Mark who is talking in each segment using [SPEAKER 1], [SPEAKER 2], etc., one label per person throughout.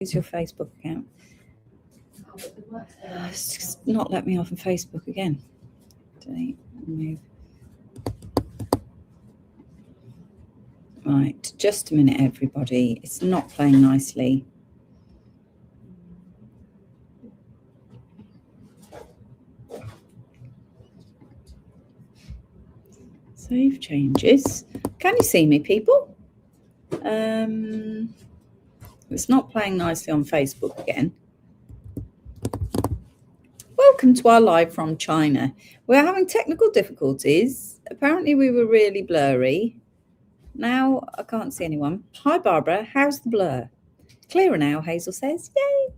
[SPEAKER 1] Use your Facebook account. It's just not let me off of Facebook again. Delete, remove. Right, just a minute, everybody. It's not playing nicely. Save changes. Can you see me, people? It's not playing nicely on Facebook again. Welcome to our live from China. We're having technical difficulties. Apparently we were really blurry. Now I can't see anyone. Hi, Barbara. How's the blur? Clearer now, Hazel says. Yay.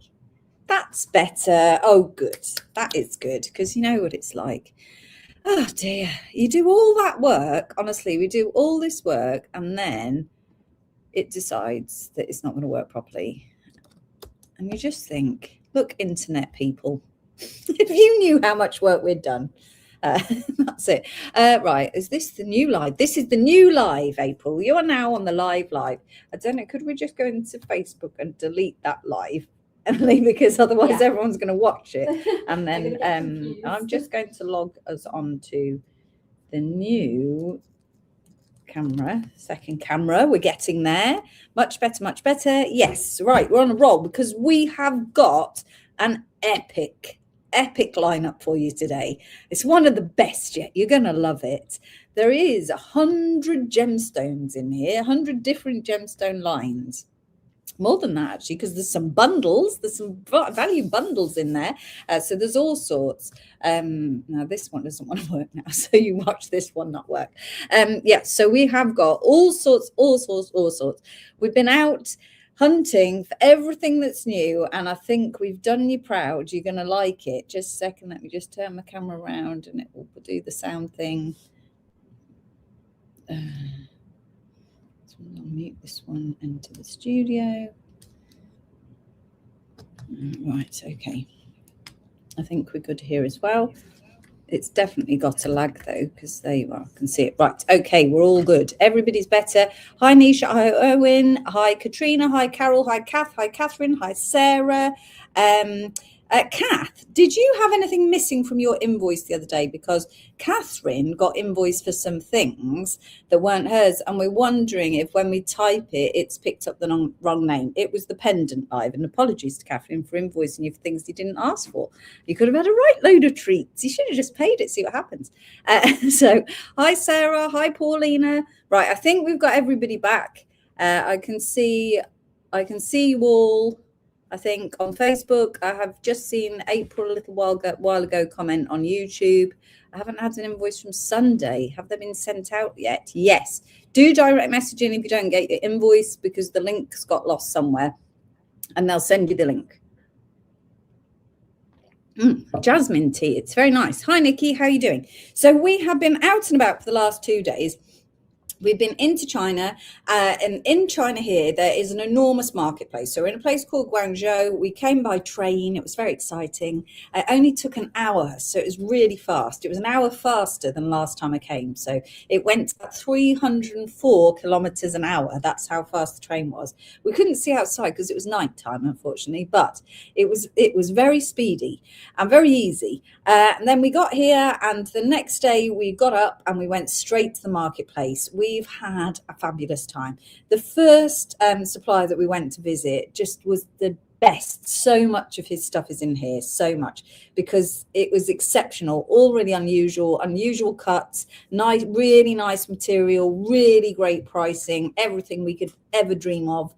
[SPEAKER 1] That's better. Oh, good. That is good, because you know what it's like. Oh, dear. You do all that work. Honestly, we do all this work, and then it decides that it's not going to work properly. And you just think, look, internet people, if you knew how much work we'd done. That's it. Right, is this the new live? This is the new live, April. You are now on the live. I don't know, could we just go into Facebook and delete that live? Emily, because otherwise everyone's going to watch it. And then I'm just going to log us on to the new camera, second camera. We're getting there. Much better. Yes, right, we're on a roll because we have got an epic lineup for you today. It's one of the best yet. You're going to love it. There is 100 gemstones in here, 100 different gemstone lines. More than that, actually, because there's some bundles, there's some value bundles in there. So there's all sorts. Now this one doesn't want to work now, so you watch this one not work. So we have got all sorts. We've been out hunting for everything that's new, and I think we've done you proud. You're going to like it. Just a second, let me just turn my camera around and it will do the sound thing. I'll mute this one into the studio. Right, okay. I think we're good here as well. It's definitely got a lag though, because there you are, I can see it. Right, okay, we're all good. Everybody's better. Hi Nisha, hi Owen, hi Katrina, hi Carol, hi Kath, hi Catherine, hi Sarah. Kath, did you have anything missing from your invoice the other day? Because Catherine got invoiced for some things that weren't hers, and we're wondering if when we type it, it's picked up the wrong name. It was the pendant live, and apologies to Catherine for invoicing you for things you didn't ask for. You could have had a right load of treats. You should have just paid it, see what happens. So, hi Sarah, hi Paulina. Right, I think we've got everybody back. I can see you all. I think on Facebook, I have just seen April a little while ago comment on YouTube. I haven't had an invoice from Sunday. Have they been sent out yet? Yes. Do direct messaging if you don't get your invoice, because the link's got lost somewhere and they'll send you the link. Jasmine tea. It's very nice. Hi, Nikki. How are you doing? So we have been out and about for the last 2 days. We've been into China, and in China here, there is an enormous marketplace. So we're in a place called Guangzhou. We came by train. It was very exciting. It only took an hour, so it was really fast. It was an hour faster than last time I came. So it went at 304 kilometers an hour. That's how fast the train was. We couldn't see outside because it was nighttime, unfortunately, but it was very speedy and very easy. And then we got here, and the next day we got up and we went straight to the marketplace. We've had a fabulous time. The first supplier that we went to visit just was the best. So much of his stuff is in here, so much, because it was exceptional, all really unusual cuts, nice, really nice material, really great pricing, everything we could ever dream of.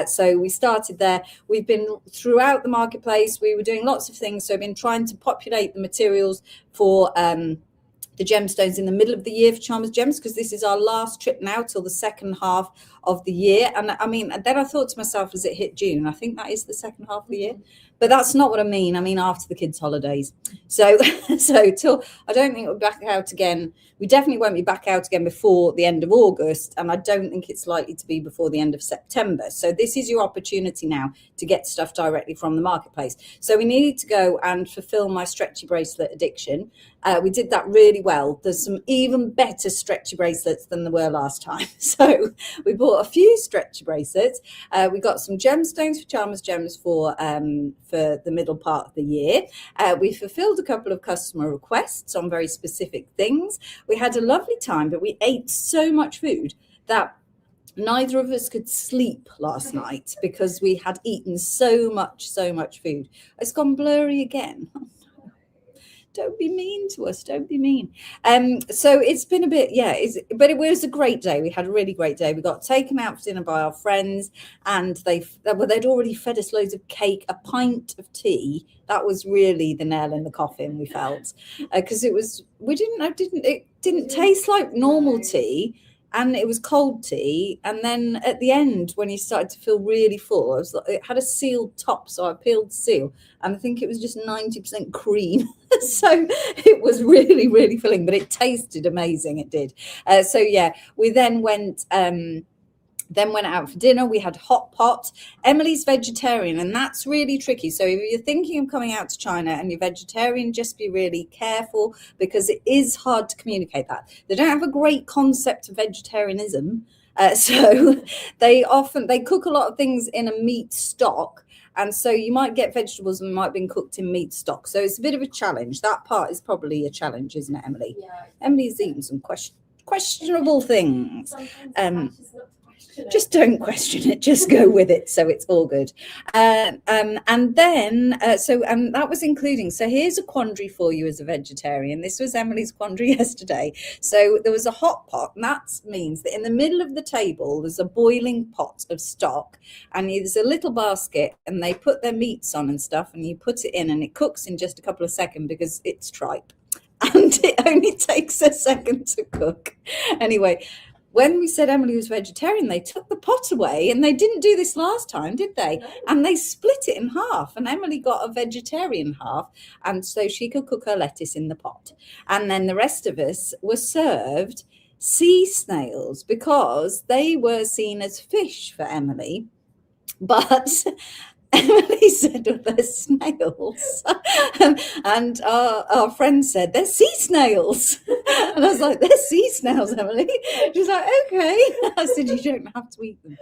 [SPEAKER 1] So we started there. We've been throughout the marketplace. We were doing lots of things. So I've been trying to populate the materials for the gemstones in the middle of the year for Chalmers Gems, because this is our last trip now till the second half of the year. And I mean, then I thought to myself, as it hit June, I think that is the second half of the year, but that's not what I mean. I mean, after the kids' holidays. So till I don't think we'll be back out again. We definitely won't be back out again before the end of August. And I don't think it's likely to be before the end of September. So this is your opportunity now to get stuff directly from the marketplace. So we needed to go and fulfill my stretchy bracelet addiction. We did that really well. There's some even better stretchy bracelets than there were last time. So we bought a few stretchy bracelets. We got some gemstones for Chalmers Gems for the middle part of the year. We fulfilled a couple of customer requests on very specific things. We had a lovely time, but we ate so much food that neither of us could sleep last night because we had eaten so much food. It's gone blurry again. Don't be mean to us. Don't be mean. So it's been a bit, but it was a great day. We had a really great day. We got taken out for dinner by our friends, and they'd already fed us loads of cake, a pint of tea. That was really the nail in the coffin, we felt, because it didn't taste like normal tea. And it was cold tea. And then at the end, when you started to feel really full, it had a sealed top. So I peeled the seal, and I think it was just 90% cream. So it was really, really filling, but it tasted amazing. It did. We then went out for dinner. We had hot pot. Emily's vegetarian, and that's really tricky. So if you're thinking of coming out to China and you're vegetarian, just be really careful, because it is hard to communicate that. They don't have a great concept of vegetarianism. So they cook a lot of things in a meat stock. And so you might get vegetables and might have been cooked in meat stock. So it's a bit of a challenge. That part is probably a challenge, isn't it, Emily? Yeah. Emily's eaten some questionable things. Just don't question it, just go with it. So it's all good. And then that was including, so here's a quandary for you as a vegetarian. This was Emily's quandary yesterday. So there was a hot pot, and that means that in the middle of the table, there's a boiling pot of stock, and there's a little basket, and they put their meats on and stuff, and you put it in, and it cooks in just a couple of seconds because it's tripe. And it only takes a second to cook. Anyway, when we said Emily was vegetarian, they took the pot away, and they didn't do this last time, did they? No. And they split it in half, and Emily got a vegetarian half, and so she could cook her lettuce in the pot. And then the rest of us were served sea snails because they were seen as fish for Emily. But Emily said, well, they're snails. And our friend said, they're sea snails. And I was like, they're sea snails, Emily. She's like, okay. I said, you don't have to eat them.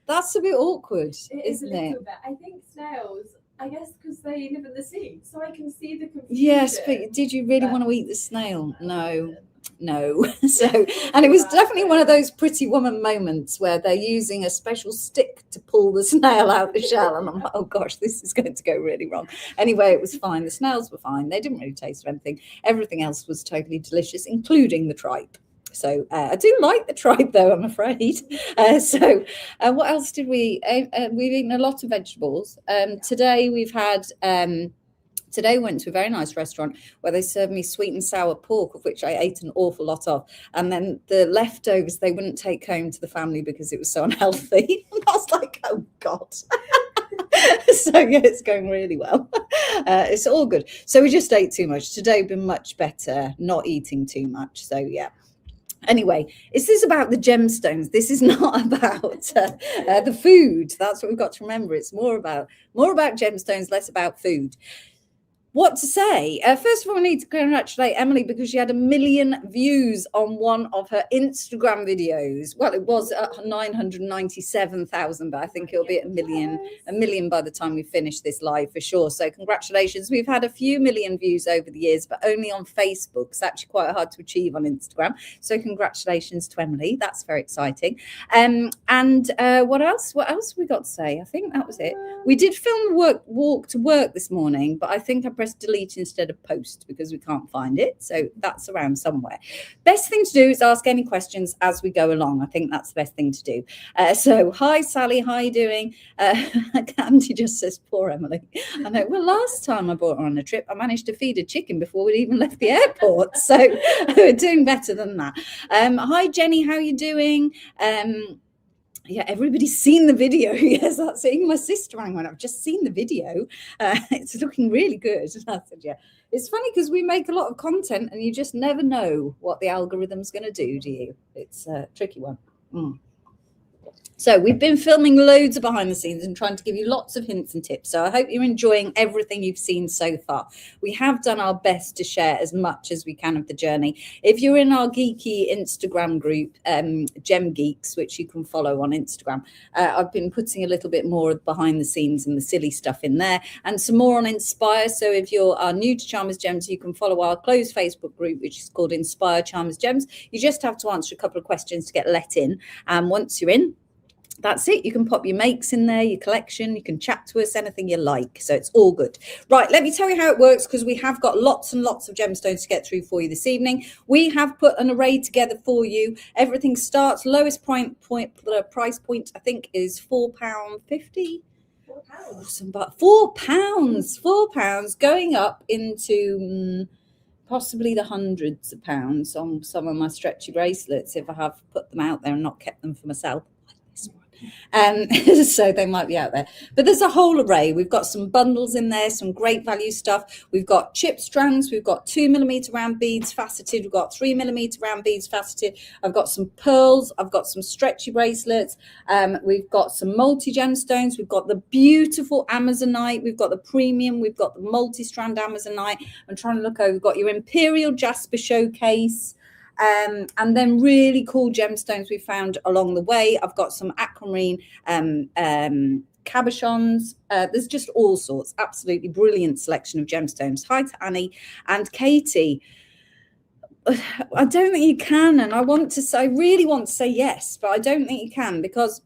[SPEAKER 1] That's a bit awkward, isn't it?
[SPEAKER 2] Bit. I think snails, I guess because they live in the sea, so I can see the confusion.
[SPEAKER 1] Yes, but did you really want to eat the snail? No. So, and it was definitely one of those Pretty Woman moments where they're using a special stick to pull the snail out the shell, and I'm like, oh gosh, this is going to go really wrong. Anyway, it was fine. The snails were fine. They didn't really taste of anything. Everything else was totally delicious, including the tripe. So I do like the tripe, though, I'm afraid. What else did we? We've eaten a lot of vegetables. Today we've had. Today we went to a very nice restaurant where they served me sweet and sour pork, of which I ate an awful lot of. And then the leftovers they wouldn't take home to the family because it was so unhealthy. And I was like, oh, God. So, yeah, it's going really well. It's all good. So we just ate too much. Today been much better, not eating too much. So, yeah. Anyway, is this about the gemstones? This is not about the food. That's what we've got to remember. It's more about gemstones, less about food. What to say? First of all, we need to congratulate Emily because she had 1 million views on one of her Instagram videos. Well, it was at 997,000, but I think it'll be at 1 million by the time we finish this live for sure. So congratulations. We've had a few million views over the years, but only on Facebook. It's actually quite hard to achieve on Instagram. So congratulations to Emily. That's very exciting. What else? What else have we got to say? I think that was it. We did film the walk to work this morning, but I think I press delete instead of post because we can't find it. So that's around somewhere. Best thing to do is ask any questions as we go along. I think that's the best thing to do. So hi, Sally. How are you doing? Candy just says, poor Emily. I know. Well, last time I brought her on a trip, I managed to feed a chicken before we'd even left the airport. So we're doing better than that. Hi, Jenny. How are you doing? Yeah, everybody's seen the video. Yes, that's it. Even my sister rang when I've just seen the video. It's looking really good. And I said, yeah. It's funny because we make a lot of content and you just never know what the algorithm's going to do you? It's a tricky one. So we've been filming loads of behind the scenes and trying to give you lots of hints and tips. So I hope you're enjoying everything you've seen so far. We have done our best to share as much as we can of the journey. If you're in our geeky Instagram group, Gem Geeks, which you can follow on Instagram, I've been putting a little bit more of behind the scenes and the silly stuff in there, and some more on Inspire. So if you are new to Charmers Gems, you can follow our closed Facebook group, which is called Inspire Charmers Gems. You just have to answer a couple of questions to get let in. And once you're in, that's it. You can pop your makes in there, your collection. You can chat to us, anything you like. So it's all good. Right, let me tell you how it works, because we have got lots and lots of gemstones to get through for you this evening. We have put an array together for you. Everything starts, lowest price point, I think, is £4.50. Awesome, but £4 going up into possibly the hundreds of pounds on some of my stretchy bracelets if I have put them out there and not kept them for myself. So they might be out there, but there's a whole array. We've got some bundles in there, some great value stuff. We've got chip strands, we've got 2mm round beads faceted, we've got 3mm round beads faceted. I've got some pearls, I've got some stretchy bracelets, we've got some multi gemstones, we've got the beautiful Amazonite, we've got the premium, we've got the multi-strand Amazonite. I'm trying to look over. We've got your Imperial Jasper Showcase. And then really cool gemstones we found along the way. I've got some aquamarine cabochons. There's just all sorts. Absolutely brilliant selection of gemstones. Hi to Annie and Katie. I don't think you can, and I really want to say yes, but I don't think you can, because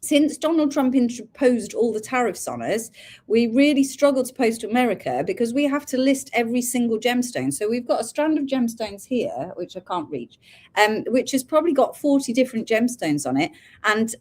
[SPEAKER 1] since Donald Trump imposed all the tariffs on us, we really struggle to post to America because we have to list every single gemstone. So we've got a strand of gemstones here, which I can't reach, which has probably got 40 different gemstones on it. And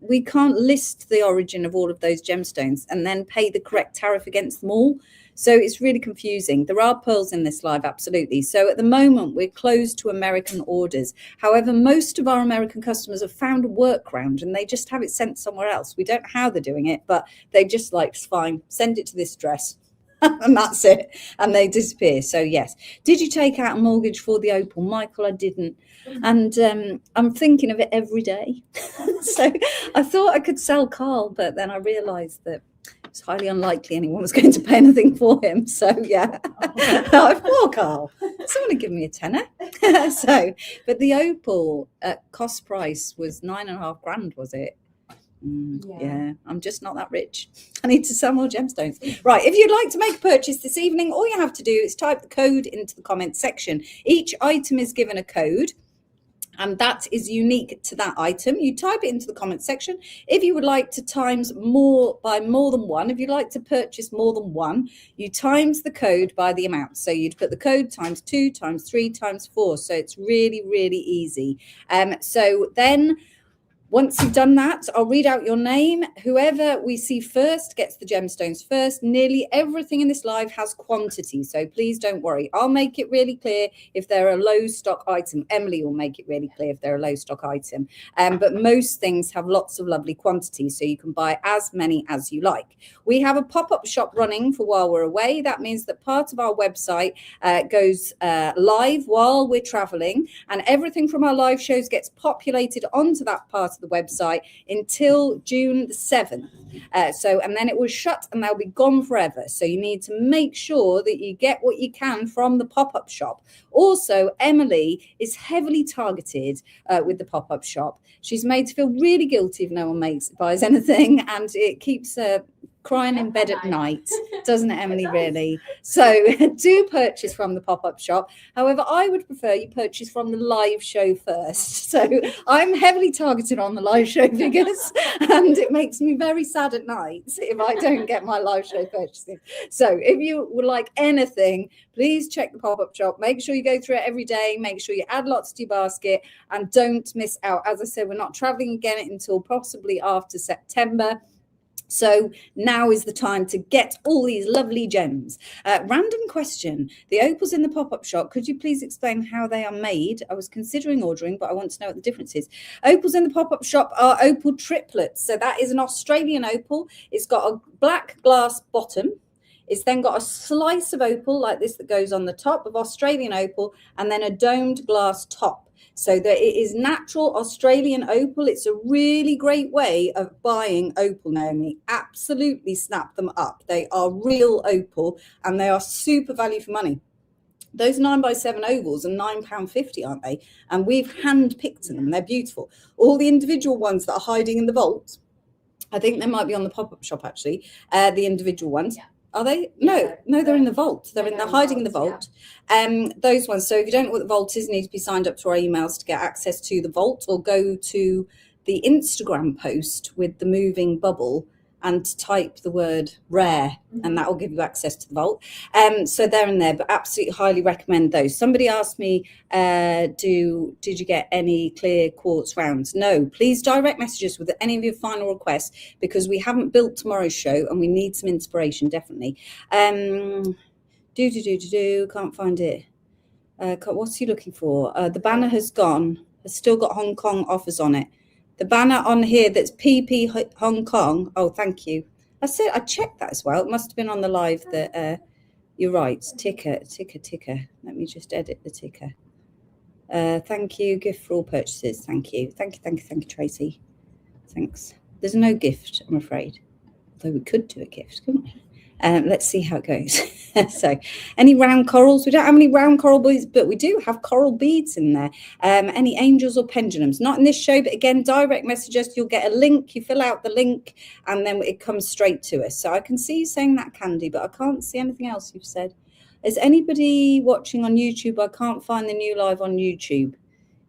[SPEAKER 1] we can't list the origin of all of those gemstones and then pay the correct tariff against them all. So it's really confusing. There are pearls in this live, absolutely. So at the moment, we're closed to American orders. However, most of our American customers have found a workaround and they just have it sent somewhere else. We don't know how they're doing it, but they just like, fine, send it to this address. And that's it. And they disappear. So yes. Did you take out a mortgage for the opal? Michael, I didn't. And I'm thinking of it every day. So I thought I could sell Carl, but then I realized that it's highly unlikely anyone was going to pay anything for him. So yeah. Poor Carl. Someone had given me a tenner. But the opal at cost price was £9,500, was it? Yeah, I'm just not that rich. I need to sell more gemstones. Right, if you'd like to make a purchase this evening, all you have to do is type the code into the comments section. Each item is given a code, and that is unique to that item. You type it into the comment section. If you would like to times more by more than one, if you'd like to purchase more than one, you times the code by the amount. So you'd put the code times 2, times 3, times 4. So it's really, really easy. So then once you've done that, I'll read out your name. Whoever we see first gets the gemstones first. Nearly everything in this live has quantity, so please don't worry. I'll make it really clear if they're a low stock item. Emily will make it really clear if they're a low stock item. But most things have lots of lovely quantity, so you can buy as many as you like. We have a pop-up shop running for while we're away. That means that part of our website goes live while we're traveling, and everything from our live shows gets populated onto that part of the website until June the 7th. And then it will shut and they'll be gone forever. So you need to make sure that you get what you can from the pop-up shop. Also, Emily is heavily targeted with the pop-up shop. She's made to feel really guilty if no one buys anything, and it keeps her crying in bed at night, doesn't it, Emily? Really? So do purchase from the pop-up shop. However, I would prefer you purchase from the live show first. So I'm heavily targeted on the live show figures, and it makes me very sad at night if I don't get my live show purchases. So if you would like anything, please check the pop-up shop. Make sure you go through it every day. Make sure you add lots to your basket and don't miss out. As I said, we're not traveling again until possibly after September. So now is the time to get all these lovely gems. Random question. The opals in the pop-up shop, could you please explain how they are made? I was considering ordering, but I want to know what the difference is. Opals in the pop-up shop are opal triplets. So that is an Australian opal. It's got a black glass bottom. It's then got a slice of opal like this that goes on the top of Australian opal, and then a domed glass top. So that it is natural Australian opal. It's a really great way of buying opal, Naomi. Absolutely snap them up. They are real opal and they are super value for money. Those 9x7 ovals are £9.50, aren't they? And we've hand-picked them. They're beautiful. All the individual ones that are hiding in the vault, I think they might be on the pop-up shop, actually, the individual ones.
[SPEAKER 2] Yeah.
[SPEAKER 1] Are they?
[SPEAKER 2] Yeah,
[SPEAKER 1] No, they're in the vault. They're
[SPEAKER 2] they're
[SPEAKER 1] hiding in the vault.
[SPEAKER 2] Yeah.
[SPEAKER 1] Those ones. So if you don't know what the vault is, you need to be signed up to our emails to get access to the vault, or go to the Instagram post with the moving bubble and type the word rare, and that will give you access to the vault. So they're in there, but absolutely highly recommend those. Somebody asked me, did you get any clear quartz rounds? No, please direct messages with any of your final requests, because we haven't built tomorrow's show and we need some inspiration, definitely. Can't find it. What's he looking for? The banner has gone, has still got Hong Kong offers on it. The banner on here that's PP Hong Kong. Oh, thank you. I checked that as well. It must have been on the live that you're right. Ticker. Let me just edit the ticker. Thank you. Gift for all purchases. Thank you, Tracy. Thanks. There's no gift, I'm afraid. Although we could do a gift, couldn't we? Let's see how it goes. So, any round corals? We don't have any round coral beads, but we do have coral beads in there. Any angels or pendulums? Not in this show, but again, direct message us. You'll get a link. You fill out the link, and then it comes straight to us. So I can see you saying that, Candy, but I can't see anything else you've said. Is anybody watching on YouTube? I can't find the new live on YouTube.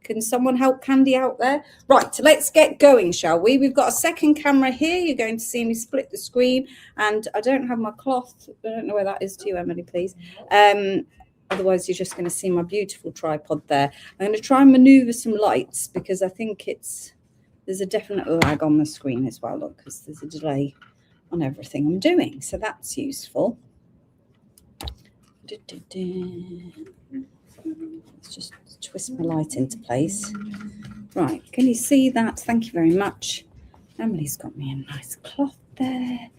[SPEAKER 1] Can someone help Candy out there? Right, let's get going, shall we? We've got a second camera here. You're going to see me split the screen, and I don't have my cloth. I don't know where that is to you, Emily, please. Otherwise, you're just going to see my beautiful tripod there. I'm going to try and maneuver some lights, because I think there's a definite lag on the screen as well, look, because there's a delay on everything I'm doing. So that's useful. Let's just twist my light into place. Right, can you see that? Thank you very much. Emily's got me a nice cloth there.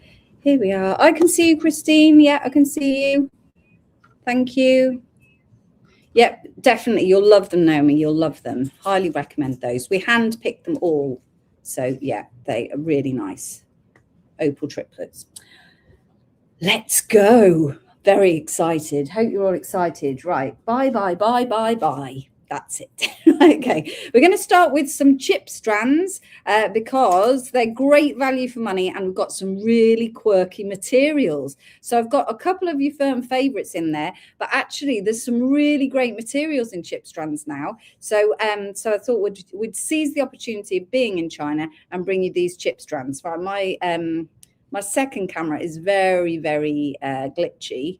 [SPEAKER 1] Here we are. I can see you, Christine. Yeah, I can see you. Thank you. Yep, definitely. You'll love them, Naomi. You'll love them. Highly recommend those. We hand-picked them all. So, yeah, they are really nice. Opal triplets. Let's go. Very excited. Hope you're all excited. Right. Bye. That's it. Okay. We're going to start with some chip strands because they're great value for money, and we've got some really quirky materials. So I've got a couple of your firm favorites in there, but actually there's some really great materials in chip strands now. So I thought we'd seize the opportunity of being in China and bring you these chip strands. Right. My second camera is very, very glitchy.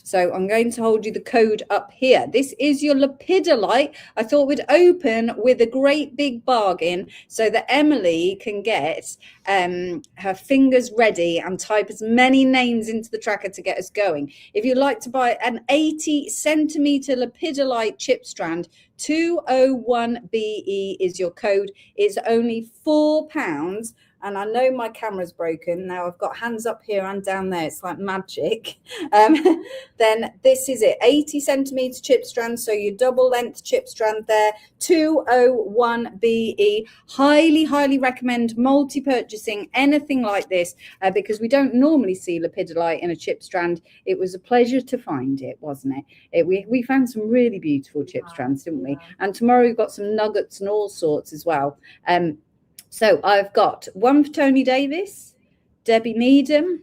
[SPEAKER 1] So I'm going to hold you the code up here. This is your lepidolite. I thought we'd open with a great big bargain so that Emily can get her fingers ready and type as many names into the tracker to get us going. If you'd like to buy an 80 centimeter lepidolite chip strand, 201BE is your code. It's only £4. And I know my camera's broken. Now I've got hands up here and down there. It's like magic. Then this is it. 80 centimeter chip strand. So your double length chip strand there. 201BE. Highly, highly recommend multi-purchasing anything like this because we don't normally see lepidolite in a chip strand. It was a pleasure to find it, wasn't it? We found some really beautiful chip strands, didn't we? And tomorrow we've got some nuggets and all sorts as well. So I've got one for Tony Davis, Debbie Needham,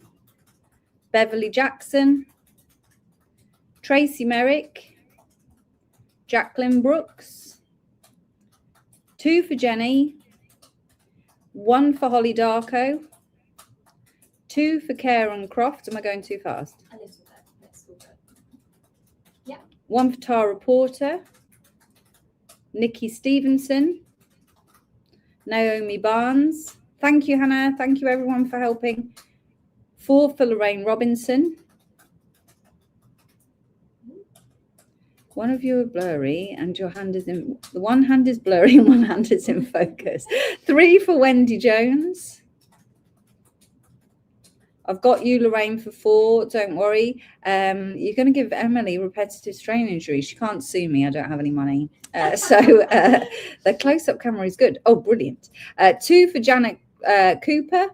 [SPEAKER 1] Beverly Jackson, Tracy Merrick, Jacqueline Brooks, two for Jenny, one for Holly Darko, two for Karen Croft. Am I going too fast?
[SPEAKER 2] A little bit. Let's go. Yeah.
[SPEAKER 1] One for Tara Porter, Nikki Stevenson, Naomi Barnes. Thank you, Hannah. Thank you, everyone, for helping. 4 for Lorraine Robinson. One of you are blurry and your hand is in, the one hand is blurry and one hand is in focus. 3 for Wendy Jones. I've got you, Lorraine, for 4. Don't worry. You're going to give Emily repetitive strain injury. She can't sue me. I don't have any money. So the close-up camera is good. Oh, brilliant. 2 for Janet Cooper.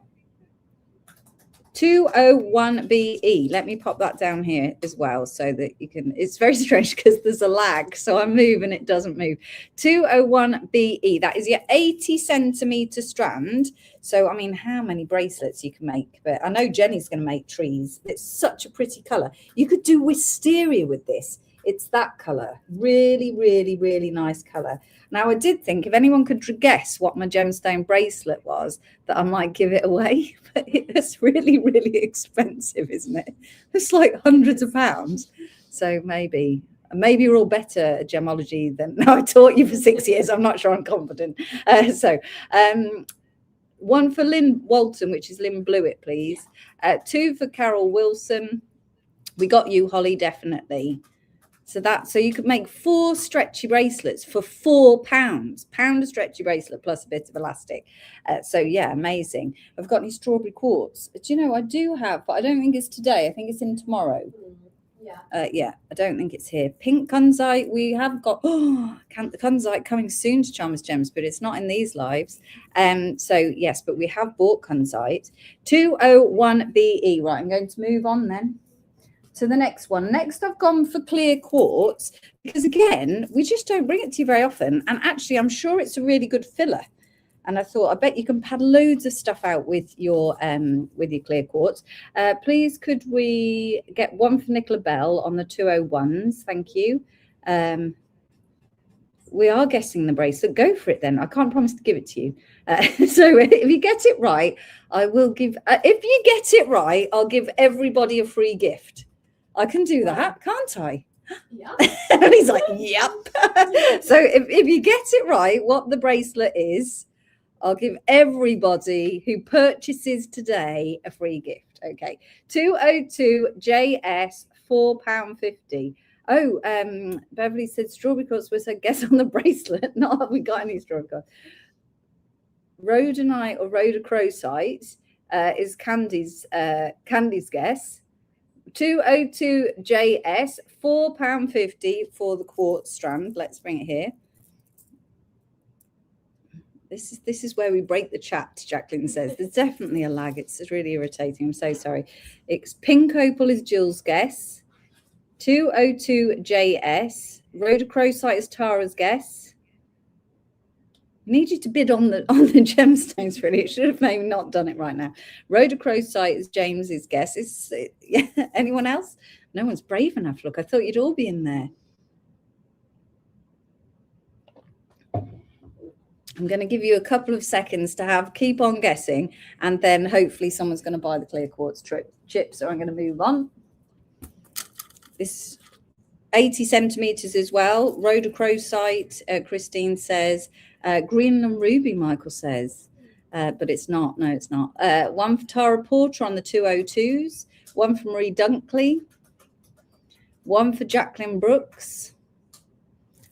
[SPEAKER 1] 201BE. Let me pop that down here as well so that you can. It's very strange because there's a lag. So I move and it doesn't move. 201BE. That is your 80 centimeter strand. So, I mean, how many bracelets you can make? But I know Jenny's going to make trees. It's such a pretty color. You could do wisteria with this. It's that color. Really, really, really nice color. Now, I did think if anyone could guess what my gemstone bracelet was, that I might give it away. But it's really, really expensive, isn't it? It's like hundreds of pounds. So maybe you're all better at gemology than I taught you for 6 years. I'm not sure I'm confident. 1 for Lynn Walton, which is Lynn Blewett, please. 2 for Carol Wilson. We got you, Holly, definitely. So you could make 4 stretchy bracelets for £4. Pound a stretchy bracelet plus a bit of elastic. So yeah, amazing. I've got any strawberry quartz. Do you know, I do have, but I don't think it's today. I think it's in tomorrow. Yeah, I don't think it's here. Pink kunzite. We have got kunzite coming soon to Chalmers Gems, but it's not in these lives. So yes, but we have bought kunzite. 201BE. Right, I'm going to move on then to the next one. Next, I've gone for clear quartz because, again, we just don't bring it to you very often. And actually, I'm sure it's a really good filler. And I thought, I bet you can pad loads of stuff out with your clear quartz. Please, could we get 1 for Nicola Bell on the 201s? Thank you. We are guessing the bracelet. Go for it then. I can't promise to give it to you. So if you get it right, I will give. If you get it right, I'll give everybody a free gift. I can do that, can't I?
[SPEAKER 2] Yeah.
[SPEAKER 1] And he's like, yep. So if you get it right, what the bracelet is, I'll give everybody who purchases today a free gift. Okay. 202JS, £4.50. Oh, Beverly said strawberry quartz was her guess on the bracelet. Not have we got any strawberry quartz. Rhodonite or rhodochrosite is Candy's guess. 202JS, £4.50 for the quartz strand. Let's bring it here. This is where we break the chat, Jacqueline says. There's definitely a lag. It's really irritating. I'm so sorry. It's pink opal is Jill's guess. 202JS. Rhodochrosite is Tara's guess. I need you to bid on the gemstones, really. It should have maybe not done it right now. Rhodochrosite is James's guess. Yeah, anyone else? No one's brave enough. Look, I thought you'd all be in there. I'm going to give you a couple of seconds to keep on guessing, and then hopefully someone's going to buy the clear quartz chips, so I'm going to move on. This 80 centimeters as well. Rhodochrosite, Christine says. Greenland ruby, Michael says. But it's not. No, it's not. 1 for Tara Porter on the 202s. 1 for Marie Dunkley. 1 for Jacqueline Brooks.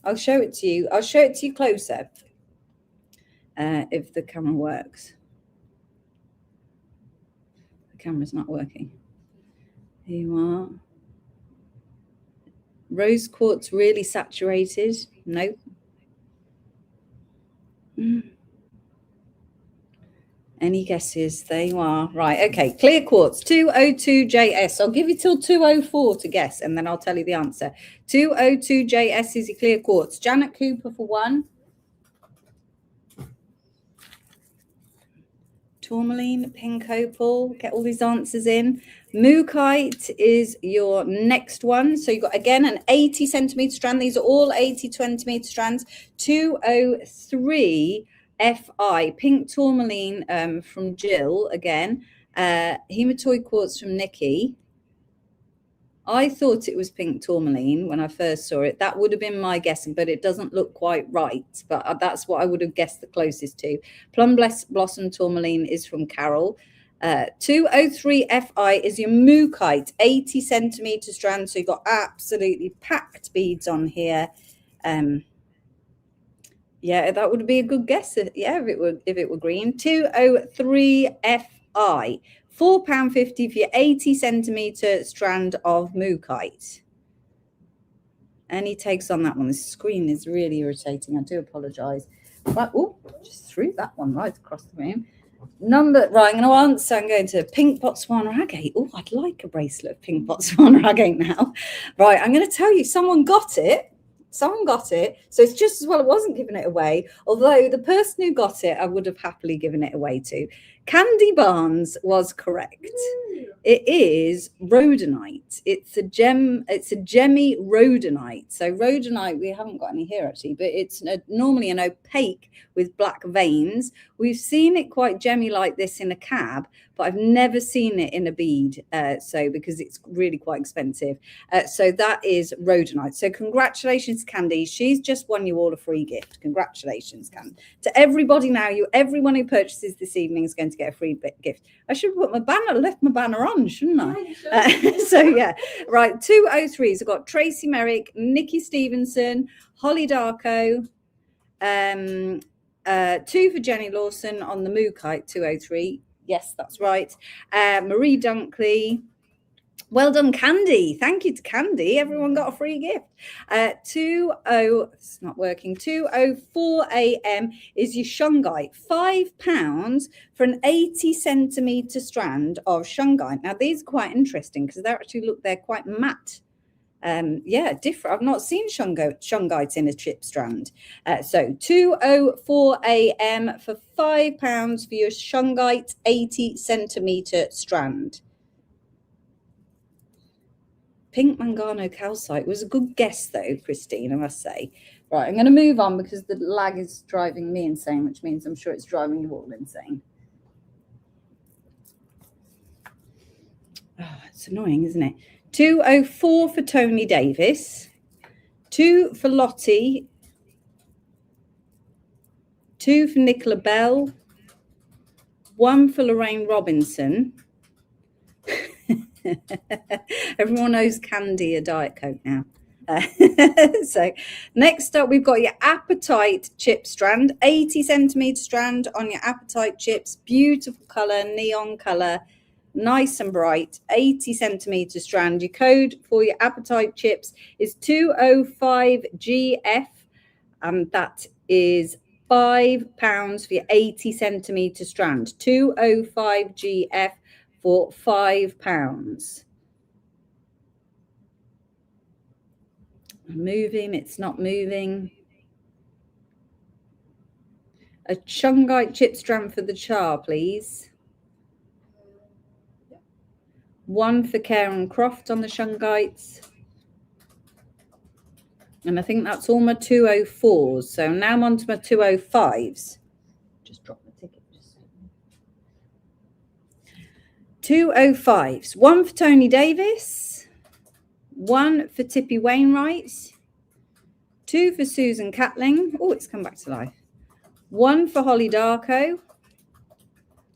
[SPEAKER 1] I'll show it to you. I'll show it to you closer. If the camera works. The camera's not working. Here you are. Rose quartz really saturated. Nope. Any guesses? There you are. Right. Okay. Clear quartz 202JS. I'll give you till 204 to guess, and then I'll tell you the answer. 202JS is your clear quartz. Janet Cooper for 1. Tourmaline, pink opal. Get all these answers in. Mookaite is your next one. So you've got, again, an 80 centimeter strand. These are all 80 centimeter strands. 203 FI. Pink tourmaline from Jill, again. Hematoid quartz from Nikki. I thought it was pink tourmaline when I first saw it. That would have been my guessing, but it doesn't look quite right. But that's what I would have guessed the closest to. Plum Blossom tourmaline is from Carol. 203 FI is your Mookaite, 80 centimeter strand. So you've got absolutely packed beads on here. Yeah, that would be a good guess. Yeah, if it were green. 203 FI. £4.50 for your 80 centimetre strand of Mookite. Any takes on that one? The screen is really irritating. I do apologise. Right, oh, just threw that one right across the room. Right, I'm going to answer. I'm going to pink Botswana agate. Oh, I'd like a bracelet of pink Botswana agate now. Right, I'm going to tell you, someone got it. Someone got it. So it's just as well it wasn't giving it away. Although the person who got it, I would have happily given it away to. Candy Barnes was correct. It is rhodonite. It's a gemmy rhodonite. So rhodonite, we haven't got any here actually, but it's normally an opaque with black veins. We've seen it quite gemmy like this in a cab, but I've never seen it in a bead. So because it's really quite expensive. So that is rhodonite. So congratulations, Candy. She's just won you all a free gift. Congratulations, Candy. To everybody now, everyone who purchases this evening is going to get a free gift. I should have left my banner on, shouldn't I? So yeah, right. 203s. I've got Tracy Merrick, Nikki Stevenson, Holly Darko, 2 for Jenny Lawson on the Mookite 203. Yes, that's right. Marie Dunkley. Well done, Candy. Thank you to Candy. Everyone got a free gift. It's not working. 2:04 a.m. is your shungite. £5 for an 80 centimetre strand of shungite. Now, these are quite interesting because they're quite matte. Different. I've not seen shungite in a chip strand. So 2:04 a.m. for £5 for your shungite 80 centimetre strand. Pink Mangano calcite was a good guess, though, Christine, I must say. Right, I'm going to move on because the lag is driving me insane, which means I'm sure it's driving you all insane. Oh, it's annoying, isn't it? 2:04 for Tony Davis, 2 for Lottie, 2 for Nicola Bell, 1 for Lorraine Robinson. Everyone knows Candy a Diet Coke now. So next up, we've got your Appetite chip strand, 80 centimetre strand on your Appetite chips. Beautiful colour, neon colour, nice and bright, 80 centimetre strand. Your code for your Appetite chips is 205GF, and that is £5 for your 80 centimetre strand. 205GF for £5. Moving, it's not moving. A shungite chip strand for the char, please. 1 for Karen Croft on the shungites. And I think that's all my 204s. So now I'm on to my 205s. Just drop the ticket. 205s. 1 for Tony Davis. 1 for Tippy Wainwright. 2 for Susan Catling. Oh, it's come back to life. 1 for Holly Darko.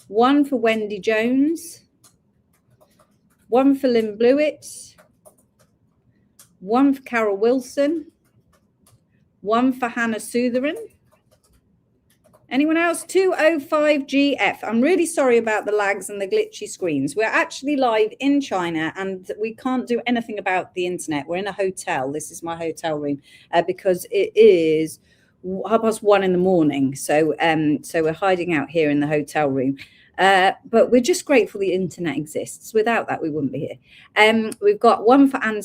[SPEAKER 1] 1 for Wendy Jones. 1 for Lynn Blewett. 1 for Carol Wilson. 1 for Hannah Sutherin. Anyone else? 205GF. I'm really sorry about the lags and the glitchy screens. We're actually live in China and we can't do anything about the internet. We're in a hotel. This is my hotel room because it is 1:30 in the morning. So we're hiding out here in the hotel room. But we're just grateful the internet exists. Without that, we wouldn't be here. We've got 1 for Anne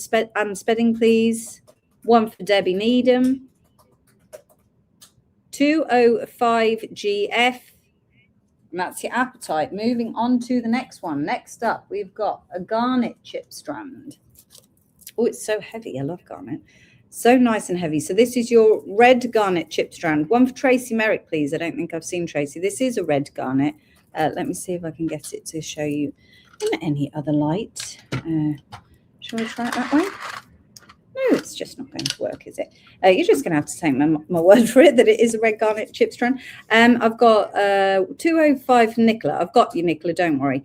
[SPEAKER 1] Spedding, please. 1 for Debbie Needham. 205GF. And that's your Appetite. Moving on to the next one. Next up, we've got a garnet chip strand. Oh, it's so heavy. I love garnet. So nice and heavy. So this is your red garnet chip strand. 1 for Tracy Merrick, please. I don't think I've seen Tracy. This is a red garnet. Let me see if I can get it to show you in any other light. Shall we try it that way? No, it's just not going to work, is it? You're just going to have to take my word for it that it is a red garnet chip strand. I've got 205 for Nicola. I've got you, Nicola, don't worry.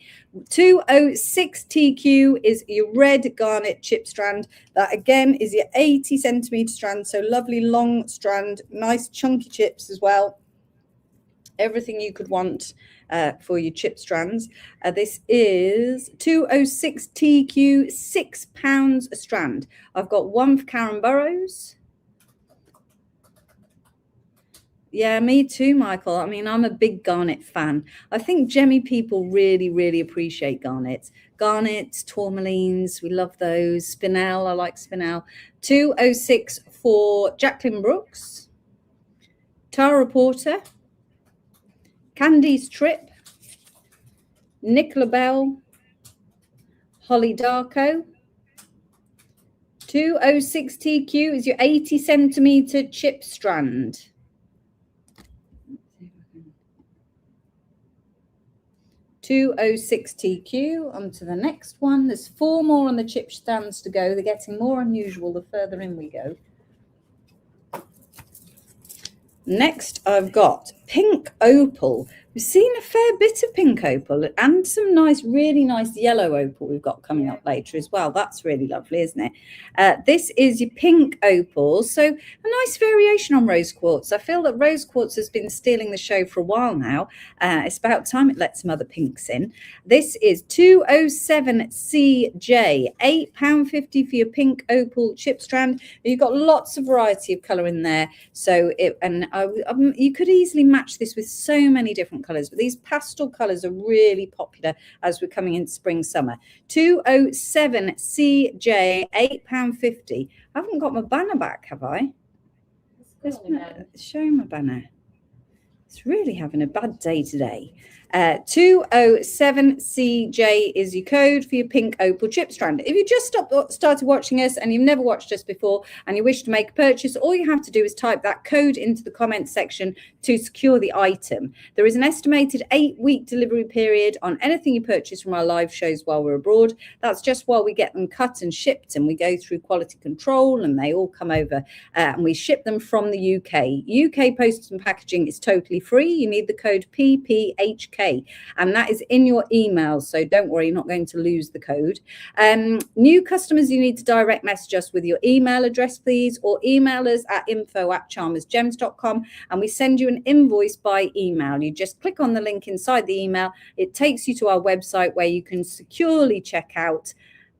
[SPEAKER 1] 206TQ is your red garnet chip strand. That, again, is your 80 centimetre strand. So lovely long strand, nice chunky chips as well. Everything you could want. for your chip strands. This is 206 TQ, £6 a strand. I've got one for Karen Burrows. Yeah, me too, Michael. I mean, I'm a big garnet fan. I think Gemmy people really, really appreciate garnets. Garnets, tourmalines, we love those. Spinel, I like Spinel. 206 for Jacqueline Brooks, Tara Porter, Candy's Trip, Nicola Bell, Holly Darko. 206 TQ is your 80 centimeter chip strand. 206 TQ. On to the next one. There's 4 more on the chip stands to go. They're getting more unusual the further in we go. Next, I've got Pink Opal. We've seen a fair bit of Pink Opal and some nice, really nice yellow opal we've got coming up later as well. That's really lovely, isn't it? This is your Pink Opal. So a nice variation on rose quartz. I feel that rose quartz has been stealing the show for a while now. It's about time it let some other pinks in. This is 207 CJ, £8.50 for your Pink Opal chip strand. You've got lots of variety of colour in there. So you could easily match this with so many different colours, but these pastel colours are really popular as we're coming into spring summer. 207 CJ, £8.50. I haven't got my banner back, have I? Show my banner. It's really having a bad day today. 207 CJ is your code for your Pink Opal chip strand. If you just started watching us and you've never watched us before and you wish to make a purchase, all you have to do is type that code into the comments section to secure the item. There is an estimated 8-week delivery period on anything you purchase from our live shows while we're abroad. That's just while we get them cut and shipped, and we go through quality control and they all come over and we ship them from the UK. UK postage and packaging is totally free. You need the code PPHK. And that is in your email, so don't worry, you're not going to lose the code. New customers, you need to direct message us with your email address, please, or email us at info@charmersgems.com, and we send you an invoice by email. You just click on the link inside the email. It takes you to our website where you can securely check out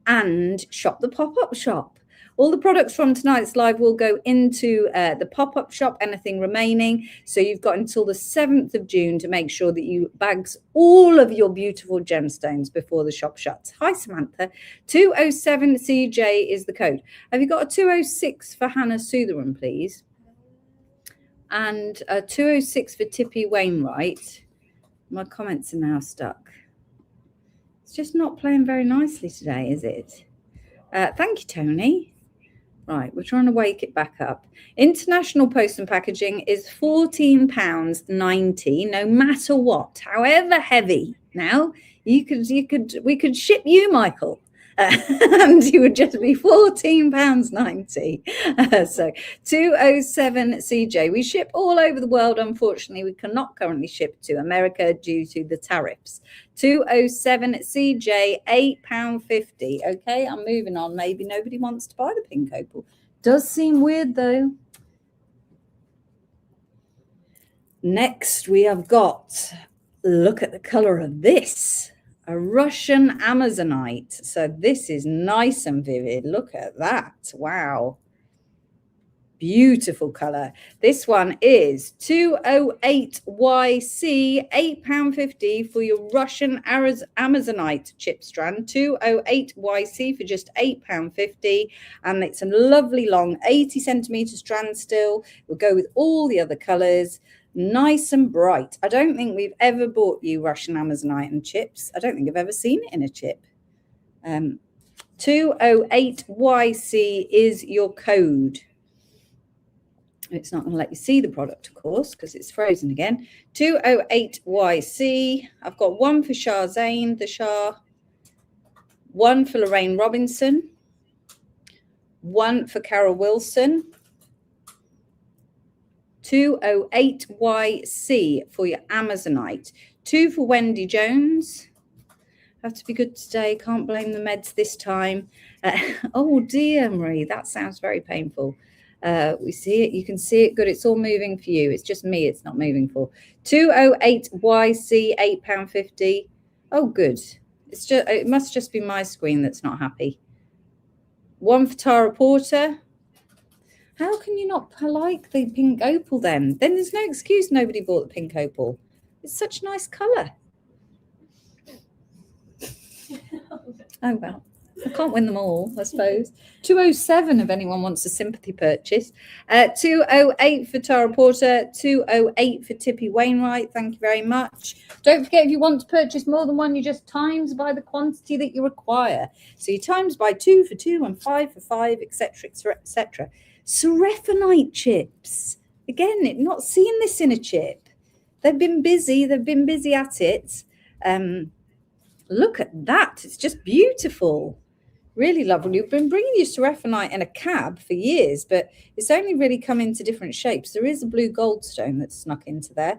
[SPEAKER 1] and shop the pop-up shop. All the products from tonight's live will go into the pop-up shop, anything remaining. So you've got until the 7th of June to make sure that you bags all of your beautiful gemstones before the shop shuts. Hi, Samantha. 207 CJ is the code. Have you got a 206 for Hannah Sutherland, please? And a 206 for Tippy Wainwright. My comments are now stuck. It's just not playing very nicely today, is it? Thank you, Tony. Right, we're trying to wake it back up. International post and packaging is £14.90, no matter what, however heavy. Now, we could ship you, Michael, and you would just be £14.90. So 207 CJ. We ship all over the world. Unfortunately, we cannot currently ship to America due to the tariffs. 207 CJ, £8.50. Okay, I'm moving on. Maybe nobody wants to buy the Pink Opal. Does seem weird though. Next, we have got, look at the color of this. A Russian Amazonite. So this is nice and vivid. Look at that. Wow. Beautiful color. This one is 208YC, £8.50 for your Russian Amazonite chip strand. 208YC for just £8.50. And it's a lovely long 80 centimeter strand still. We'll go with all the other colors. Nice and bright. I don't think we've ever bought you Russian Amazonite and chips. I don't think I've ever seen it in a chip. 208YC is your code. It's not going to let you see the product, of course, because it's frozen again. 208YC. I've got one for Shah Zain, the Shah. One for Lorraine Robinson. One for Carol Wilson. 208YC for your Amazonite. 2 for Wendy Jones. Have to be good today. Can't blame the meds this time. Oh dear, Marie, that sounds very painful. We see it. You can see it good. It's all moving for you. It's just me. It's not moving for. 208YC, £8.50. Oh, good. It must just be my screen that's not happy. One for Tara Porter. How can you not like the pink opal then? Then there's no excuse nobody bought the pink opal. It's such a nice colour. Oh, well. I can't win them all, I suppose. 207 if anyone wants a sympathy purchase. 208 for Tara Porter. 208 for Tippy Wainwright. Thank you very much. Don't forget, if you want to purchase more than one, you just times by the quantity that you require. So you times by 2 for 2 and 5 for 5, etc., etc. Seraphinite chips. Again, not seeing this in a chip. They've been busy. They've been busy at it. Look at that. It's just beautiful. Really lovely. We've been bringing you seraphinite in a cab for years, but it's only really come into different shapes. There is a blue goldstone that's snuck into there.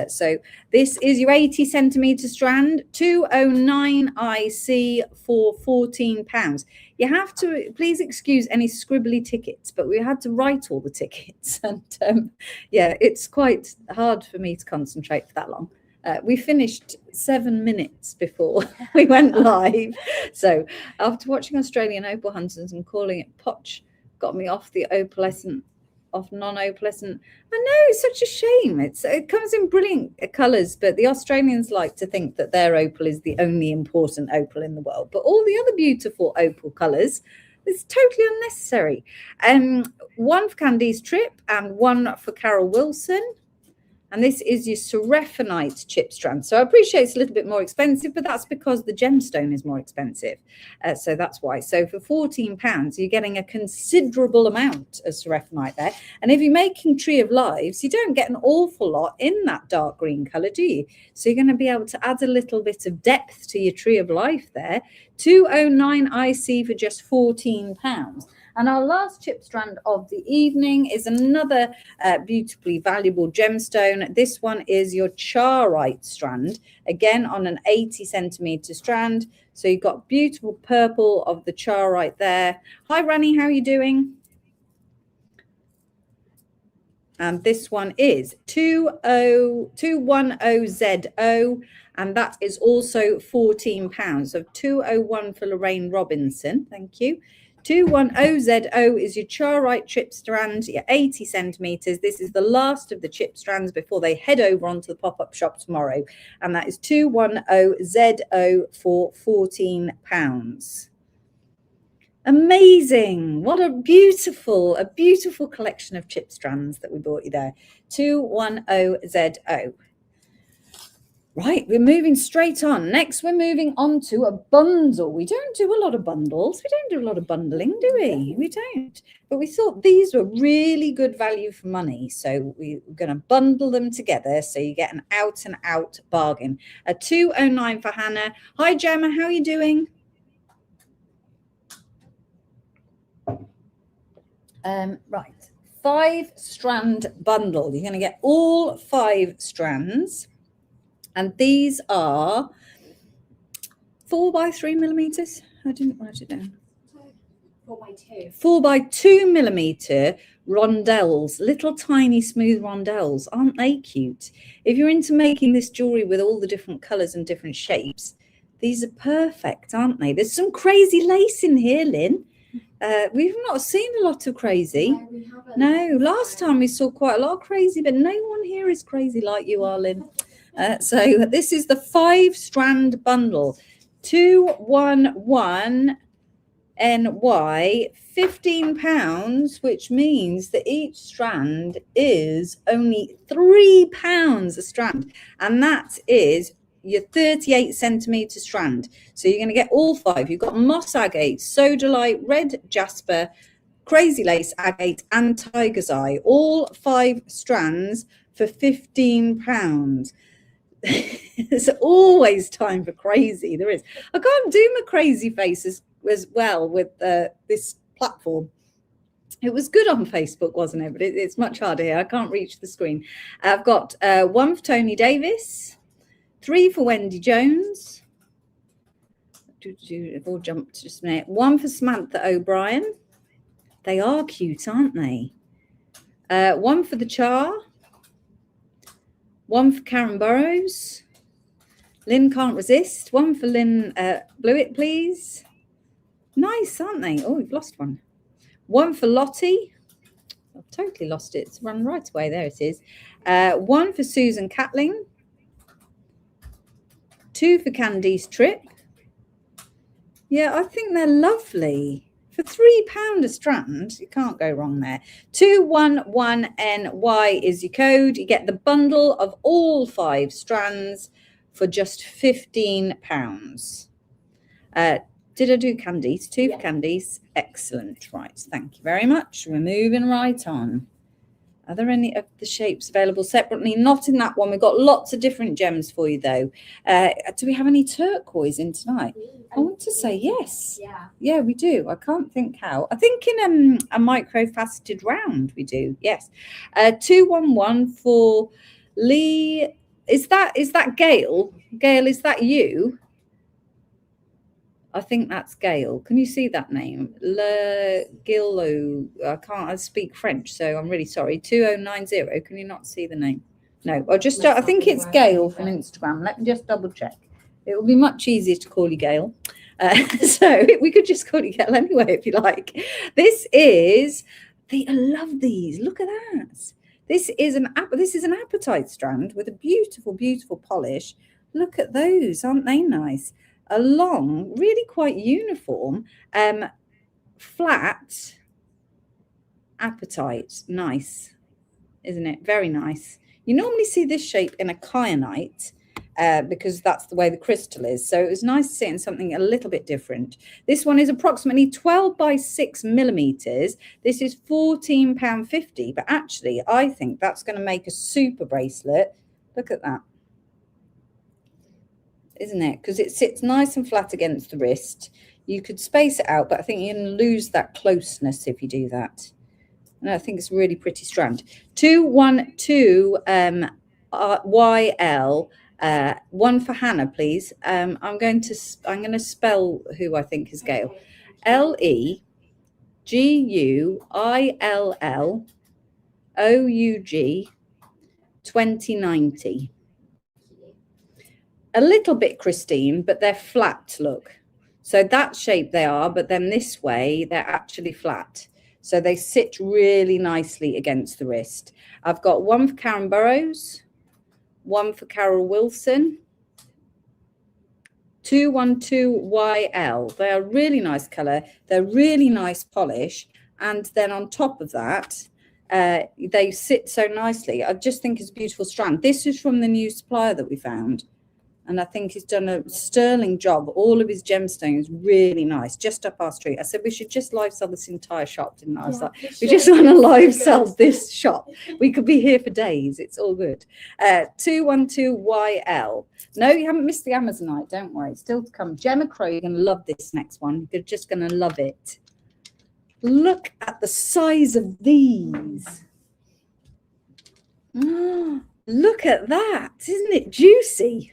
[SPEAKER 1] So this is your 80 centimetre strand, 209 IC for £14. You have to, please excuse any scribbly tickets, but we had to write all the tickets. And yeah, it's quite hard for me to concentrate for that long. We finished 7 minutes before we went live. So after watching Australian opal hunters and calling it potch, got me off the opalescent, off non-opalescent. I know, it's such a shame. It comes in brilliant colours, but the Australians like to think that their opal is the only important opal in the world. But all the other beautiful opal colours, it's totally unnecessary. One for Candice Tripp and one for Carol Wilson. And this is your seraphinite chip strand. So I appreciate it's a little bit more expensive, but that's because the gemstone is more expensive. So that's why. So for £14, you're getting a considerable amount of seraphinite there. And if you're making Tree of Lives, you don't get an awful lot in that dark green colour, do you? So you're going to be able to add a little bit of depth to your Tree of Life there. 209 IC for just £14. And our last chip strand of the evening is another beautifully valuable gemstone. This one is your Charoite strand, again on an 80 centimetre strand. So you've got beautiful purple of the Charoite there. Hi, Rani, how are you doing? And this one is 210ZO, and that is also £14. So 201 for Lorraine Robinson. Thank you. 210ZO is your Charoite chip strand, your 80 centimetres. This is the last of the chip strands before they head over onto the pop-up shop tomorrow. And that is 210ZO for £14. Amazing. What a beautiful collection of chip strands that we brought you there. 210ZO. Right, we're moving straight on. Next, we're moving on to a bundle. We don't do a lot of bundles. We don't do a lot of bundling, do we? We don't. But we thought these were really good value for money. So we're going to bundle them together so you get an out-and-out bargain. A 209 for Hannah. Hi, Gemma. How are you doing? Right, 5-strand bundle. You're going to get all 5 strands. And these are 4 by 3 millimeters. I didn't write it down.
[SPEAKER 2] 4 by 2.
[SPEAKER 1] 4 by 2 millimeter rondelles, little tiny smooth rondelles. Aren't they cute? If you're into making this jewelry with all the different colors and different shapes, these are perfect, aren't they? There's some crazy lace in here, Lynn. We've not seen a lot of crazy.
[SPEAKER 2] No, we haven't.
[SPEAKER 1] No, last time we saw quite a lot of crazy, but no one here is crazy like you are, Lynn. So this is the 5-strand bundle, 211 NY, £15, which means that each strand is only £3 a strand, and that is your 38 centimetre strand. So you're going to get all 5. You've got moss agate, sodalite, red jasper, crazy lace agate, and tiger's eye, all 5 strands for £15. There's always time for crazy. There is. I can't do my crazy faces as well with this platform. It was good on Facebook, wasn't it? But it's much harder here. I can't reach the screen. I've got 1 for Tony Davis, 3 for Wendy Jones. I've all jumped just a minute. 1 for Samantha O'Brien. They are cute, aren't they? One for the Char. One for Karen Burrows. Lynn Can't Resist. One for Lynn Blewett, please. Nice, aren't they? Oh, we've lost one. One for Lottie. I've totally lost it. It's run right away. There it is. One for Susan Catling. Two for Candice Tripp. Yeah, I think they're lovely. For £3 a strand, you can't go wrong there. 211NY is your code. You get the bundle of all 5 strands for just £15. Did I do Candice? 2 for Candice. Excellent. Right. Thank you very much. We're moving right on. Are there any of the shapes available separately? Not in that one. We've got lots of different gems for you, though. Do we have any turquoise in tonight? I want to say yes. Yeah, we do. I can't think how. I think in a micro-faceted round we do. Yes. 211 for Lee. Is that Gail? Gail, is that you? I think that's Gail. Can you see that name? Le Gillo. I speak French, so I'm really sorry. 2090. Can you not see the name? No. I think it's Gail from Instagram. Let me just double check. It will be much easier to call you Gail. So we could just call you Gail anyway, if you like. I love these. Look at that. This is an apatite strand with a beautiful, beautiful polish. Look at those. Aren't they nice? A long, really quite uniform, flat apatite. Nice, isn't it? Very nice. You normally see this shape in a kyanite because that's the way the crystal is. So it was nice to see it in something a little bit different. This one is approximately 12 by 6 millimeters. This is £14.50, but actually I think that's going to make a super bracelet. Look at that. Isn't it? Because it sits nice and flat against the wrist. You could space it out, but I think you're going to lose that closeness if you do that. And I think it's a really pretty strand. 212 YL. One for Hannah, please. I'm going to spell who I think is Gail. LEGUILLOUG 2090. A little bit Christine, but they're flat, look. So that shape they are, but then this way, they're actually flat. So they sit really nicely against the wrist. I've got one for Karen Burrows, one for Carol Wilson, 212YL. They are really nice color. They're really nice polish. And then on top of that, they sit so nicely. I just think it's a beautiful strand. This is from the new supplier that we found. And I think he's done a sterling job. All of his gemstones, really nice, just up our street. I said, we should just live sell this entire shop, didn't I? I was like, we just want to live sell this shop. We could be here for days. It's all good. 212YL. No, you haven't missed the Amazonite. Don't worry. It's still to come. Gemma Crow, you're going to love this next one. You're just going to love it. Look at the size of these. Look at that. Isn't it juicy?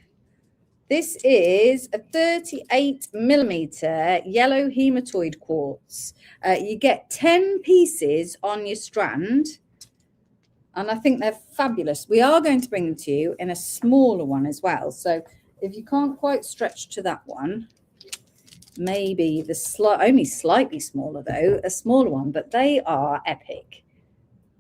[SPEAKER 1] This is a 38 millimeter yellow hematoid quartz. You get 10 pieces on your strand, and I think they're fabulous. We are going to bring them to you in a smaller one as well. So if you can't quite stretch to that one, maybe only slightly smaller though, a smaller one, but they are epic.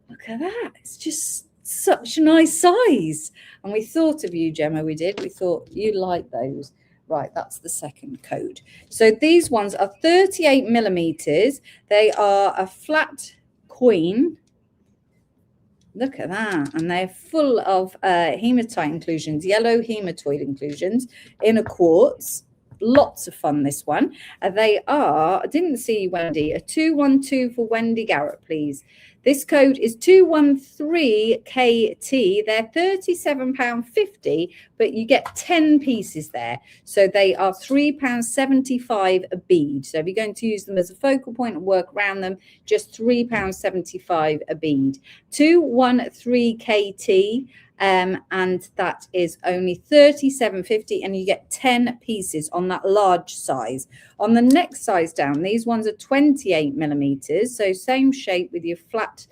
[SPEAKER 1] Look at that. It's just such a nice size. And we thought of you, Gemma. We thought you'd like those. Right, that's the second code. So these ones are 38 millimeters. They are a flat queen. Look at that. And they're full of hematite inclusions, yellow hematoid inclusions in a quartz. Lots of fun, this one. They are, I didn't see Wendy, a 212 for Wendy Garrett, please. This code is 213KT. They're £37.50, but you get 10 pieces there. So they are £3.75 a bead. So if you're going to use them as a focal point and work around them, just £3.75 a bead. 213KT. and that is only £37.50, and you get 10 pieces on that large size. On the next size down, these ones are 28 millimeters, so same shape with your flat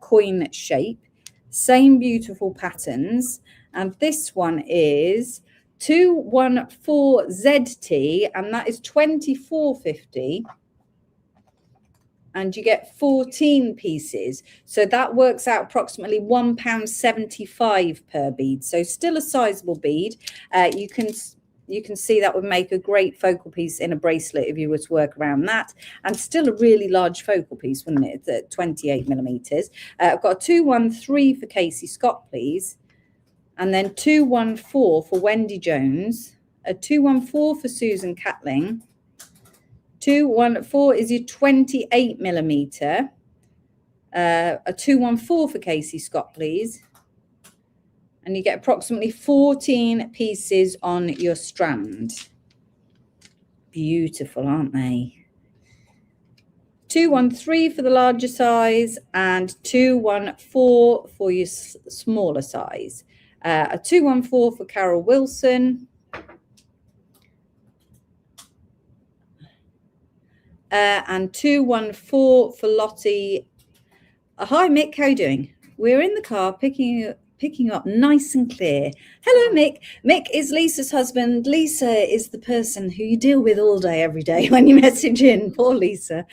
[SPEAKER 1] coin shape, same beautiful patterns, and this one is 214ZT, and that is £24.50. And you get 14 pieces. So that works out approximately £1.75 per bead. So still a sizable bead. You can see that would make a great focal piece in a bracelet if you were to work around that. And still a really large focal piece, wouldn't it? It's at 28 millimeters. I've got a 213 for Casey Scott, please. And then 214 for Wendy Jones. A 214 for Susan Catling. 214 is your 28 millimeter. A 214 for Casey Scott, please. And you get approximately 14 pieces on your strand. Beautiful, aren't they? 213 for the larger size and 214 for your smaller size. A 214 for Carol Wilson. And 214 for Lottie. Hi, Mick. How are you doing? We're in the car picking you up nice and clear. Hello, Mick. Mick is Lisa's husband. Lisa is the person who you deal with all day, every day when you message in. Poor Lisa.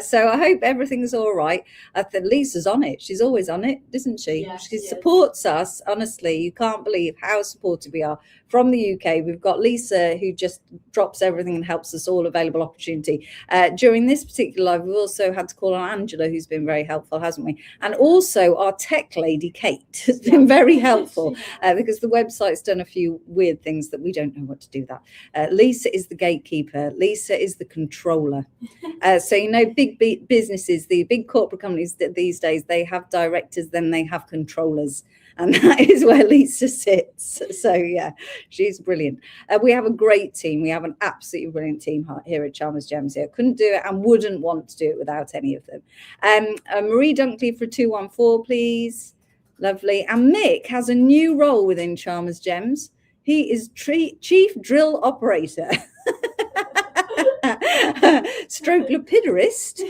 [SPEAKER 1] So I hope everything's all right. I think Lisa's on it. She's always on it, isn't she?
[SPEAKER 2] Yeah,
[SPEAKER 1] she
[SPEAKER 2] she
[SPEAKER 1] supports us. Honestly, you can't believe how supportive we are. From the UK, we've got Lisa, who just drops everything and helps us all available opportunity. During this particular live, we've also had to call on Angela, who's been very helpful, hasn't we? And also our tech lady, Kate, has been very helpful because the website's done a few weird things that we don't know what to do with that. Lisa is the gatekeeper. Lisa is the controller. So, you know, big businesses, the big corporate companies that these days, they have directors, then they have controllers. And that is where Lisa sits. So, yeah, she's brilliant. We have a great team. We have an absolutely brilliant team here at Chalmers Gems here. Couldn't do it and wouldn't want to do it without any of them. Marie Dunkley for 214, please. Lovely. And Mick has a new role within Chalmers Gems. He is Chief Drill Operator. Stroke lapidorist,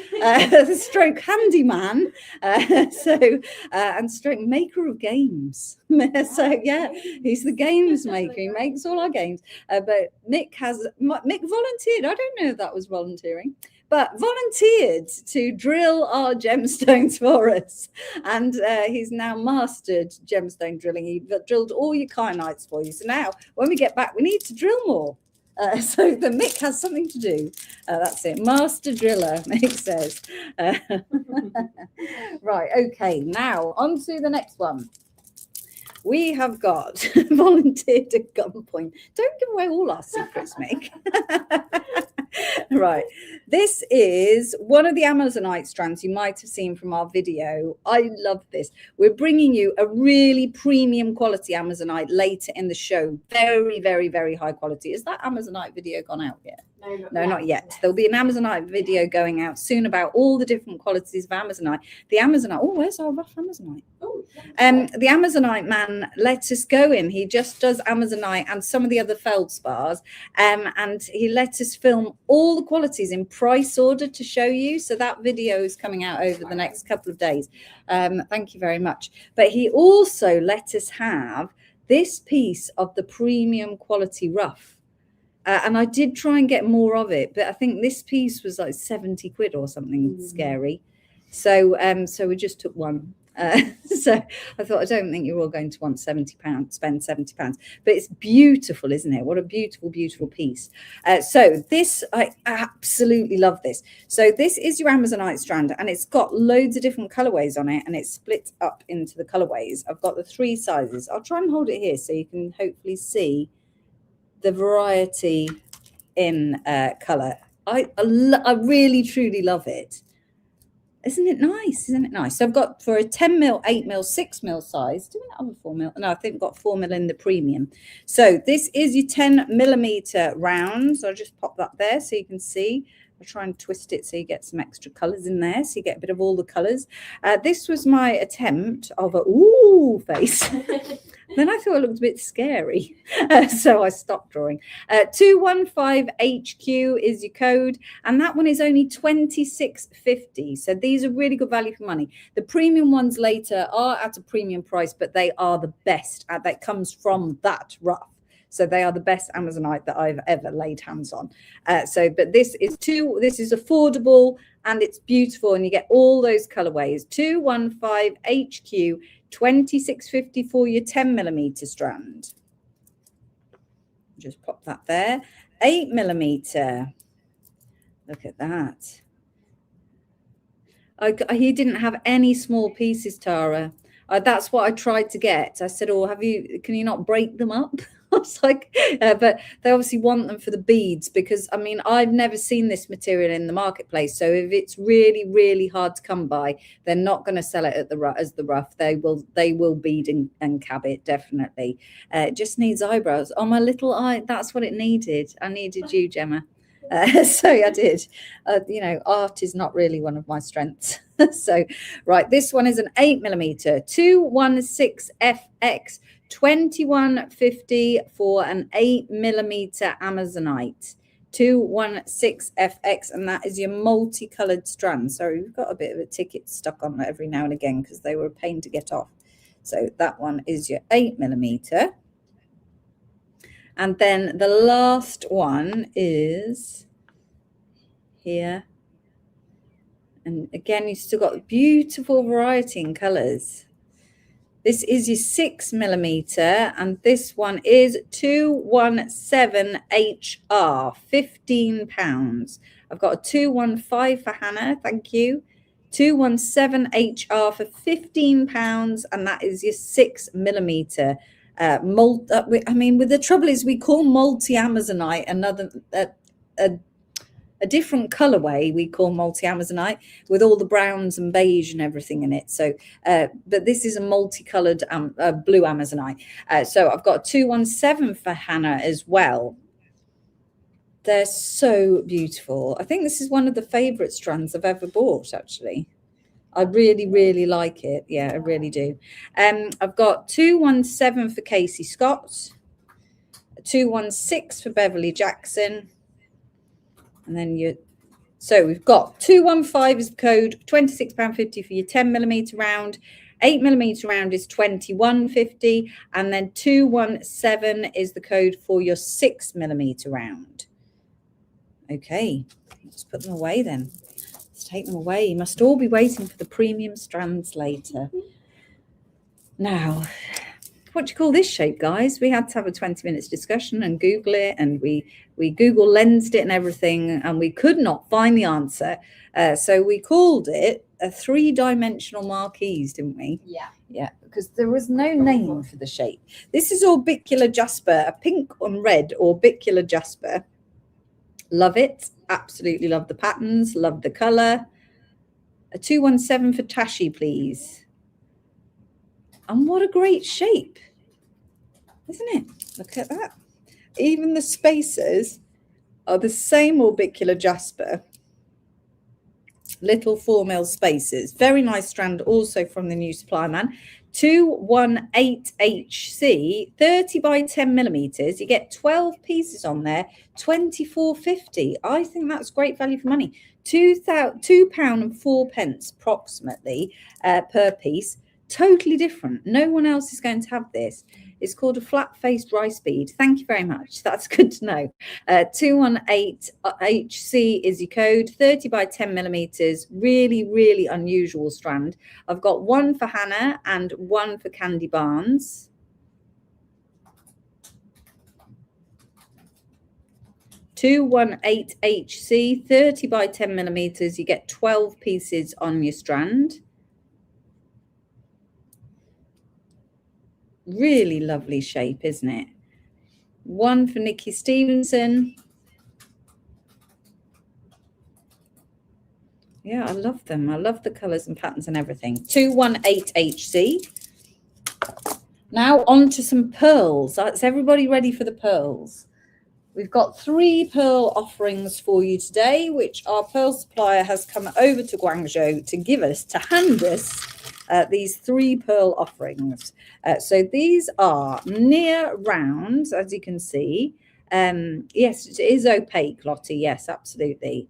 [SPEAKER 1] stroke handyman, and stroke maker of games. So yeah, he's the games maker. He makes all our games. But Mick volunteered. I don't know if that was volunteering, but volunteered to drill our gemstones for us. And he's now mastered gemstone drilling. He drilled all your kyanites for you. So now when we get back, we need to drill more. So the Mick has something to do. That's it. Master driller, Mick says. Right. Okay. Now on to the next one. We have got volunteered at gunpoint. Don't give away all our secrets, Mick. Right. This is one of the Amazonite strands you might have seen from our video. I love this. We're bringing you a really premium quality Amazonite later in the show. Very, very, very high quality. Is that Amazonite video gone out yet? No, not yet. There'll be an Amazonite video going out soon about all the different qualities of Amazonite. The Amazonite. Oh, where's our rough Amazonite? The Amazonite man let us go in. He just does Amazonite and some of the other feldspars, and he let us film all the qualities in price order to show you. So that video is coming out over the next couple of days. Thank you very much. But he also let us have this piece of the premium quality rough. And I did try and get more of it, but I think this piece was like 70 quid or something scary. So we just took one. So I thought, I don't think you're all going to want £70, spend £70, but it's beautiful, isn't it? What a beautiful, beautiful piece. So this, I absolutely love this. So this is your Amazonite strand, and it's got loads of different colorways on it, and it's split up into the colorways. I've got the 3 sizes. I'll try and hold it here so you can hopefully see the variety in color. I really, truly love it. Isn't it nice? Isn't it nice? So I've got for a 10 mil, 8 mil, 6 mil size. Do we have a 4 mil? No, I think we've got 4 mil in the premium. So this is your 10 millimeter round. So I'll just pop that there so you can see. I'll try and twist it so you get some extra colors in there. So you get a bit of all the colors. This was my attempt of a, ooh face. Then I thought it looked a bit scary, so I stopped drawing. 215HQ is your code, and that one is only $26.50. So these are really good value for money. The premium ones later are at a premium price, but they are the best. That comes from that rough. So they are the best Amazonite that I've ever laid hands on. But this is affordable and it's beautiful, and you get all those colorways. 215HQ. $26.50 for your 10mm strand. Just pop that there. 8mm. Look at that. He didn't have any small pieces, Tara. That's what I tried to get. I said, "Oh, can you not break them up?" I was like, but they obviously want them for the beads, because I mean, I've never seen this material in the marketplace. So if it's really, really hard to come by, they're not going to sell it at as the rough. They will bead and cab it, definitely. It just needs eyebrows on my little eye. That's what it needed. I needed you, Gemma. So I did. Art is not really one of my strengths. So, right, this one is an 8mm 216FX, $21.50 for an 8mm Amazonite. 216FX, and that is your multicolored strand. Sorry, we've got a bit of a ticket stuck on every now and again because they were a pain to get off. So that one is your 8mm. And then the last one is here. And again, you've still got beautiful variety in colors. This is your 6mm, and this one is 217HR, £15. I've got a 215 for Hannah, thank you. 217HR for £15, and that is your 6mm. I mean, with the trouble is, we call multi-Amazonite another a different colorway. We call multi-Amazonite with all the browns and beige and everything in it. So, but this is a multicolored blue Amazonite. So I've got a 217 for Hannah as well. They're so beautiful. I think this is one of the favorite strands I've ever bought, actually. I really, really like it. Yeah, I really do. I've got 217 for Casey Scott, 216 for Beverly Jackson. And then so we've got 215 is the code, £26.50 for your 10mm round. 8mm round is £21.50, and then 217 is the code for your 6mm round. Okay, let's put them away then. Let's take them away. You must all be waiting for the premium strands later. Now, what do you call this shape, guys? We had to have a 20 minutes discussion and Google it, and we Google lensed it and everything, and we could not find the answer. So we called it a 3-dimensional marquise, didn't we?
[SPEAKER 2] Yeah.
[SPEAKER 1] Yeah, because there was no name for the shape. This is orbicular jasper, a pink and red orbicular jasper. Love it. Absolutely love the patterns. Love the color. A 217 for Tashi, please. And what a great shape, isn't it? Look at that. Even the spacers are the same orbicular jasper. Little 4mm spacers. Very nice strand also from the new Supply Man. 218HC, 30 by 10mm. You get 12 pieces on there, £24.50. I think that's great value for money. £2.04 approximately per piece. Totally different. No one else is going to have this. It's called a flat-faced rice bead. Thank you very much. That's good to know. 218HC is your code. 30 by 10mm. Really, really unusual strand. I've got one for Hannah and one for Candy Barnes. (218HC), 30 by 10mm. You get 12 pieces on your strand. Really lovely shape, isn't it? One for Nikki Stevenson. Yeah, I love them. I love the colours and patterns and everything. 218HC. Now on to some pearls. Is everybody ready for the pearls? We've got 3 pearl offerings for you today, which our pearl supplier has come over to Guangzhou to hand us these 3 pearl offerings. So these are near round, as you can see. Yes, it is opaque, Lottie. Yes, absolutely.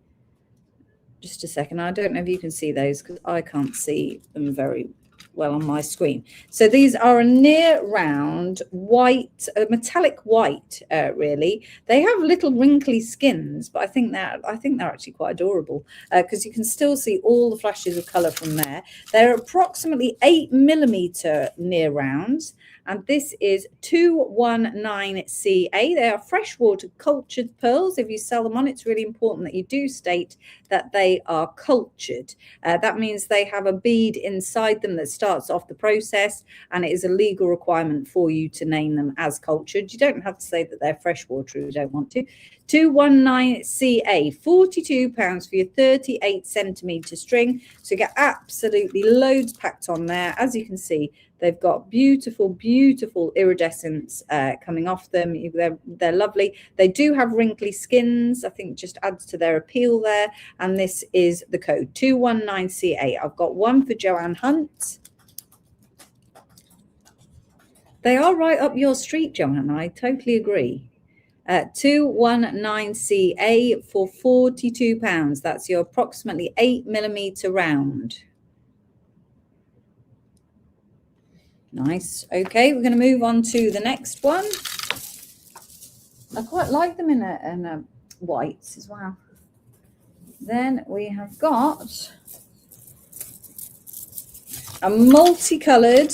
[SPEAKER 1] Just a second. I don't know if you can see those because I can't see them very well on my screen. So these are a near round white, metallic white, really. They have little wrinkly skins, but I think they're actually quite adorable because you can still see all the flashes of colour from there. They're approximately 8mm near rounds. And this is 219CA. They are freshwater cultured pearls. If you sell them on, it's really important that you do state that they are cultured. That means they have a bead inside them that starts off the process, and it is a legal requirement for you to name them as cultured. You don't have to say that they're freshwater if you don't want to. 219CA, £42 for your 38cm string. So you get absolutely loads packed on there. As you can see, they've got beautiful, beautiful iridescence coming off them. They're lovely. They do have wrinkly skins. I think just adds to their appeal there. And this is the code 219CA. I've got one for Joanne Hunt. They are right up your street, Joanne. I totally agree. 219CA for £42. That's your approximately 8mm round. Nice. Okay, we're going to move on to the next one. I quite like them in a white as well. Then we have got a multicolored.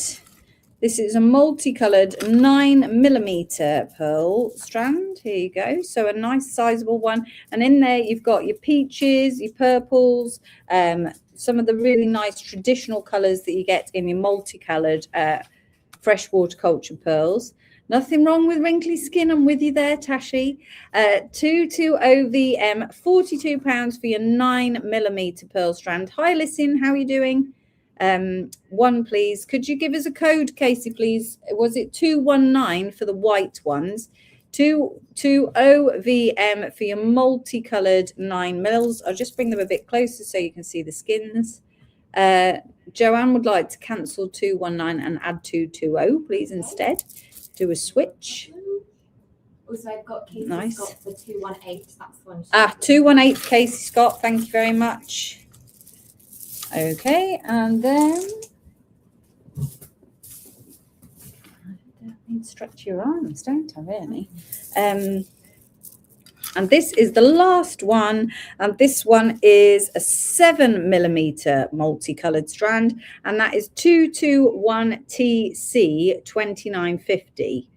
[SPEAKER 1] This is a multicolored 9mm pearl strand. Here you go. So a nice sizable one. And in there you've got your peaches, your purples, some of the really nice traditional colours that you get in your multicolored freshwater culture pearls. Nothing wrong with wrinkly skin. I'm with you there, Tashi. 220VM, £42 for your 9mm pearl strand. Hi, Listen, how are you doing? One, please. Could you give us a code, Casey, please? Was it 219 for the white ones? 220VM for your multicolored 9mm. I'll just bring them a bit closer so you can see the skins. Joanne would like to cancel 219 and add 220, please, instead. Do a switch.
[SPEAKER 2] Also, I've got Casey
[SPEAKER 1] Nice.
[SPEAKER 2] Scott for 218. That's the one.
[SPEAKER 1] 218 Casey Scott. Thank you very much. Okay, and then I need to stretch your arms, don't I, really? And this is the last one, and this one is a 7mm multicolored strand, and that is 221TC 2950.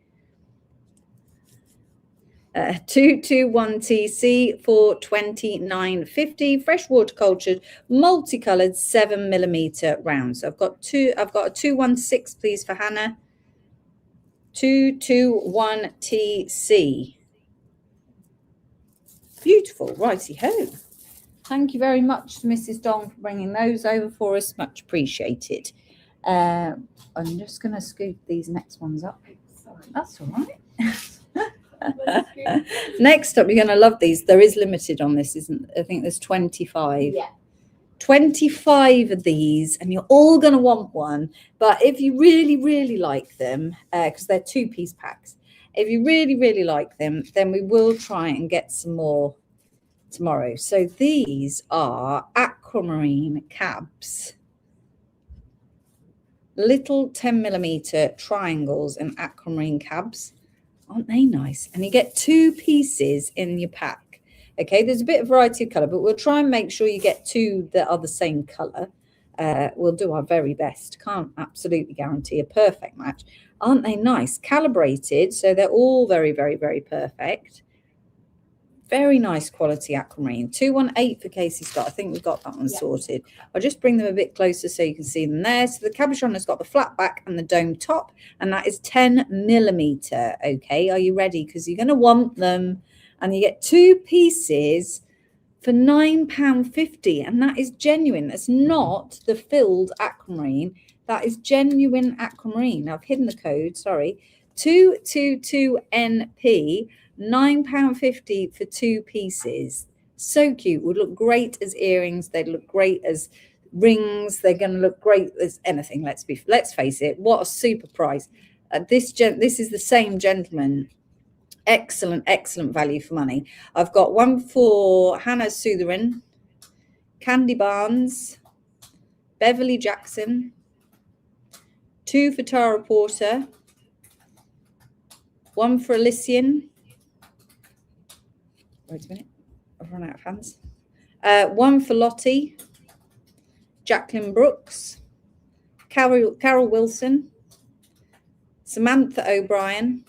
[SPEAKER 1] 221TC for 2950, freshwater cultured, multicolored 7mm rounds. So I've got a 216, please, for Hannah. 221TC. Beautiful, righty-ho. Thank you very much to Mrs. Dong for bringing those over for us. Much appreciated. I'm just going to scoop these next ones up.
[SPEAKER 2] Sorry.
[SPEAKER 1] That's all right. Next up, you're going to love these. There is limited on this, isn't I think there's 25.
[SPEAKER 2] Yeah.
[SPEAKER 1] 25 of these, and you're all going to want one. But if you really, really like them, because they're 2-piece packs, if you really, really like them, then we will try and get some more tomorrow. So these are aquamarine cabs. Little 10mm triangles and aquamarine cabs. Aren't they nice? And you get 2 pieces in your pack. Okay, there's a bit of variety of colour, but we'll try and make sure you get 2 that are the same colour. We'll do our very best. Can't absolutely guarantee a perfect match. Aren't they nice? Calibrated, so they're all very, very, very perfect. Very nice quality aquamarine. 218 for Casey Scott. I think we've got that one sorted. I'll just bring them a bit closer so you can see them there. So the cabochon has got the flat back and the dome top, and that is 10mm. Okay, are you ready? Because you're going to want them. And you get 2 pieces for £9.50, and that is genuine. That's not the filled aquamarine. That is genuine aquamarine. I've hidden the code, sorry. 222NP, £9.50 for 2 pieces. So cute. Would look great as earrings. They'd look great as rings. They're going to look great as anything. Let's face it. What a super price. This is the same gentleman. Excellent value for money. I've got one for Hannah Sutherin, Candy Barnes, Beverly Jackson, two for Tara Porter, one for Elysian. Wait a minute, I've run out of hands. One for Lottie, Jacqueline Brooks, Carol Wilson, Samantha O'Brien,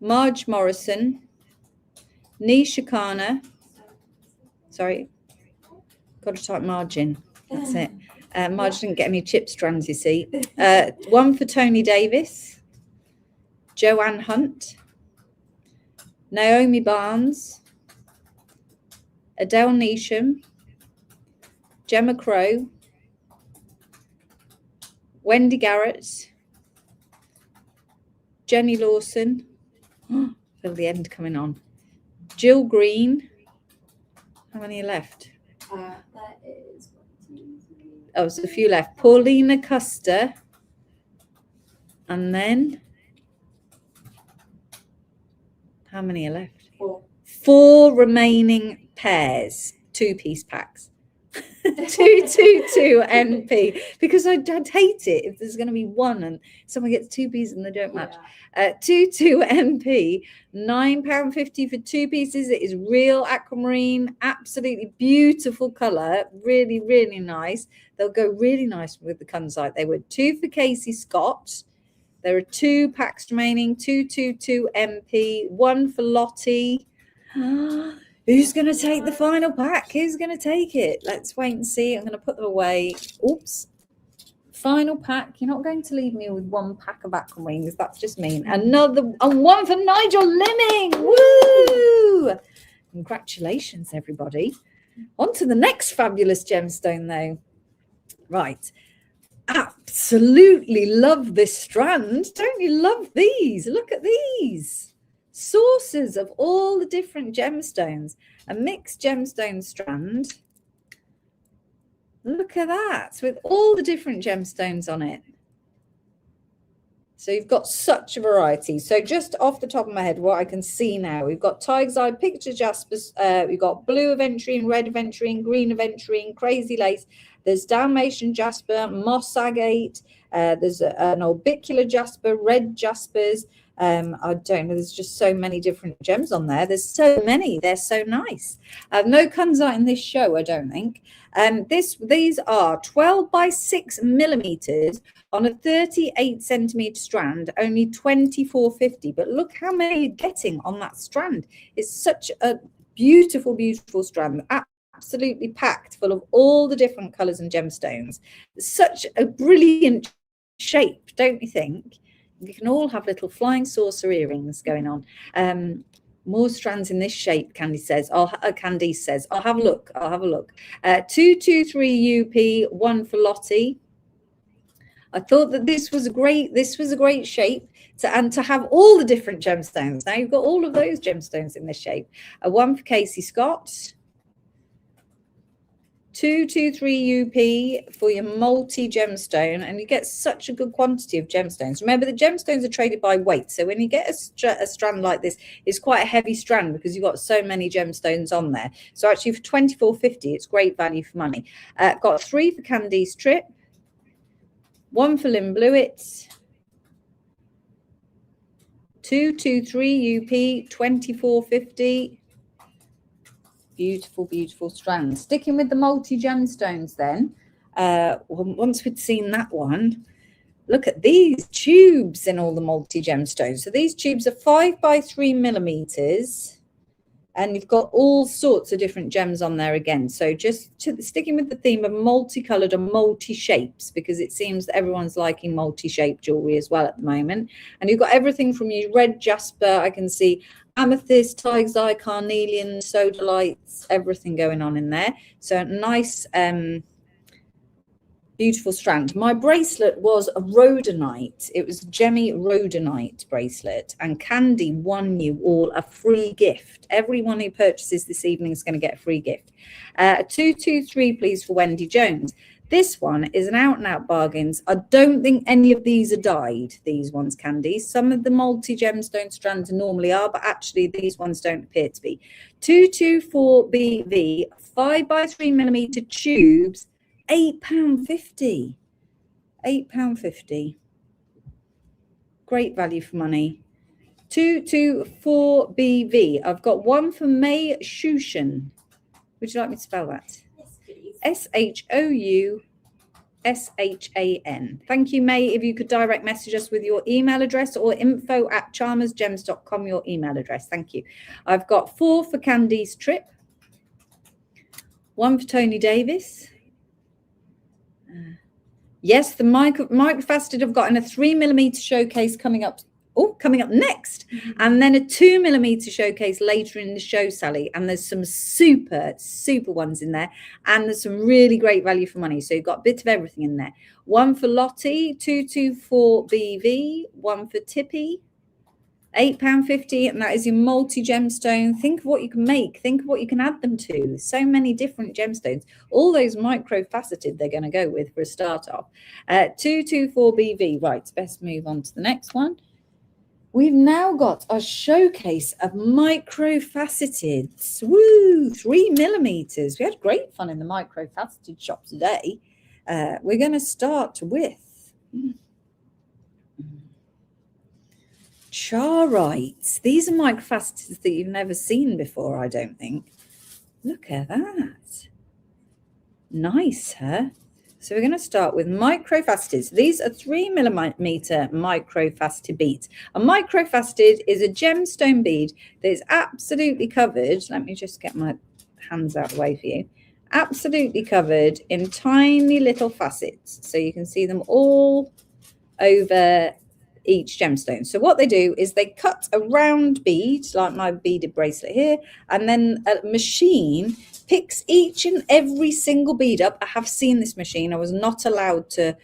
[SPEAKER 1] Marge Morrison, Nisha Kana. Sorry, got to type Marge in. That's it. Marge didn't get any chip strands, you see. One for Tony Davis, Joanne Hunt, Naomi Barnes, Adele Neesham, Gemma Crow, Wendy Garrett, Jenny Lawson. Feel the end coming on. Jill Green. How many are left?
[SPEAKER 2] That is 1, 2, 3.
[SPEAKER 1] Oh, there's a few left. Paulina Custer. And then how many are left?
[SPEAKER 2] 4.
[SPEAKER 1] 4 remaining pairs, 2-piece packs. 222 NP, because I'd hate it if there's going to be one and someone gets 2 pieces and they don't match. 22 NP, £9.50 for 2 pieces. It is real aquamarine, absolutely beautiful colour, really nice. They'll go really nice with the Kunzite. They were 2 for Casey Scott. There are 2 packs remaining, 222 MP, 1 for Lottie. Who's going to take the final pack? Who's going to take it? Let's wait and see. I'm going to put them away. Oops. Final pack. You're not going to leave me with 1 pack of aquamarines. That's just mean. Another, and 1 for Nigel Limming. Woo! Congratulations, everybody. On to the next fabulous gemstone, though. Right. Absolutely love this strand. Don't you love these? Look at these. Sources of all the different gemstones, a mixed gemstone strand. Look at that, with all the different gemstones on it. So you've got such a variety. So just off the top of my head, what I can see now, we've got Tiger's Eye, Picture Jaspers, we've got blue aventurine, red aventurine, green aventurine, crazy lace. There's Dalmatian jasper, moss agate. There's an orbicular jasper, red jaspers. I don't know, there's just so many different gems on there. There's so many. They're so nice. No Kunzite in this show, I don't think. These are 12 by 6 millimeters on a 38 centimeter strand, only £24.50. But look how many you're getting on that strand. It's such a beautiful strand. Absolutely packed full of all the different colors and gemstones. Such a brilliant shape, don't you think? You can all have little flying saucer earrings going on. More strands in this shape, Candice says. I'll have a look. 223 UP, 1 for Lottie. I thought that this was a great shape to have all the different gemstones. Now you've got all of those gemstones in this shape. 1 for Casey Scott. 223 UP for your multi-gemstone, and you get such a good quantity of gemstones. Remember, the gemstones are traded by weight, so when you get a strand like this, it's quite a heavy strand because you've got so many gemstones on there. So actually for £24.50, it's great value for money. Got 3 for Candice Tripp, 1 for Lynn Blewett, 223 UP, £24.50. Beautiful strand. Sticking with the multi gemstones then, once we'd seen that one, look at these tubes in all the multi gemstones. So these tubes are 5 by 3 millimeters, and you've got all sorts of different gems on there again. So just sticking with the theme of multicolored and multi shapes, because it seems that everyone's liking multi-shaped jewelry as well at the moment. And you've got everything from your red jasper, I can see amethyst, tiger's eye, carnelian, sodalites, everything going on in there. So nice Beautiful strand. My bracelet was a rhodonite. It was a Gemmy rhodonite bracelet, and Candy won you all a free gift. Everyone who purchases this evening is going to get a free gift. 223, please, for Wendy Jones. This one is an out-and-out bargains. I don't think any of these are dyed, these ones, Candy. Some of the multi-gemstone strands normally are, but actually these ones don't appear to be. 224 BV, 5x3mm tubes, £8.50. £8.50. Great value for money. 224 BV. I've got one for May Shushan. Would you like me to spell that?
[SPEAKER 2] Yes, please.
[SPEAKER 1] SHOUSHAN. Thank you, May. If you could direct message us with your email address or info@charmersgems.com, your email address. Thank you. I've got 4 for Candy's trip. 1 for Tony Davis. Yes, the microfaceted have got in a 3mm showcase coming up next, and then a 2mm showcase later in the show, Sally. And there's some super ones in there, and there's some really great value for money. So you've got a bit of everything in there. 1 for Lottie, 224 BV, 1 for Tippy, £8.50, and that is your multi-gemstone. Think of what you can make. Think of what you can add them to. So many different gemstones. All those micro-faceted they're going to go with for a start off. 224 BV. Right, best move on to the next one. We've now got a showcase of micro-faceted. Woo! 3mm. We had great fun in the micro-faceted shop today. We're going to start with... Charoites. These are microfaceted that you've never seen before, I don't think. Look at that. Nice, huh? So we're going to start with microfaceted. These are 3mm microfaceted beads. A microfaceted is a gemstone bead that is absolutely covered. Let me just get my hands out of the way for you. Absolutely covered in tiny little facets. So you can see them all over each gemstone. So what they do is they cut a round bead, like my beaded bracelet here, and then a machine picks each and every single bead up. I have seen this machine. I was not allowed to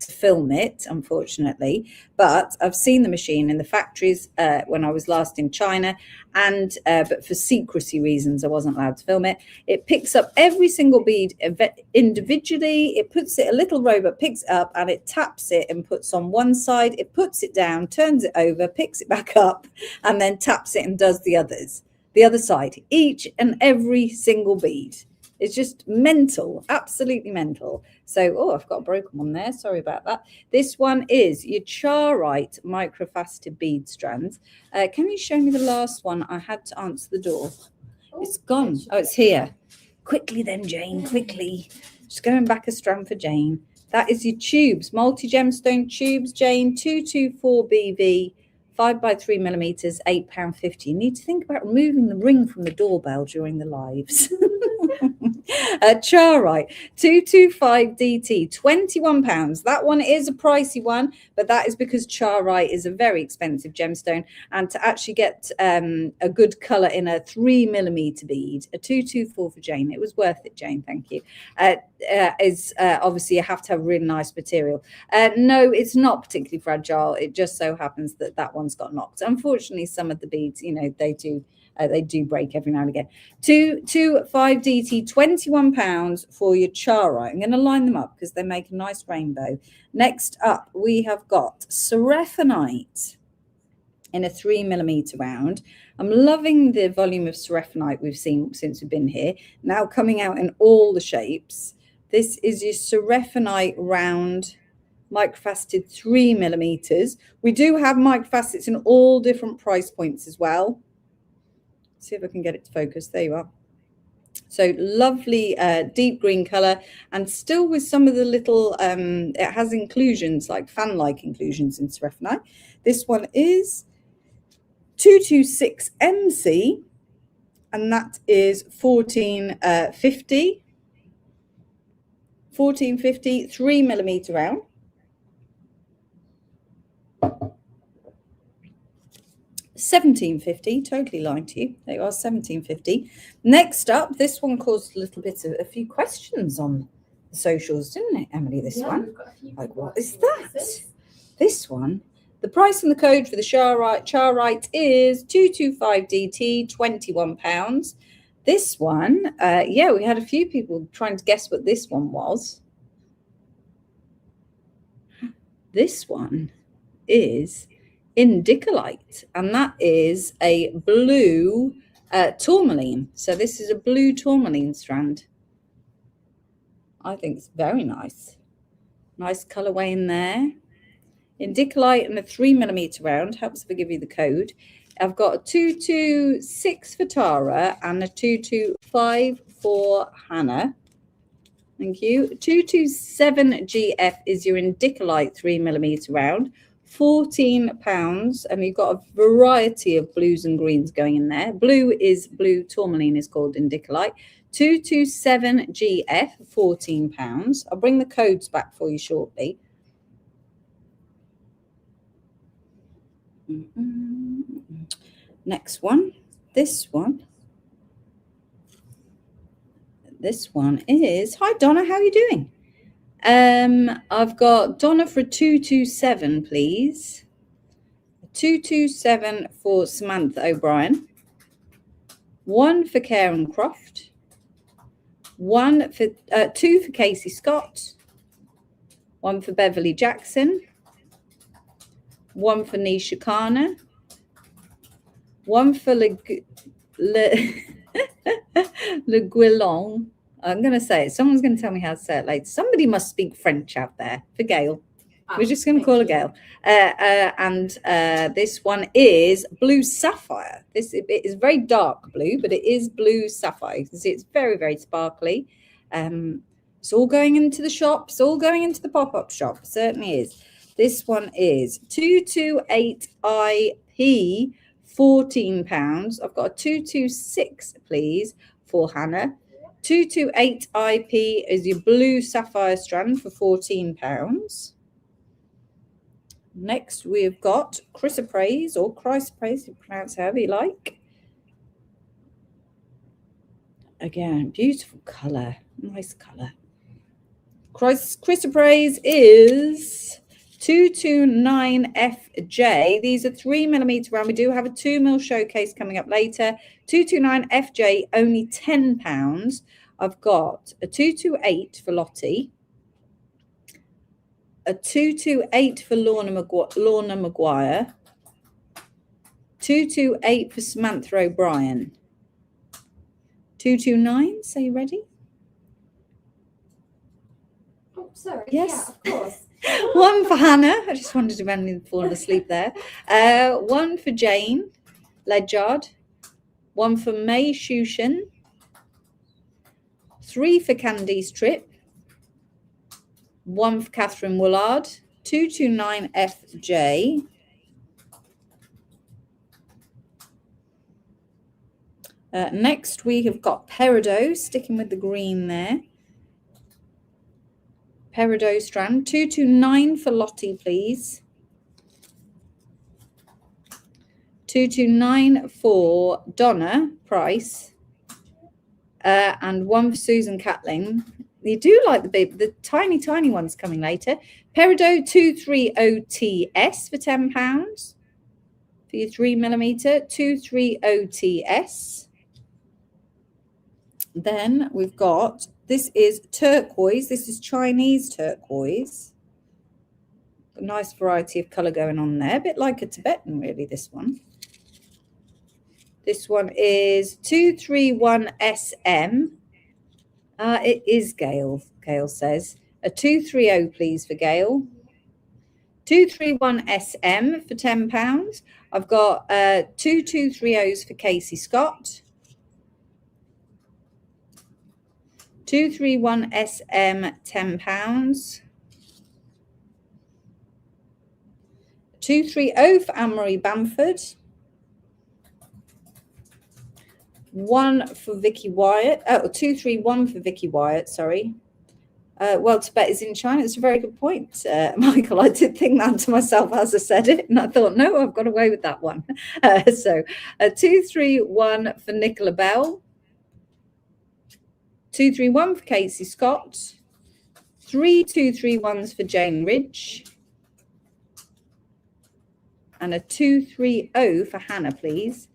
[SPEAKER 1] film it, unfortunately, but I've seen the machine in the factories when I was last in China, and but for secrecy reasons, I wasn't allowed to film it. It picks up every single bead individually. It puts it, a little robot picks it up and it taps it and puts on one side. It puts it down, turns it over, picks it back up, and then taps it and does the others. The other side, each and every single bead. It's just mental, absolutely mental. So, I've got a broken one there. Sorry about that. This one is your Charoite microfaceted bead strands. Can you show me the last one? I had to answer the door. It's gone. Oh, it's here. Quickly then, Jane, quickly. Just going back a strand for Jane. That is your tubes, multi-gemstone tubes, Jane, 224 BV. 5x3mm, £8.50. You need to think about removing the ring from the doorbell during the lives. Charoite 225 DT, £21. That one is a pricey one, but that is because Charoite is a very expensive gemstone, and to actually get a good color in a 3mm bead, a 224 for Jane. It was worth it, Jane. Thank you. Is obviously you have to have really nice material. No, it's not particularly fragile. It just so happens that that one's got knocked. Unfortunately, some of the beads, they do break every now and again. 225 DT, £21 for your Charoite. I'm going to line them up because they make a nice rainbow. Next up, we have got Seraphinite in a 3mm round. I'm loving the volume of Seraphinite we've seen since we've been here. Now coming out in all the shapes. This is your Seraphinite round microfaceted 3mm. We do have microfacets in all different price points as well. See if I can get it to focus. There you are. So lovely deep green color, and still with some of the little, it has inclusions, like fan-like inclusions in Seraphinite. This one is 226 MC, and that is 1450. 1450, 3mm round. £17.50, totally lying to you. There you are, £17.50. Next up, this one caused a few questions on the socials, didn't it, Emily, this one?
[SPEAKER 2] We've got a few
[SPEAKER 1] Like,
[SPEAKER 2] people
[SPEAKER 1] what is
[SPEAKER 2] asking what
[SPEAKER 1] that?
[SPEAKER 2] this is.
[SPEAKER 1] This one, the price and the code for the Charite is 225DT, £21. This one, yeah, we had a few people trying to guess what this one was. This one is Indicolite, and that is a blue tourmaline. So this is a blue tourmaline strand. I think it's very nice. Nice colorway in there. Indicolite and a 3mm round. Helps if I give you the code. I've got a 226 for Tara and a 225 for Hannah. Thank you. 227GF is your Indicolite 3mm round. £14, and you've got a variety of blues and greens going in there. Blue tourmaline is called Indicolite. 227GF, £14. I'll bring the codes back for you shortly. Next one, this one is, hi Donna, how are you doing? I've got Donna for 227, please. 227 for Samantha O'Brien. 1 for Karen Croft. 2 for Casey Scott. 1 for Beverly Jackson. 1 for Nisha Kana. 1 for Le Guillon. I'm going to say it. Someone's going to tell me how to say it later. Somebody must speak French out there. For Gail. We're just going to call her Gail. And this one is Blue Sapphire. It is very dark blue, but it is Blue Sapphire. You can see it's very, very sparkly. It's all going into the shop. It's all going into the pop-up shop. It certainly is. This one is 228IP, £14. I've got a 226, please, for Hannah. 228IP is your blue sapphire strand for £14. Next, we've got Chrysoprase or Chrysoprase, you pronounce however you like. Again, beautiful colour, nice colour. Chrysoprase is 229FJ. These are 3mm round. We do have a 2mm showcase coming up later. 229FJ, only £10. I've got a 228 for Lottie, a 228 for Lorna Maguire, 228 for Samantha O'Brien. 229, so you ready?
[SPEAKER 2] Oh, sorry.
[SPEAKER 1] Yes.
[SPEAKER 2] Yeah, of course.
[SPEAKER 1] 1 for Hannah. I just wondered if anyone had fallen asleep there. 1 for Jane Ledyard. 1 for May Shushan. 3 for Candice Tripp. 1 for Catherine Woolard. 229FJ. Next, we have got Peridot, sticking with the green there. Peridot strand, 229 for Lottie, please. 229 for Donna Price. And 1 for Susan Catling. You do like the tiny, tiny ones coming later. Peridot 230TS for £10. For your 3mm, 230TS. Then we've got, this is turquoise. This is Chinese turquoise. A nice variety of colour going on there. A bit like a Tibetan, really, this one. This one is 231SM. It is Gail, Gail says. A 230, please, for Gail. 231SM for £10. I've got 2 230s for Casey Scott. 231SM, £10. 230 for Anne-Marie Bamford. 1 for Vicky Wyatt. Oh, 231 for Vicky Wyatt, sorry. Well, Tibet is in China. It's a very good point, Michael. I did think that to myself as I said it, and I thought, no, I've got away with that one. So 231 for Nicola Bell. 231 for Casey Scott. 3231s for Jane Ridge. And a 230 for Hannah, please.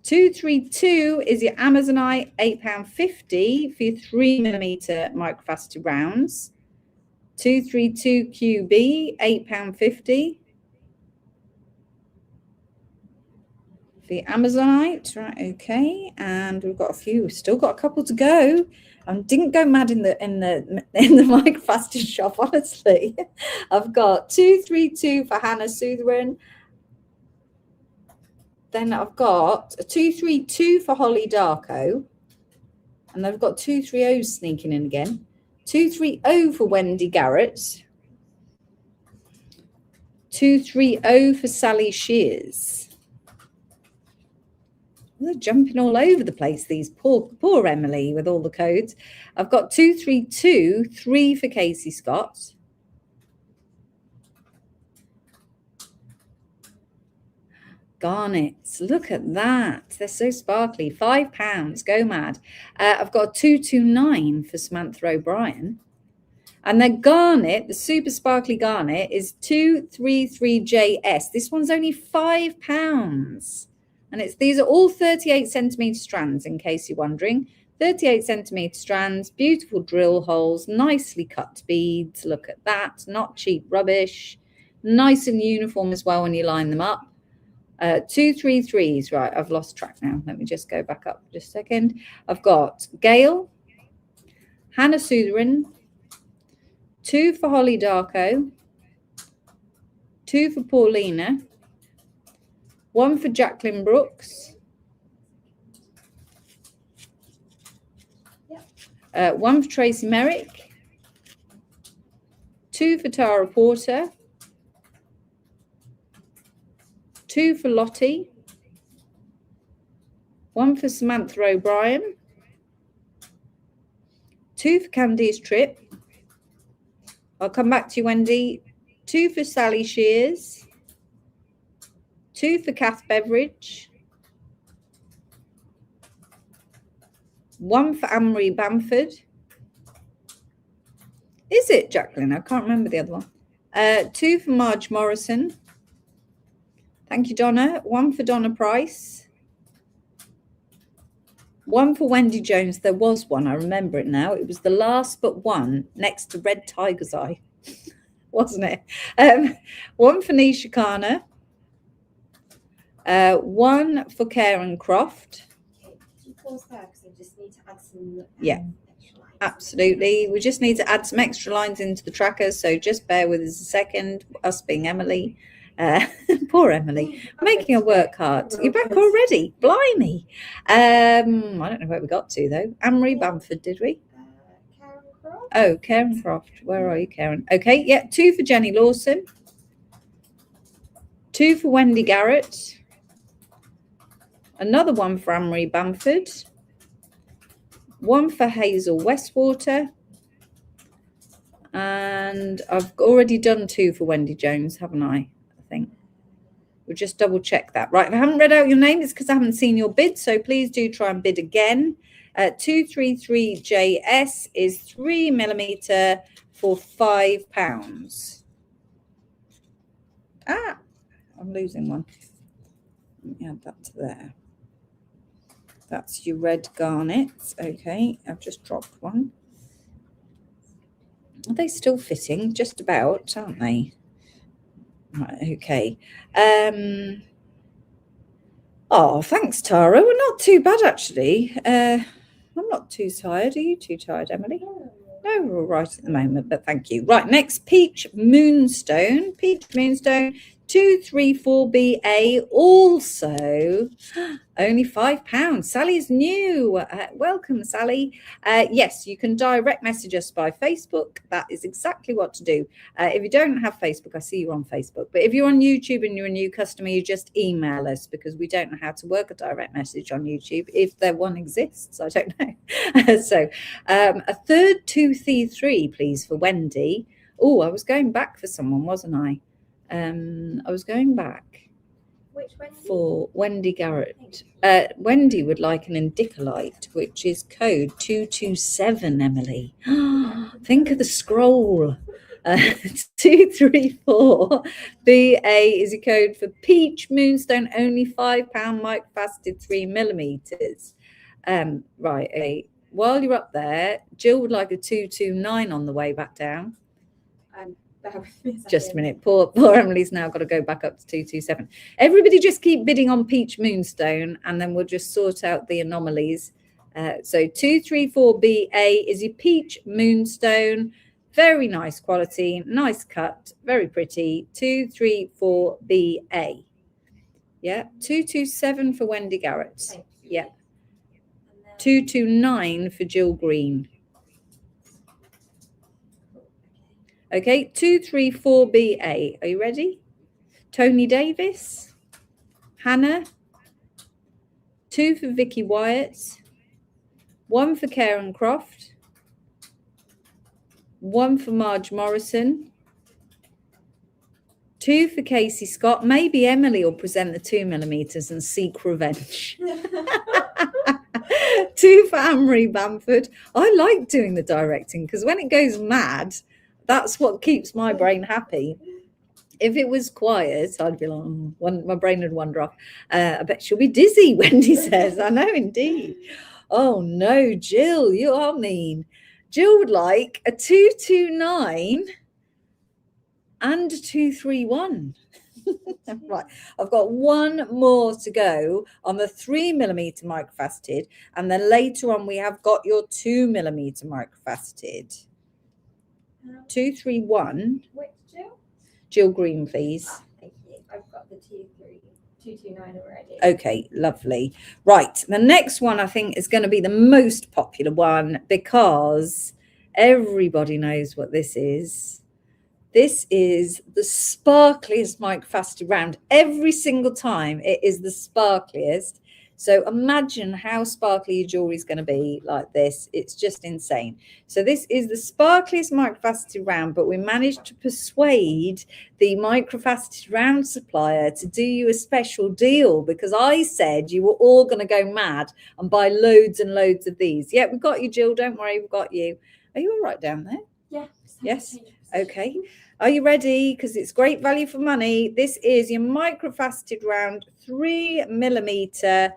[SPEAKER 1] 232 is your Amazonite, £8.50 for your 3mm microfaceted rounds. 232 QB, £8.50 for your Amazonite. Right, okay. And we've got a few. We've still got a couple to go. Didn't go mad in the microfaceted shop, honestly. I've got 232 for Hannah Sutherin. Then I've got a 232 for Holly Darko. And I've got 230s sneaking in again. 230 for Wendy Garrett. 230 for Sally Shears. They're jumping all over the place, these poor Emily with all the codes. I've got 232, 3 for Casey Scott. Garnets, look at that. They're so sparkly. £5, go mad. I've got 229 for Samantha O'Brien. And the garnet, the super sparkly garnet, is 233JS. This one's only £5. And these are all 38 centimetre strands, in case you're wondering. 38 centimetre strands, beautiful drill holes, nicely cut beads. Look at that, not cheap rubbish. Nice and uniform as well when you line them up. 233s, right, I've lost track now. Let me just go back up just a second. I've got Gail, Hannah Sutherin, 2 for Holly Darko, 2 for Paulina, 1 for Jacqueline Brooks, 1 for Tracy Merrick, 2 for Tara Porter, 2 for Lottie, 1 for Samantha O'Brien, 2 for Candice Tripp. I'll come back to you, Wendy. 2 for Sally Shears, 2 for Kath Beveridge, 1 for Anne-Marie Bamford. Is it, Jacqueline? I can't remember the other one. 2 for Marge Morrison. Thank you, Donna. 1 for Donna Price. 1 for Wendy Jones. There was one. I remember it now. It was the last but one next to Red Tiger's Eye, wasn't it? 1 for Nisha Kana. 1 for Karen Croft.
[SPEAKER 3] Okay, can you pause there because I just need to add some
[SPEAKER 1] Yeah,
[SPEAKER 3] extra lines.
[SPEAKER 1] absolutely. We just need to add some extra lines into the tracker, so just bear with us a second, us being Emily. Poor Emily, making her work hard. You're back already, blimey. I don't know where we got to though. Anne-Marie Bamford, did we?
[SPEAKER 3] Karen Croft.
[SPEAKER 1] Oh, Karen Croft. Where are you, Karen? Okay, yeah, 2 for Jenny Lawson, 2 for Wendy Garrett, another 1 for Anne-Marie Bamford, 1 for Hazel Westwater, and I've already done 2 for Wendy Jones, haven't I? I think we'll just double check that. Right, if I haven't read out your name, it's because I haven't seen your bid, so please do try and bid again. 233JS is 3mm for £5. I'm losing one. Let me add that to there. That's your red garnets. Okay, I've just dropped one. Are they still fitting? Just about, aren't they? Right, okay. Oh, thanks, Tara. We're not too bad, actually. I'm not too tired. Are you too tired, Emily? No, we're all right at the moment, but thank you. Right, next, Peach Moonstone. Peach Moonstone, 234BA, also only £5. Sally's new. Welcome, Sally. Yes, you can direct message us by Facebook. That is exactly what to do. If you don't have Facebook, I see you on Facebook. But if you're on YouTube and you're a new customer, you just email us because we don't know how to work a direct message on YouTube. If there one exists, I don't know. So a third 233, please, for Wendy. Oh, I was going back for someone, wasn't I? I was going back.
[SPEAKER 3] Which Wendy?
[SPEAKER 1] For Wendy Garrett. Wendy would like an Indicolite, which is code 227, Emily. Think of the scroll. 234 BA is your code for peach moonstone, only £5, microfaceted 3mm. Right, while you're up there, Jill would like a 229 on the way back down.
[SPEAKER 3] Bear with me
[SPEAKER 1] Just a
[SPEAKER 3] second.
[SPEAKER 1] minute. Poor Emily's now got to go back up to 227. Everybody just keep bidding on peach moonstone, and then we'll just sort out the anomalies. So 234BA is your peach moonstone. Very nice quality, nice cut, very pretty. 234BA. Yeah, 227 for Wendy Garrett.
[SPEAKER 3] Thank you.
[SPEAKER 1] Yeah.
[SPEAKER 3] And then-
[SPEAKER 1] 229 for Jill Green. Okay, 234BA. Are you ready? Tony Davis, Hannah, 2 for Vicky Wyatt, 1 for Karen Croft, 1 for Marge Morrison, 2 for Casey Scott. Maybe Emily will present the 2mm and seek revenge. 2 for Anne-Marie Bamford. I like doing the directing because when it goes mad, that's what keeps my brain happy. If it was quiet, I'd be like, my brain would wander off. I bet she'll be dizzy, Wendy says. I know, indeed. Oh, no, Jill, you are mean. Jill would like a 229 and a 231. Right, I've got one more to go on the 3mm microfaceted, and then later on we have got your 2mm microfaceted. 231.
[SPEAKER 3] Which Jill?
[SPEAKER 1] Jill Green, please.
[SPEAKER 3] Thank you. I've got the 229 already.
[SPEAKER 1] Okay, lovely. Right, the next one I think is going to be the most popular one because everybody knows what this is. This is the sparkliest microfaceted round. Every single time it is the sparkliest. So imagine how sparkly your jewelry is going to be like this. It's just insane. So this is the sparkliest microfaceted round, but we managed to persuade the microfaceted round supplier to do you a special deal because I said you were all going to go mad and buy loads and loads of these. Yeah, we've got you, Jill. Don't worry, we've got you. Are you all right down there?
[SPEAKER 3] Yeah.
[SPEAKER 1] Yes. Okay. Are you ready? Because it's great value for money. This is your microfaceted round 3mm,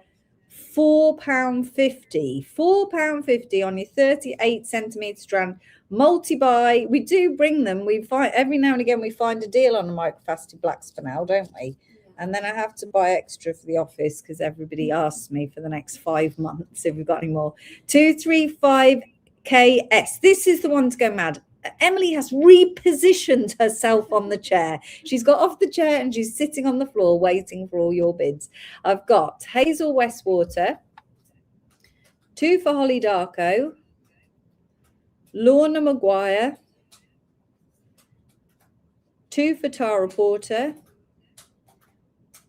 [SPEAKER 1] £4.50. £4.50 on your 38cm strand multi-buy. We do bring them. We find every now and again we find a deal on a microfaceted black spinel, don't we? And then I have to buy extra for the office because everybody asks me for the next 5 months if we've got any more. 235KS. This is the one to go mad. Emily has repositioned herself on the chair. She's got off the chair and she's sitting on the floor waiting for all your bids. I've got Hazel Westwater, 2 for Holly Darko, Lorna Maguire, 2 for Tara Porter,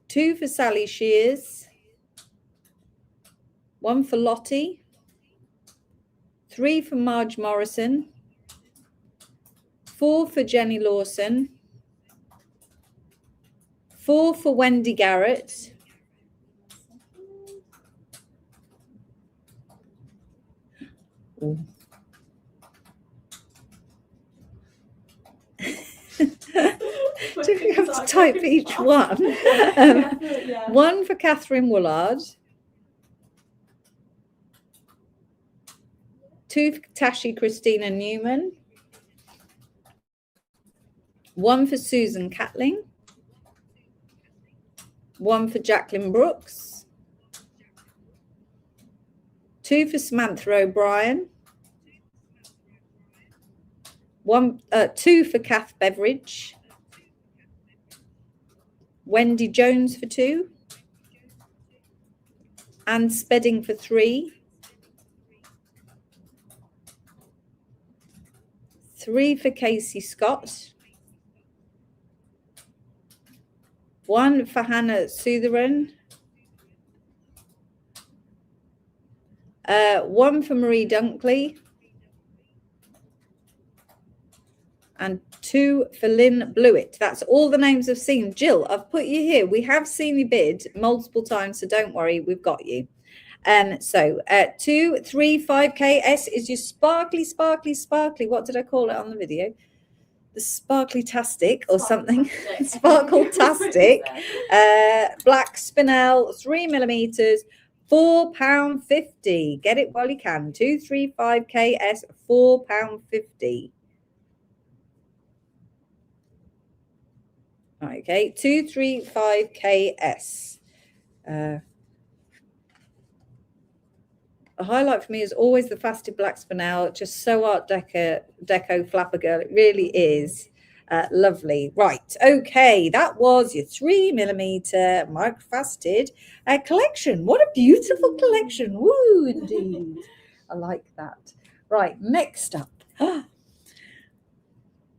[SPEAKER 1] 2 for Sally Shears, 1 for Lottie, 3 for Marge Morrison, 4 for Jenny Lawson, 4 for Wendy Garrett, do we have to type each one? 1 for Catherine Woolard, 2 for Tashi Christina Newman, 1 for Susan Catling, 1 for Jacqueline Brooks, 2 for Samantha O'Brien, 2 for Kath Beveridge, Wendy Jones for 2, Anne Spedding for 3, 3 for Casey Scott, 1 for Hannah Sutheran, 1 for Marie Dunkley, and 2 for Lynn Blewett. That's all the names I've seen. Jill, I've put you here. We have seen you bid multiple times, so don't worry, we've got you. So 235KS is your sparkly, sparkly, sparkly. What did I call it on the video? The sparkly-tastic or something. Sparkle-tastic. Black spinel, 3mm, £4.50. Get it while you can. 235KS, £4.50. Okay, 235KS. A highlight for me is always the faceted black spinel, just so Art Deco flapper girl. It really is lovely. Right, okay, that was your 3mm microfaceted collection. What a beautiful collection. Woo, indeed. I like that. Right, next up.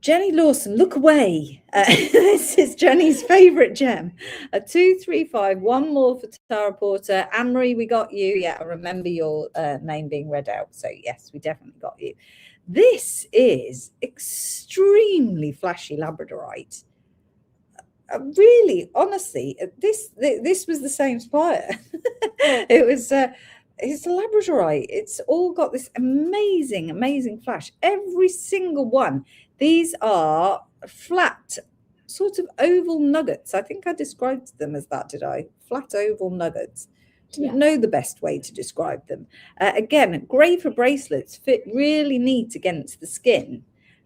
[SPEAKER 1] Jenny Lawson, look away. This is Jenny's favourite gem. A 235, one more for Tara Porter. Anne-Marie, we got you. Yeah, I remember your name being read out. So, yes, we definitely got you. This is extremely flashy Labradorite. Really, honestly, this was the same spire. It's a Labradorite. It's all got this amazing, amazing flash. Every single one. These are flat, sort of oval nuggets. I think I described them as that, did I? Flat oval nuggets. Didn't know the best way to describe them. Again, great for bracelets, fit really neat against the skin.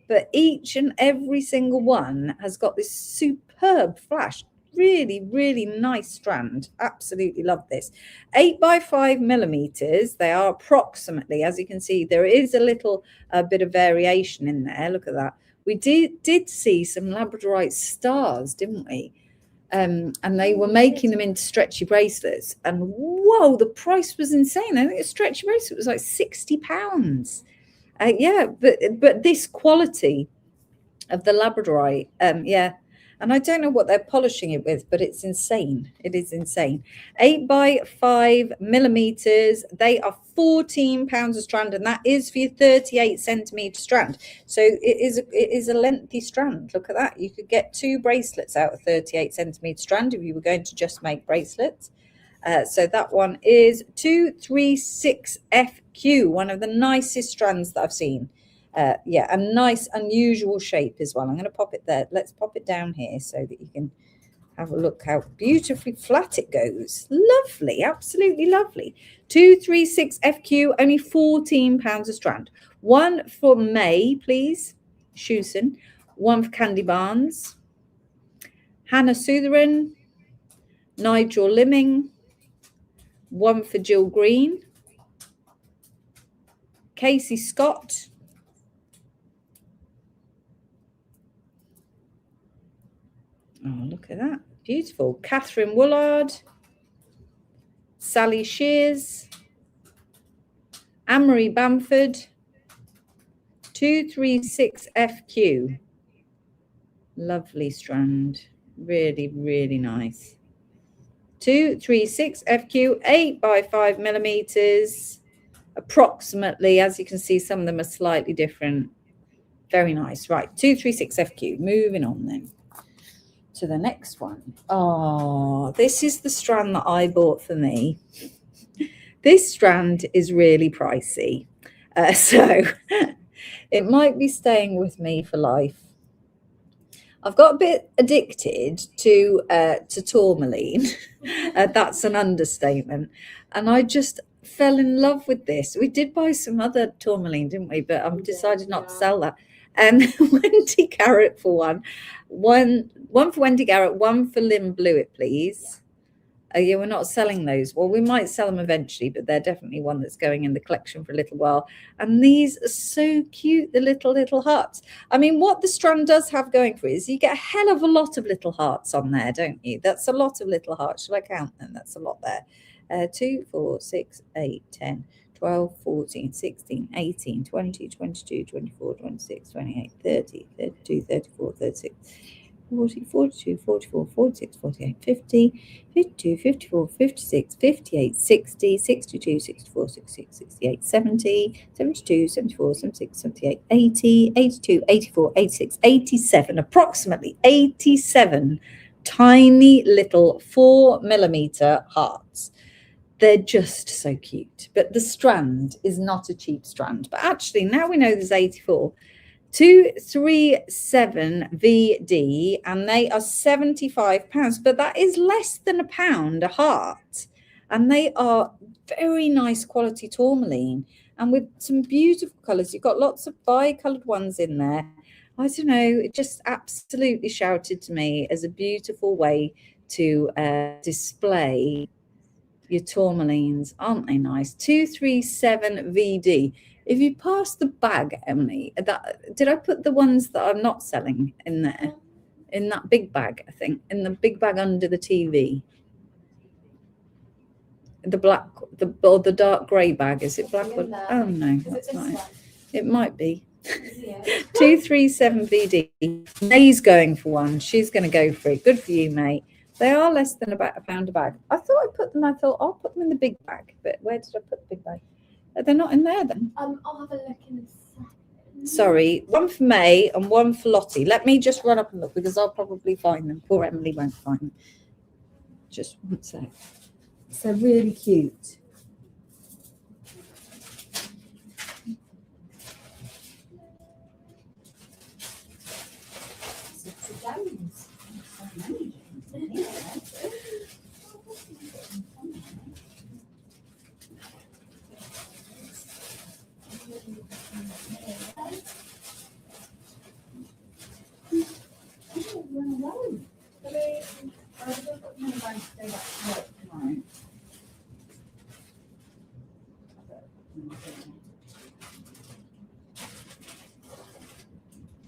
[SPEAKER 1] But each and every single one has got this superb flash. Really, really nice strand. Absolutely love this. 8x5mm. They are approximately, as you can see, there is a little bit of variation in there. Look at that. We did see some Labradorite stars, didn't we? And they were making them into stretchy bracelets. And whoa, the price was insane. I think a stretchy bracelet was like £60. Yeah, but this quality of the Labradorite, yeah. And I don't know what they're polishing it with, but it's insane. It is insane. 8x5mm. They are £14 a strand, and that is for your 38cm strand. So it is a lengthy strand. Look at that. You could get 2 bracelets out of 38cm strand if you were going to just make bracelets. So that one is 236FQ, one of the nicest strands that I've seen. Yeah, a nice unusual shape as well. I'm going to pop it there. Let's pop it down here so that you can have a look how beautifully flat it goes. Lovely, absolutely lovely. 236FQ, only £14 a strand. One for May, please, Shusen. One for Candy Barnes. Hannah Sutherin. Nigel Limming. One for Jill Green. Casey Scott. Oh, look at that. Beautiful. Catherine Woolard. Sally Shears. Anne-Marie Bamford. 236FQ. Lovely strand. Really, really nice. 236FQ, 8x5mm. Approximately, as you can see, some of them are slightly different. Very nice. Right, 236FQ. Moving on then to the next one. Oh, this is the strand that I bought for me. This strand is really pricey. So it might be staying with me for life. I've got a bit addicted to tourmaline. That's an understatement. And I just fell in love with this. We did buy some other tourmaline, didn't we? But I've decided not to sell that. And Wendy Garrett for one for Wendy Garrett, one for Lynn Blewett, please. Yeah, we're not selling those. Well, we might sell them eventually, but they're definitely one that's going in the collection for a little while. And these are so cute, the little hearts. I mean, what the strand does have going for it is you get a hell of a lot of little hearts on there, don't you? That's a lot of little hearts. Shall I count them? That's a lot there. 2, 4, 6, 8, 10, 12, 14, 16, 18, 20, 22, 24, 26, 28, 30, 32, 34, 36. 40, 42, 44, 46, 48, 50, 52, 54, 56, 58, 60, 62, 64, 66, 68, 70, 72, 74, 76, 78, 80, 82, 84, 86, 87, approximately 87 tiny little 4mm hearts. 236FQ, 8x5mm. They're just so cute. But the strand is not a cheap strand. But actually, now we know there's 84. 237VD, and they are £75, but that is less than £1 a heart. And they are very nice quality tourmaline and with some beautiful colours. You've got lots of bi-coloured ones in there. I don't know, it just absolutely shouted to me as a beautiful way to display your tourmalines. Aren't they nice? 237VD. If you pass the bag, Emily, did I put the ones that I'm not selling in there? In that big bag, I think. In the big bag under the TV. The black, or the dark grey bag. Is it black? Oh, no, that's not it. It might be. 237VD. May's going for one. She's going to go for it. Good for you, mate. They are less than about £1 a bag. I thought I'll put them in the big bag. But where did I put the big bag? They're not in there then.
[SPEAKER 3] I'll have a look in a second.
[SPEAKER 1] Sorry, one for May and one for Lottie. Let me just run up and look because I'll probably find them. Poor Emily won't find them. Just one sec. So really cute.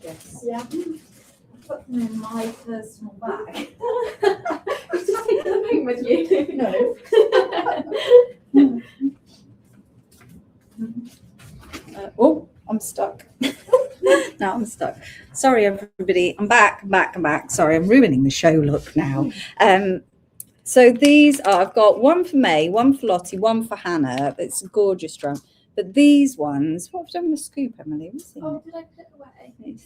[SPEAKER 1] Yes.
[SPEAKER 3] Yeah.
[SPEAKER 1] I put them in my personal bag.
[SPEAKER 3] You just take them home with you.
[SPEAKER 1] No. Oh, I'm stuck. Now I'm stuck. Sorry, everybody. I'm back. Sorry, I'm ruining the show look now. So these are, I've got one for May, one for Lottie, one for Hannah. It's a gorgeous drum. But these ones, what have I done with the scoop, Emily?
[SPEAKER 3] Oh, did I put it away?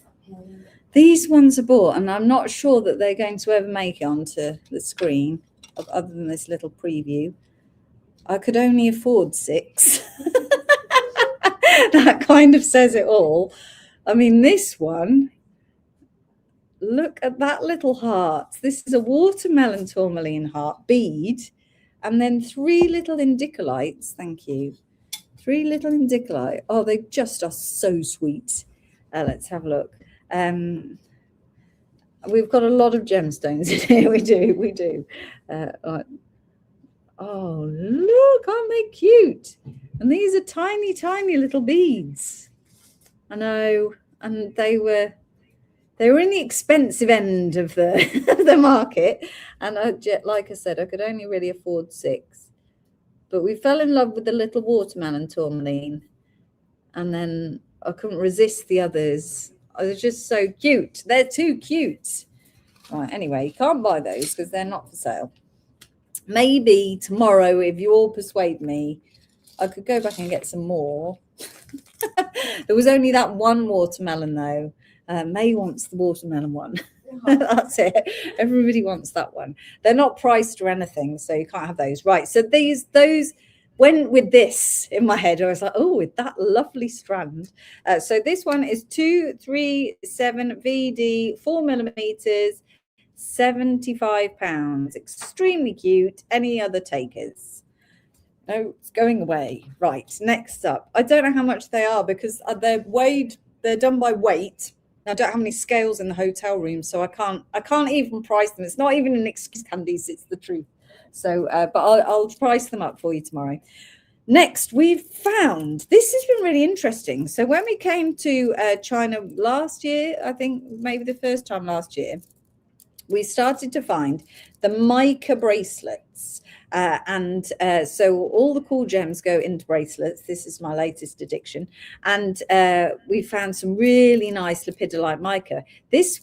[SPEAKER 1] These ones are bought, and I'm not sure that they're going to ever make it onto the screen, other than this little preview. I could only afford 6. That kind of says it all. I mean, this one, look at that little heart. This is a watermelon tourmaline heart bead, and then 3 little indicolites. Thank you. 3 little indicolite. Oh, they just are so sweet. Let's have a look. We've got a lot of gemstones in here. We do. Oh, look, aren't they cute? And these are tiny, tiny little beads. I know, and they were in the expensive end of the market, and like I said, I could only really afford 6. But we fell in love with the little watermelon tourmaline, and then I couldn't resist the others. They're just so cute. They're too cute. Right, anyway, you can't buy those because they're not for sale. Maybe tomorrow, if you all persuade me, I could go back and get some more. There was only that one watermelon, though. May wants the watermelon one. That's it. Everybody wants that one. They're not priced or anything, so you can't have those. Right, so those went with this in my head. I was like, oh, with that lovely strand. So this one is 237VD, 4mm, £75. Extremely cute. Any other takers? No, it's going away. Right, next up. I don't know how much they are because they're weighed. They're done by weight. I don't have any scales in the hotel room, so I can't even price them. It's not even an excuse, Candice. It's the truth. So, but I'll price them up for you tomorrow. Next, we've found, this has been really interesting. So when we came to China last year, I think maybe the first time last year, we started to find the mica bracelets. So all the cool gems go into bracelets. This is my latest addiction. And we found some really nice lepidolite mica. This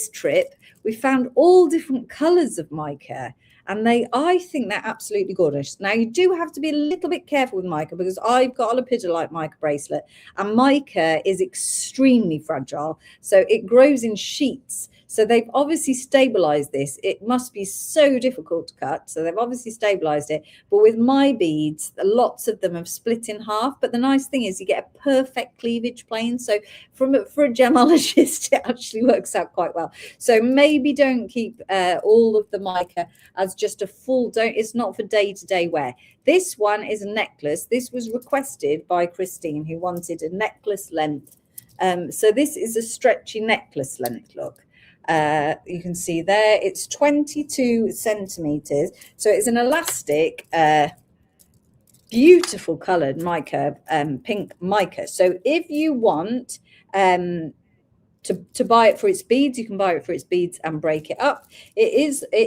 [SPEAKER 1] trip, we found all different colors of mica. And I think they're absolutely gorgeous. Now, you do have to be a little bit careful with mica because I've got a lepidolite mica bracelet, and mica is extremely fragile. So it grows in sheets. So they've obviously stabilized this. It must be so difficult to cut. So they've obviously stabilized it. But with my beads, lots of them have split in half. But the nice thing is you get a perfect cleavage plane. So for a gemologist, it actually works out quite well. So maybe don't keep all of the mica as just a full, it's not for day-to-day wear. This one is a necklace. This was requested by Christine, who wanted a necklace length. So this is a stretchy necklace length look. You can see there it's 22 centimeters. So it's an elastic, beautiful colored mica, pink mica. So if you want to buy it for its beads, you can buy it for its beads and break it up. It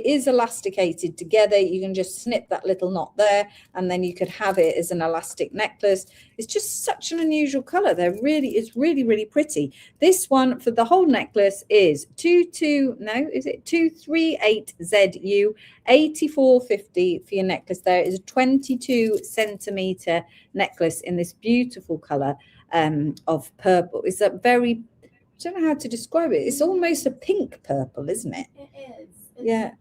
[SPEAKER 1] is elasticated together. You can just snip that little knot there, and then you could have it as an elastic necklace. It's just such an unusual color. It's really pretty. This one for the whole necklace is 238ZU, 84.50 for your necklace. There is a 22 centimeter necklace in this beautiful color of purple. It's a very, I don't know how to describe it. It's almost a pink purple, isn't it?
[SPEAKER 3] It is.
[SPEAKER 1] Yeah.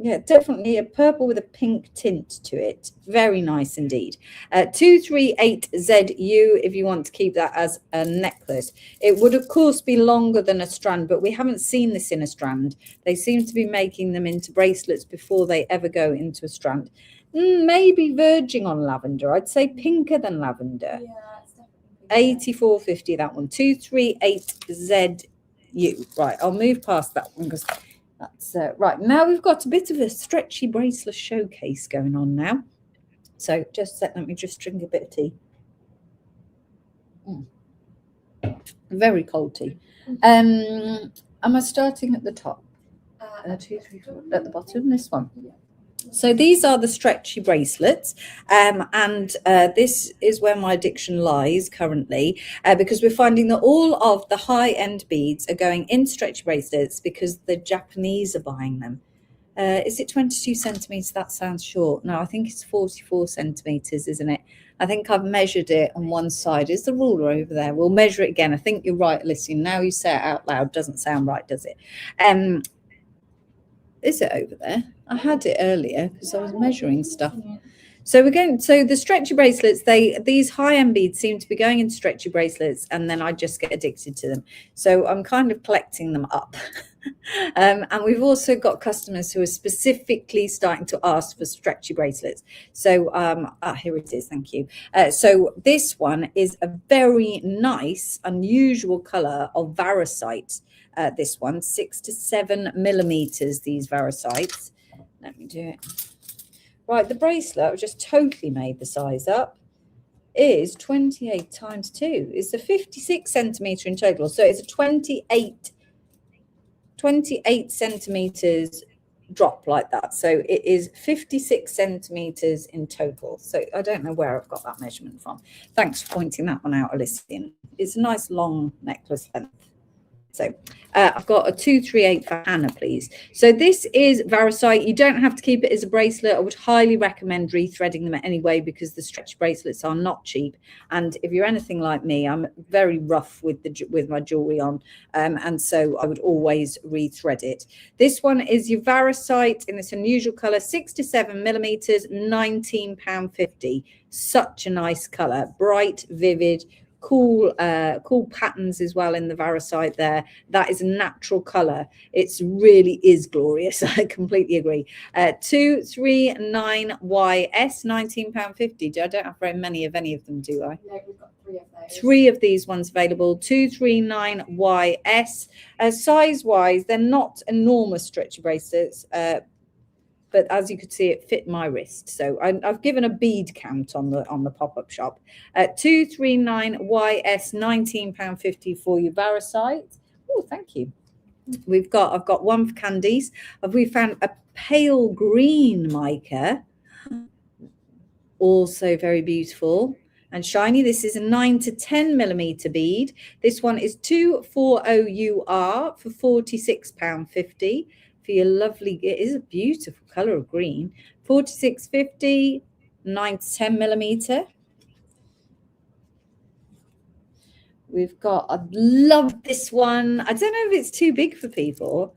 [SPEAKER 1] Yeah, definitely a purple with a pink tint to it. Very nice indeed. 238ZU if you want to keep that as a necklace. It would, of course, be longer than a strand, but we haven't seen this in a strand. They seem to be making them into bracelets before they ever go into a strand. Maybe verging on lavender. I'd say pinker than lavender.
[SPEAKER 3] Yeah, it's definitely.
[SPEAKER 1] 84.50 that one. 238ZU. Right, I'll move past that one because that's right. Now we've got a bit of a stretchy bracelet showcase going on now. So just let me just drink a bit of tea. Very cold tea. Am I starting at the top? 2, 3, 4 at the bottom. This one. So these are the stretchy bracelets, and this is where my addiction lies currently, because we're finding that all of the high-end beads are going in stretchy bracelets because the Japanese are buying them. Is it 22 centimeters? That sounds short. No, I think it's 44 centimeters, isn't it? I think I've measured it on one side. Is the ruler over there? We'll measure it again. I think you're right, Alicia. Now you say it out loud. Doesn't sound right, does it? Is it over there? I had it earlier because I was measuring stuff. So so the stretchy bracelets, these high-end beads seem to be going into stretchy bracelets, and then I just get addicted to them. So I'm kind of collecting them up. And we've also got customers who are specifically starting to ask for stretchy bracelets. So here it is. Thank you. So this one is a very nice, unusual color of varicite. This one, 6 to 7 millimeters, these varicites. Let me do it. Right, the bracelet, I've just totally made the size up, is 28 times 2. It's a 56 centimeter in total. So it's a 28 centimeters drop like that. So it is 56 centimeters in total. So I don't know where I've got that measurement from. Thanks for pointing that one out, Alicia. It's a nice long necklace length. So I've got a 238 for Hannah, please. So this is varicite. You don't have to keep it as a bracelet. I would highly recommend rethreading them anyway because the stretch bracelets are not cheap. And if you're anything like me, I'm very rough with my jewelry on, and so I would always rethread it. This one is your varicite in this unusual color, 6 to 7 millimeters, £19.50. Such a nice color, bright, vivid. Cool patterns as well in the varicite there. That is a natural color. It's really is glorious. I completely agree. 239YS, £19.50. I don't have very many of any of them, do I?
[SPEAKER 3] No, we've got 3 of those.
[SPEAKER 1] 3 of these ones available. 239YS. Size wise, they're not enormous stretchy bracelets, but as you could see, it fit my wrist. So I've given a bead count on the pop-up shop. 239YS, £19.50 for your varicite. Oh, thank you. I've got one for Candice. We found a pale green mica, also very beautiful and shiny. This is a 9 to 10 millimeter bead. This one is 240UR for £46.50. Your lovely, it is a beautiful color of green. 46.50, 9 to 10 millimeter. We've got, I love this one. I don't know if it's too big for people,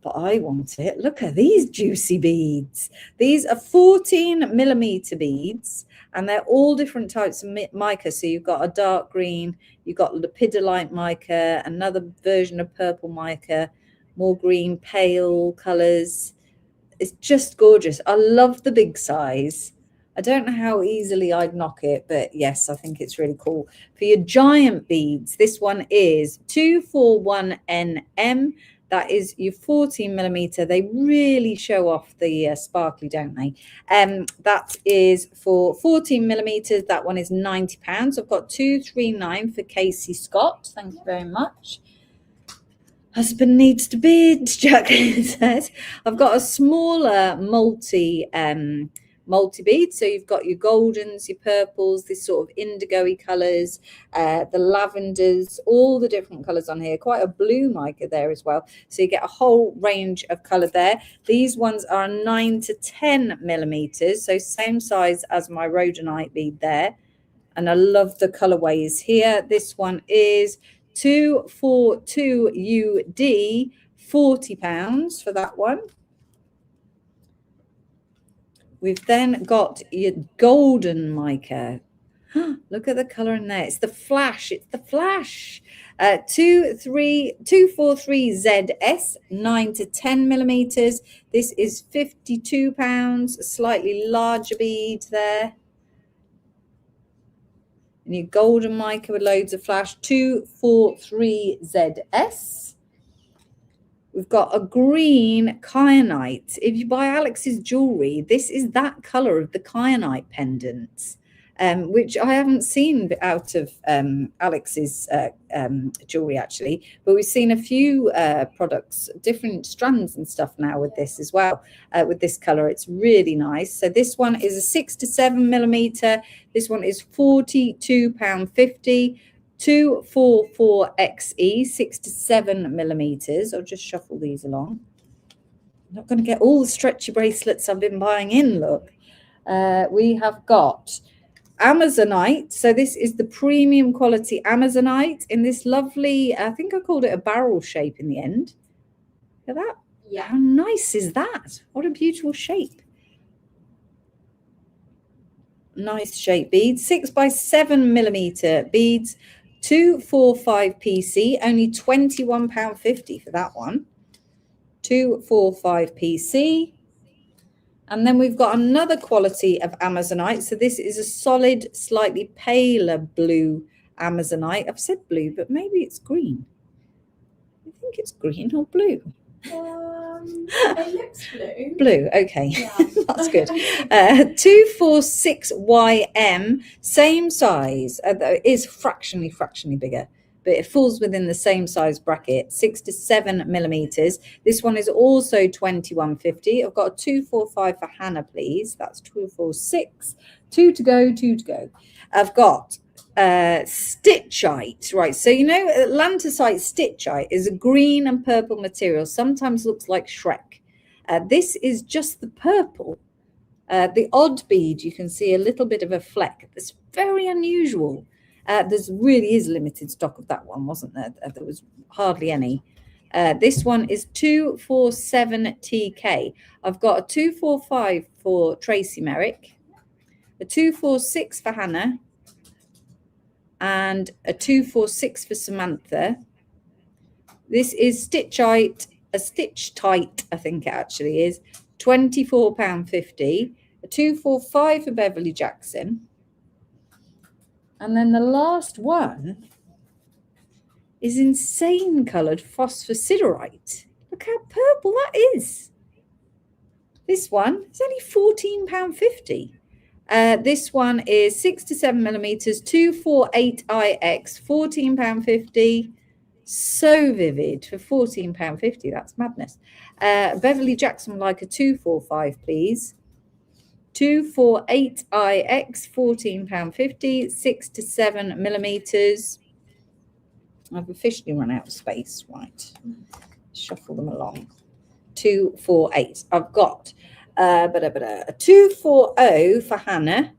[SPEAKER 1] but I want it. Look at these juicy beads. These are 14mm beads, and they're all different types of mica. So you've got a dark green, you've got lepidolite mica, another version of purple mica, more green, pale colors. It's just gorgeous. I love the big size. I don't know how easily I'd knock it, but yes, I think it's really cool. For your giant beads, this one is 241NM. That is your 14mm. They really show off the sparkly, don't they? That is for 14mm. That one is £90. I've got 239 for Casey Scott. Thank you very much. Husband needs to bid, Jacqueline says. I've got a smaller multi-bead. So you've got your goldens, your purples, this sort of indigo-y colours, the lavenders, all the different colours on here. Quite a blue mica there as well. So you get a whole range of colour there. These ones are 9 to 10mm, so same size as my rhodonite bead there. And I love the colourways here. This one is 242UD, £40 for that one. We've then got your golden mica. Look at the colour in there. It's the flash. It's the flash. 243ZS, 9 to 10mm. This is £52. A slightly larger bead there. And your golden mica with loads of flash, 243ZS. We've got a green kyanite. If you buy Alex's jewellery, this is that colour of the kyanite pendants, which I haven't seen out of Alex's jewellery actually, but we've seen a few products, different strands and stuff now with this as well, with this colour. It's really nice. So this one is a 6 to 7mm. This one is £42.50. 244XE, 6 to 7mm. I'll just shuffle these along. I'm not going to get all the stretchy bracelets I've been buying in, look. We have got Amazonite. So this is the premium quality Amazonite in this lovely, I think I called it a barrel shape in the end. Look at that.
[SPEAKER 3] Yeah.
[SPEAKER 1] How nice is that? What a beautiful shape. Nice shape beads. 6 by 7mm beads. 245PC, only £21.50 for that one. 245PC. And then we've got another quality of Amazonite. So this is a solid, slightly paler blue Amazonite. I've said blue, but maybe it's green. I think it's green or blue.
[SPEAKER 3] It looks blue.
[SPEAKER 1] Blue, okay.
[SPEAKER 3] Yeah.
[SPEAKER 1] That's good. 246YM, same size. It is fractionally bigger, but it falls within the same size bracket, 6 to 7mm. This one is also £21.50. I've got a 245 for Hannah, please. That's 246. 2 to go, 2 to go. I've got stitchite, right? So you know Atlantisite stitchite is a green and purple material, sometimes looks like Shrek. This is just the purple. The odd bead, you can see a little bit of a fleck. That's very unusual. There's really is limited stock of that one, wasn't there? There was hardly any. This one is 247TK. I've got a 245 for Tracy Merrick, a 246 for Hannah, and a 246 for Samantha. This is stitchite, a stitch tight, I think it actually is, £24.50. A 245 for Beverly Jackson. And then the last one is insane coloured phosphosiderite. Look how purple that is. This one is only £14.50. This one is 6 to 7mm, 248IX, £14.50. So vivid for £14.50. That's madness. Beverly Jackson would like a 245, please. 248IX, £14.50, 6 to 7mm. I've officially run out of space. Right. Shuffle them along. 248. I've got a 240 for Hannah.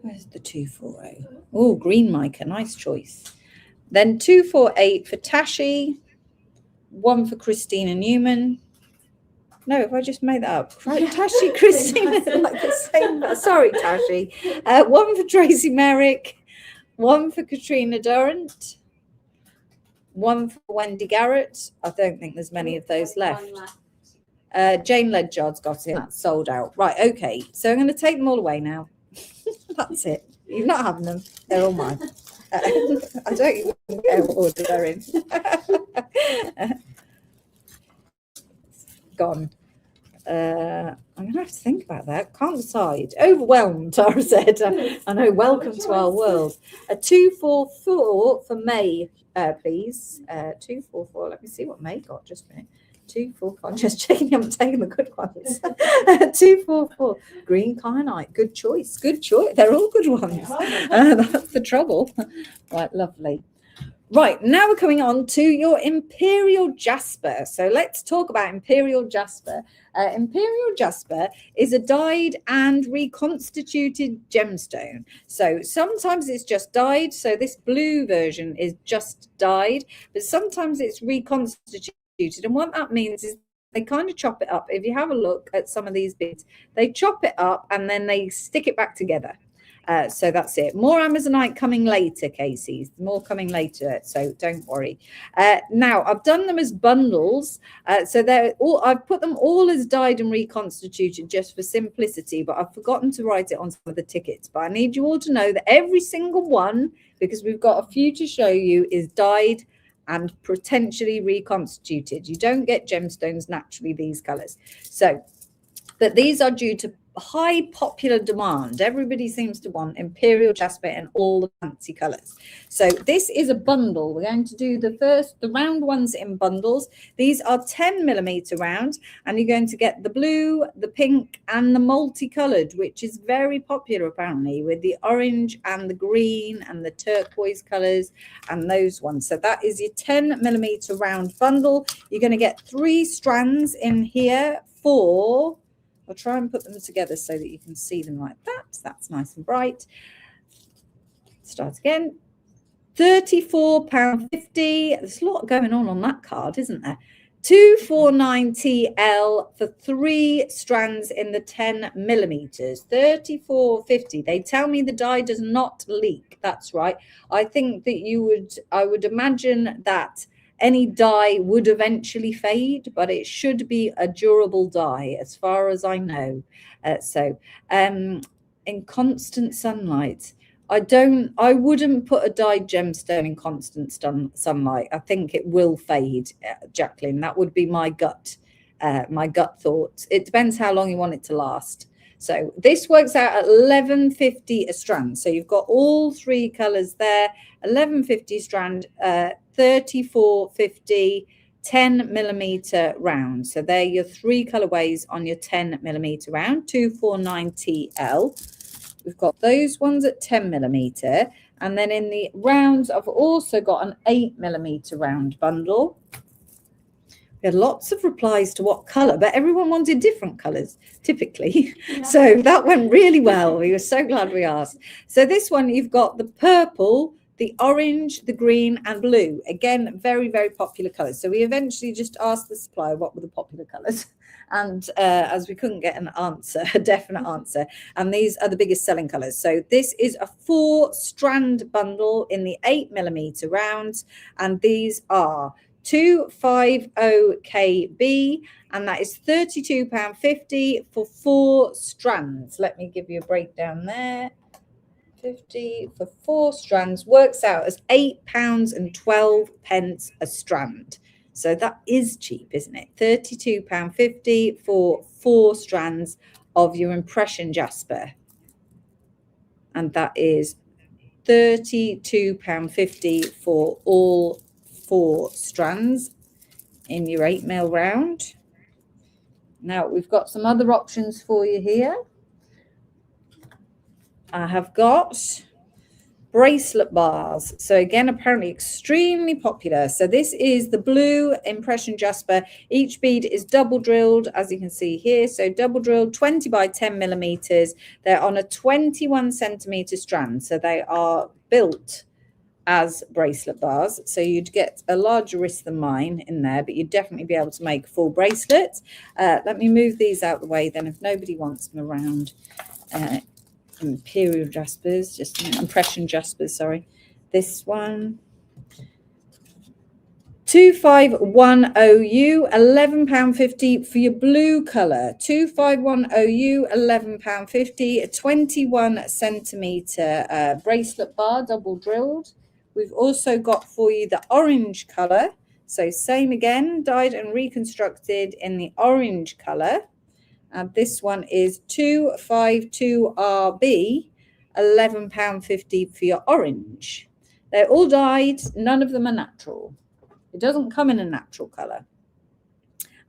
[SPEAKER 1] Where's the 240? Oh, green mica, nice choice. Then 248 for Tashi, 1 for Christina Newman. No, if I just made that up. Right, Tashi, Christina, like the same. Sorry, Tashi. 1 for Tracy Merrick, 1 for Katrina Durrant, 1 for Wendy Garrett. I don't think there's many of those left. Jane Ledjard's got it. That's sold out. Right, okay. So I'm going to take them all away now. That's it. You're not having them. They're all mine. I don't even know what order they're in. Gone. I'm going to have to think about that. Can't decide. Overwhelmed, Tara said. I know, welcome to our world. A 244 for May, please. 244. Let me see what May got. Just a minute. 244. I'm just checking I'm taking the good ones. 244. Green kyanite. Good choice. Good choice. They're all good ones. That's the trouble. Right, lovely. Right, now we're coming on to your Imperial Jasper. So let's talk about Imperial Jasper. Imperial Jasper is a dyed and reconstituted gemstone. So sometimes it's just dyed. So this blue version is just dyed, but sometimes it's reconstituted. And what that means is they kind of chop it up. If you have a look at some of these bits, they chop it up and then they stick it back together. So that's it. More Amazonite coming later, Casey. More coming later, so don't worry. Now I've done them as bundles, so they're all. I've put them all as dyed and reconstituted just for simplicity. But I've forgotten to write it on some of the tickets. But I need you all to know that every single one, because we've got a few to show you, is dyed and potentially reconstituted. You don't get gemstones naturally these colors. So, but these are due to high popular demand. Everybody seems to want Imperial Jasper in all the fancy colors. So this is a bundle. We're going to do the round ones in bundles. These are 10mm rounds, and you're going to get the blue, the pink, and the multicolored, which is very popular apparently, with the orange and the green and the turquoise colors and those ones. So that is your 10mm round bundle. You're going to get 3 strands in here for, I'll try and put them together so that you can see them like that. That's nice and bright. Start again. £34.50. There's a lot going on that card, isn't there? 249TL for 3 strands in the 10mm. 34.50. They tell me the dye does not leak. That's right. I think that I would imagine that any dye would eventually fade, but it should be a durable dye as far as I know. In constant sunlight, I wouldn't put a dyed gemstone in constant sunlight. I think it will fade, Jacqueline. That would be my gut thought. It depends how long you want it to last. So this works out at £11.50 a strand. So you've got all 3 colors there. £11.50 strand, £34.50, 10mm round. So they're your 3 colorways on your 10mm round. 249TL. We've got those ones at 10mm, and then in the rounds I've also got an 8mm round bundle. We had lots of replies to what color, but everyone wanted different colors typically. Yeah. So that went really well. We were so glad we asked. So this one, you've got the purple, the orange, the green, and blue. Again, very, very popular colors. So we eventually just asked the supplier what were the popular colors. And as we couldn't get an answer, a definite answer, and these are the biggest selling colors. So this is a 4-strand bundle in the 8mm rounds, and these are 250KB, and that is £32.50 for 4 strands. Let me give you a breakdown there. 50 for 4 strands works out as £8.12 a strand. So that is cheap, isn't it? £32.50 for 4 strands of your impression jasper. And that is £32.50 for all 4 strands in your 8mm round. Now we've got some other options for you here. I have got bracelet bars. So again, apparently extremely popular. So this is the blue impression jasper. Each bead is double drilled, as you can see here. So double drilled, 20 by 10 millimeters. They're on a 21 centimeter strand. So they are built as bracelet bars. So you'd get a larger wrist than mine in there, but you'd definitely be able to make a full bracelet. Let me move these out of the way then if nobody wants them around. Imperial jaspers, just impression jaspers, sorry. This one, 2510U, £11.50 for your blue colour. 2510U, £11.50, a 21 centimetre bracelet bar, double drilled. We've also got for you the orange colour. So same again, dyed and reconstructed in the orange colour. And this one is 252RB, £11.50 for your orange. They're all dyed, none of them are natural. It doesn't come in a natural colour.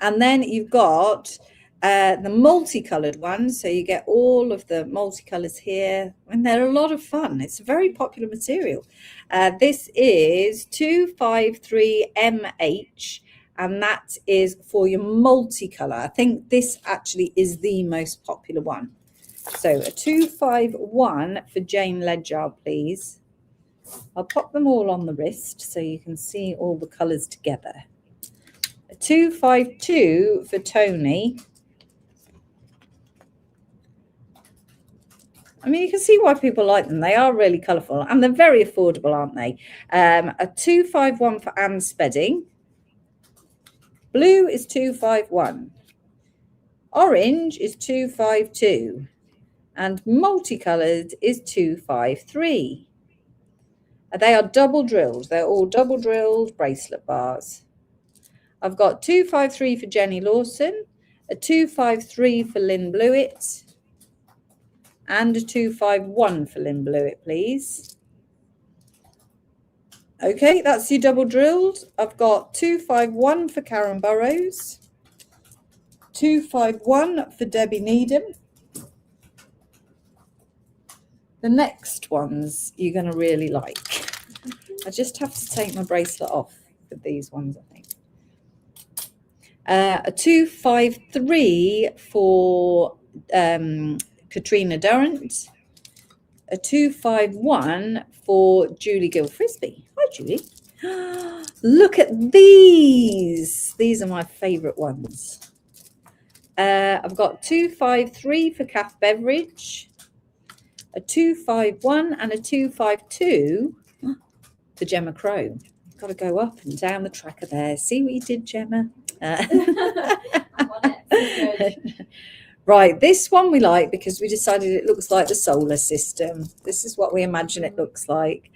[SPEAKER 1] And then you've got the multicoloured ones. So you get all of the multicolours here. And they're a lot of fun. It's a very popular material. This is 253MH. And that is for your multicolour. I think this actually is the most popular one. So a 251 for Jane Ledyard, please. I'll pop them all on the wrist so you can see all the colours together. A 252 for Tony. I mean, you can see why people like them. They are really colourful and they're very affordable, aren't they? A 251 for Anne Spedding. Blue is 251. Orange is 252. And multicoloured is 253. They are double drilled. They're all double drilled bracelet bars. I've got 253 for Jenny Lawson, a 253 for Lynn Blewett, and a 251 for Lynn Blewett, please. Okay, that's your double drilled. I've got 251 for Karen Burrows, 251 for Debbie Needham. The next ones you're going to really like. I just have to take my bracelet off with these ones, I think. A 253 for Katrina Durrant. A 251 for Julie Gill Frisbee. Hi, Julie. Look at these. These are my favourite ones. I've got 253 for Kath Beveridge, a 251 and a 252 for Gemma Crow. Got to go up and down the tracker there. See what you did, Gemma? Right, this one we like because we decided it looks like the solar system. This is what we imagine it looks like.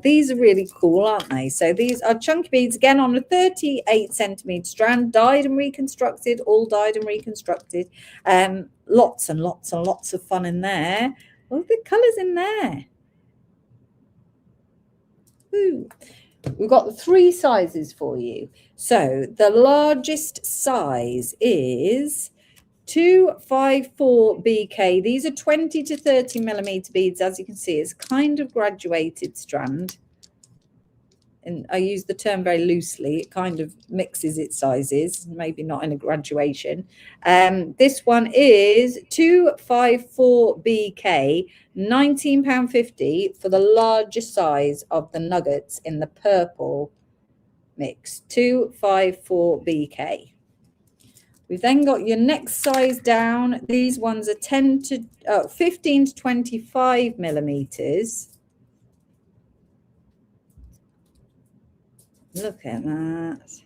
[SPEAKER 1] These are really cool, aren't they? So these are chunky beads, again, on a 38 centimetre strand, dyed and reconstructed, all dyed and reconstructed. Lots and lots and lots of fun in there. Look at the colours in there. Ooh. We've got the 3 sizes for you. So the largest size is 254 BK. These are 20 to 30 millimeter beads. As you can see, it's kind of graduated strand. And I use the term very loosely. It kind of mixes its sizes, maybe not in a graduation. This one is 254 BK, £19.50 for the largest size of the nuggets in the purple mix. 254 BK. We've then got your next size down. These ones are 15 to 25 millimeters. Look at that.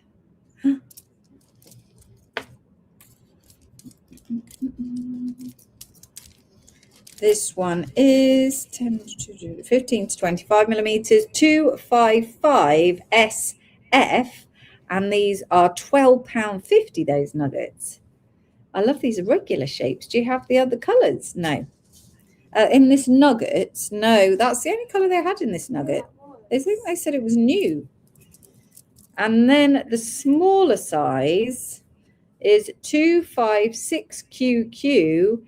[SPEAKER 1] This one is 15 to 25 millimeters, 255 SF. And these are £12.50, those nuggets. I love these irregular shapes. Do you have the other colours? No. In this nugget, no, that's the only colour they had in this nugget. I think they said it was new. And then the smaller size is 256QQ,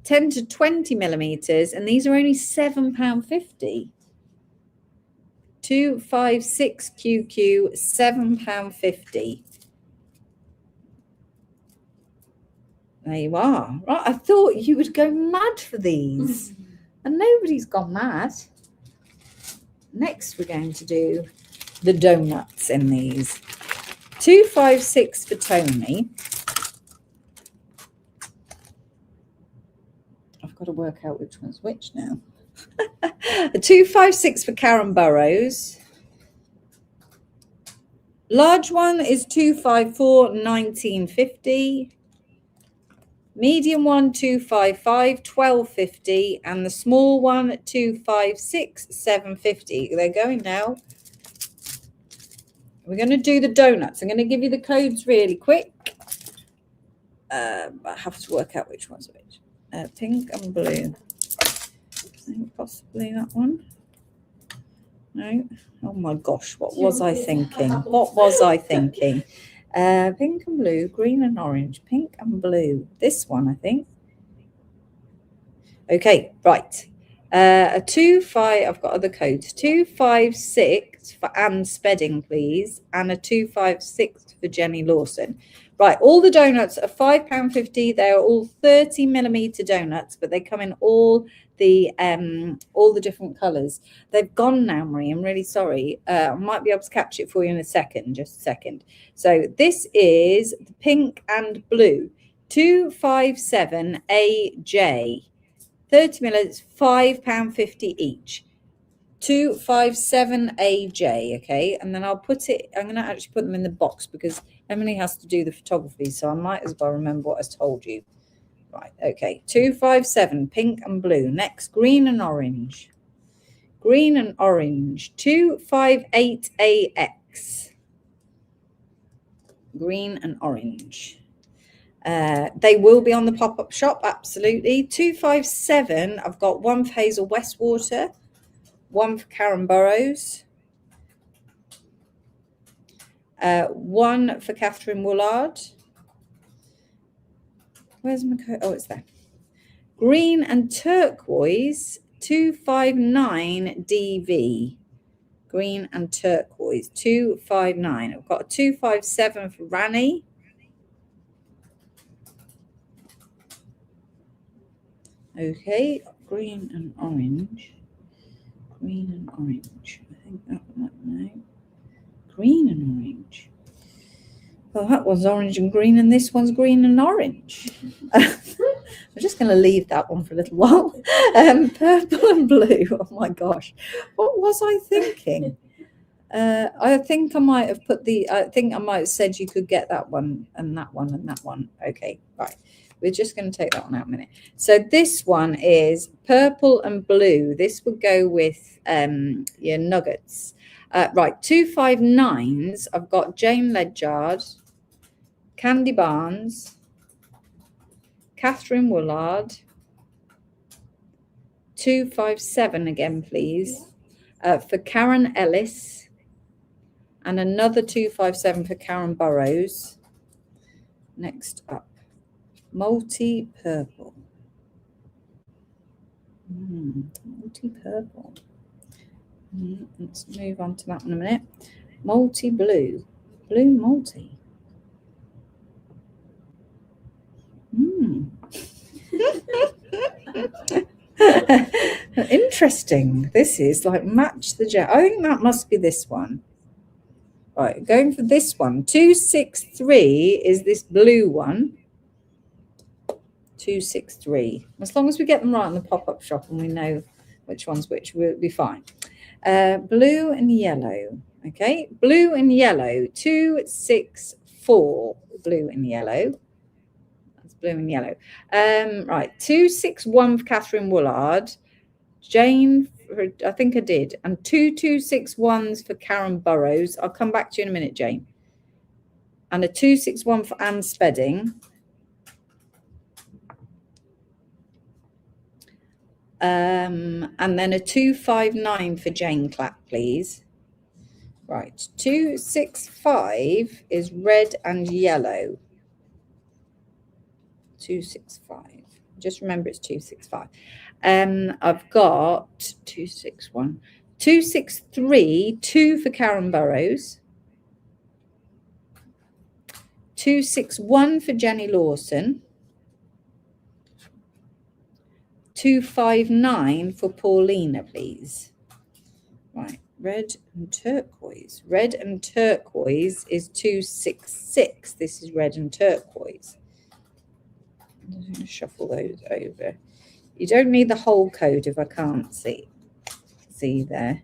[SPEAKER 1] 10 to 20 millimeters. And these are only £7.50. 256 QQ, £7.50. There you are. Right, I thought you would go mad for these, and nobody's gone mad. Next, we're going to do the donuts in these. 256 for Tony. I've got to work out which one's which now. A 256 for Karen Burrows. Large one is 254, 1950. Medium one, 255, 1250. And the small one, 256, 750. They're going now. We're going to do the donuts. I'm going to give you the codes really quick. I have to work out which one's which. Pink and blue. I think possibly that one. No. Oh my gosh, what was I thinking? What was I thinking? Pink and blue, green and orange. Pink and blue. This one, I think. Okay, right. A 25, I've got other codes. 256 for Anne Spedding, please. And a 256 for Jenny Lawson. Right, all the donuts are £5.50. They are all 30mm donuts, but they come in all the different colours. They've gone now, Marie. I'm really sorry. I might be able to catch it for you in a second. Just a second. So this is the pink and blue. 257 AJ. 30mm, £5.50 each. 257 AJ, okay? And then I'll put it, I'm going to actually put them in the box because Emily has to do the photography, so I might as well remember what I told you. Right, okay. 257, pink and blue. Next, green and orange. Green and orange. 258 AX. Green and orange. They will be on the pop-up shop, absolutely. 257, I've got one for Hazel Westwater, one for Karen Burrows, one for Catherine Woolard. Where's my code? Oh, it's there. Green and turquoise, 259 DV. Green and turquoise, 259. I've got a 257 for Rani. Okay, green and orange. Green and orange. I think that one, no. Green and orange. Well, that one's orange and green, and this one's green and orange. I'm just going to leave that one for a little while. Purple and blue. Oh my gosh, what was I thinking? I think I might have put I think I might have said you could get that one and that one and that one. Okay, right. We're just going to take that one out a minute. So this one is purple and blue. This would go with your nuggets. Right, 259s. I've got Jane Ledyard, Candy Barnes, Catherine Woolard. 257 again, please. For Karen Ellis. And another 257 for Karen Burrows. Next up. Multi-purple. Multi-purple. Let's move on to that one in a minute. Multi-blue. Blue multi. Interesting. This is like match the jet. I think that must be this one. Right, going for this one. 263 is this blue one. 263. As long as we get them right in the pop-up shop and we know which one's which, we'll be fine. Blue and yellow. Okay, blue and yellow. 264. Blue and yellow. That's blue and yellow. Right, 261 for Catherine Woolard. Jane, I think I did. And 261s for Karen Burrows. I'll come back to you in a minute, Jane. And a 261 for Anne Spedding. And then a 259 for Jane Clapp, please. Right, 265 is red and yellow. 265. Just remember it's 265. I've got 261. 263, 2 for Karen Burrows. 261 for Jenny Lawson. 259 for Paulina, please. Right, red and turquoise. Red and turquoise is 266. This is red and turquoise. I'm going to shuffle those over. You don't need the whole code if I can't see there.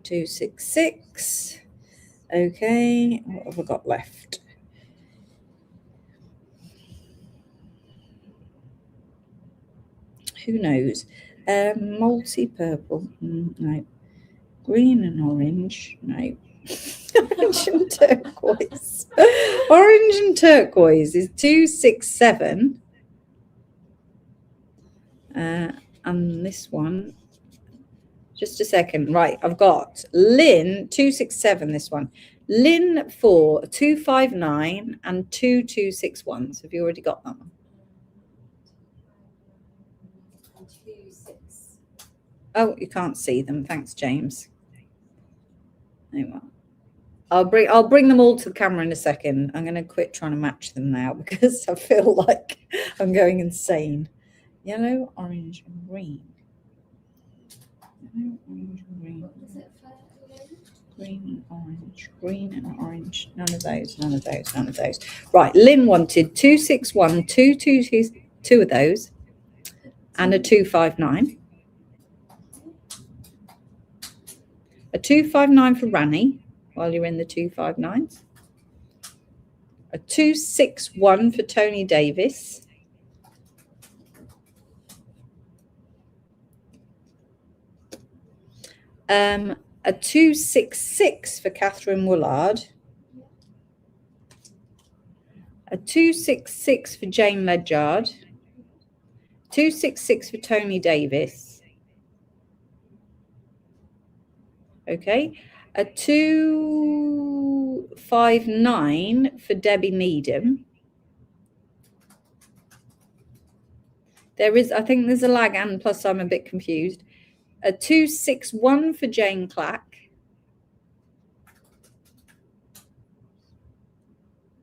[SPEAKER 1] 266. Okay, what have I got left? Who knows? Multi-purple, no. Green and orange, no. Orange and turquoise. Orange and turquoise is 267. And this one, just a second. Right, I've got Lynn, 267, this one. Lynn for 259 and 2261. So have you already got that one?
[SPEAKER 3] 26.
[SPEAKER 1] Oh, you can't see them. Thanks, James. Oh, well. I'll bring them all to the camera in a second. I'm going to quit trying to match them now because I feel like I'm going insane. Yellow, orange, and green. Yellow, orange, and green.
[SPEAKER 3] What was it for again?
[SPEAKER 1] Green and orange. Green and orange. None of those. None of those. None of those. Right. Lynn wanted 261, 2 of those, and a 259. A 259 for Rani while you're in the 259s. A 261 for Tony Davis. A 266 for Catherine Woolard. A 266 for Jane Ledyard. 266 for Tony Davis. Okay. A 259 for Debbie Needham. I think there's a lag, and plus I'm a bit confused. A 261 for Jane Clack.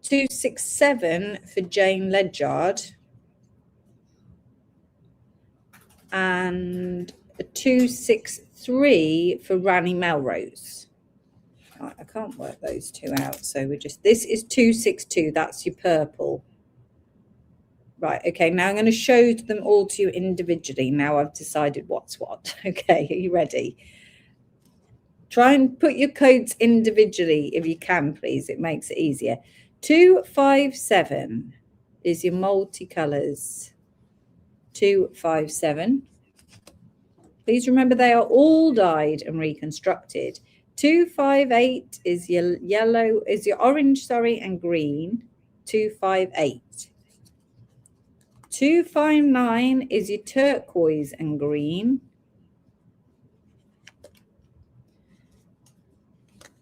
[SPEAKER 1] 267 for Jane Ledyard. And a 263 for Rani Melrose. Right, I can't work those two out. So this is 262. That's your purple. Right, okay, now I'm going to show them all to you individually. Now I've decided what's what. Okay, are you ready? Try and put your codes individually if you can, please. It makes it easier. 257 is your multicolours. 257. Please remember they are all dyed and reconstructed. 258 is your orange, and green. 258. 259 is your turquoise and green.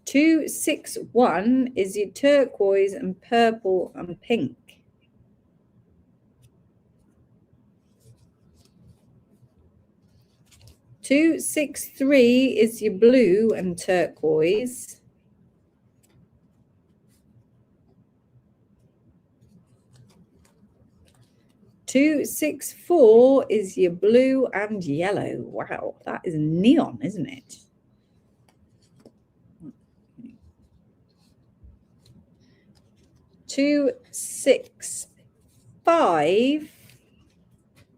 [SPEAKER 1] 261 is your turquoise and purple and pink. 263 is your blue and turquoise. 264 is your blue and yellow. Wow, that is neon, isn't it? Two, 6, 5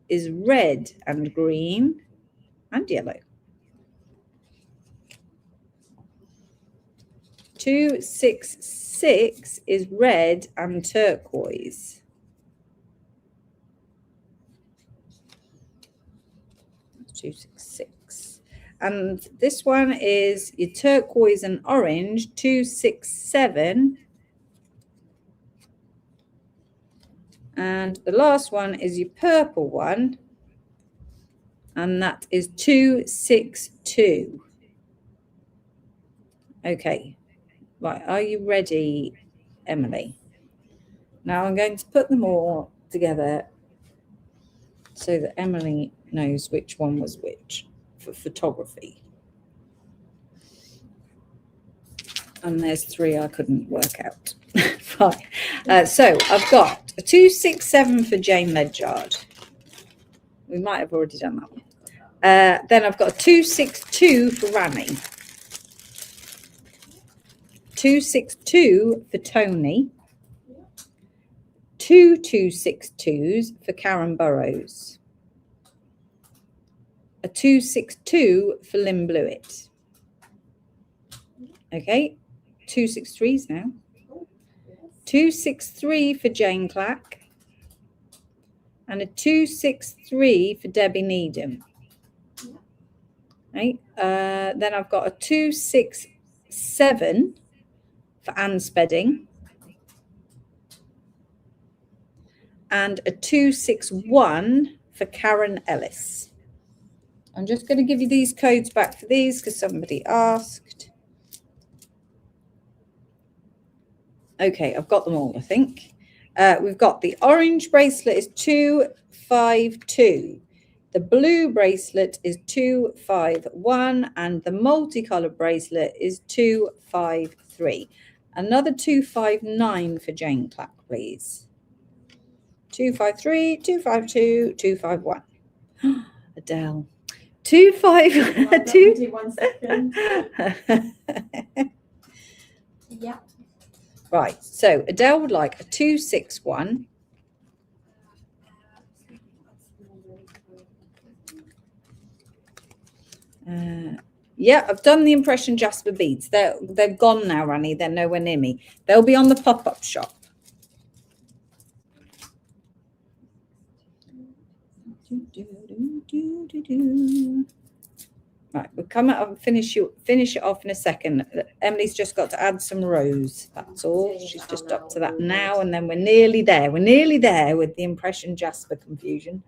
[SPEAKER 1] is red and green and yellow. 266 is red and turquoise. 266. And this one is your turquoise and orange. 267. And the last one is your purple one. And that is 262. Okay. Right. Are you ready, Emily? Now I'm going to put them all together so that Emily knows which one was which. for photography. And there's 3 I couldn't work out. Right. So I've got a 267 for Jane Ledyard. We might have already done that one. Then I've got a 262 for Rani. 262 for Tony. 2 262s for Karen Burrows. A 262 for Lynn Blewett. Okay, 263s now. 263 for Jane Clack. And a 263 for Debbie Needham. Right. Then I've got a 267 for Anne Spedding. And a 261 for Karen Ellis. I'm just going to give you these codes back for these because somebody asked. Okay, I've got them all, I think. We've got the orange bracelet is 252. The blue bracelet is 251. And the multicolored bracelet is 253. Another 259 for Jane Clack, please. 253, 252, 251. Adele. 252.
[SPEAKER 2] 1 second.
[SPEAKER 3] Yeah.
[SPEAKER 1] Right. So Adele would like a 261. Yeah, I've done the impression Jasper beads. They've gone now, Rani. They're nowhere near me. They'll be on the pop-up shop. Right, we'll come out and finish it off in a second. Emily's just got to add some rows. That's all. She's just up to that now, and then we're nearly there. We're nearly there with the impression Jasper confusion.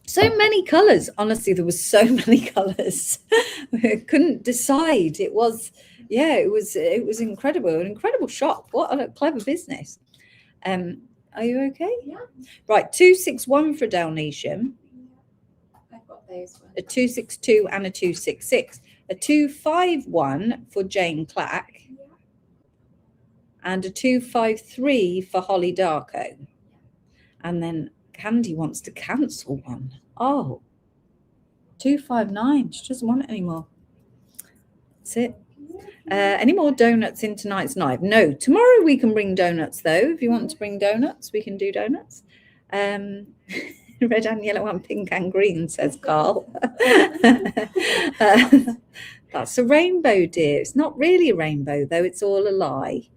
[SPEAKER 1] So many colours. Honestly, there was so many colours. I couldn't decide. It was incredible. An incredible shop. What a clever business. Are you okay?
[SPEAKER 3] Yeah.
[SPEAKER 1] Right, 261 for Adele Neesham.
[SPEAKER 3] I've got those ones.
[SPEAKER 1] A 262 and a 266. A 251 for Jane Clack.
[SPEAKER 3] Yeah.
[SPEAKER 1] And a 253 for Holly Darko. And then Candy wants to cancel one. Oh, 259. She doesn't want it anymore. That's it. Any more donuts in tonight's night? No. Tomorrow we can bring donuts, though. If you want to bring donuts, we can do donuts. Red and yellow and pink and green, says Carl. That's a rainbow, dear. It's not really a rainbow, though. It's all a lie.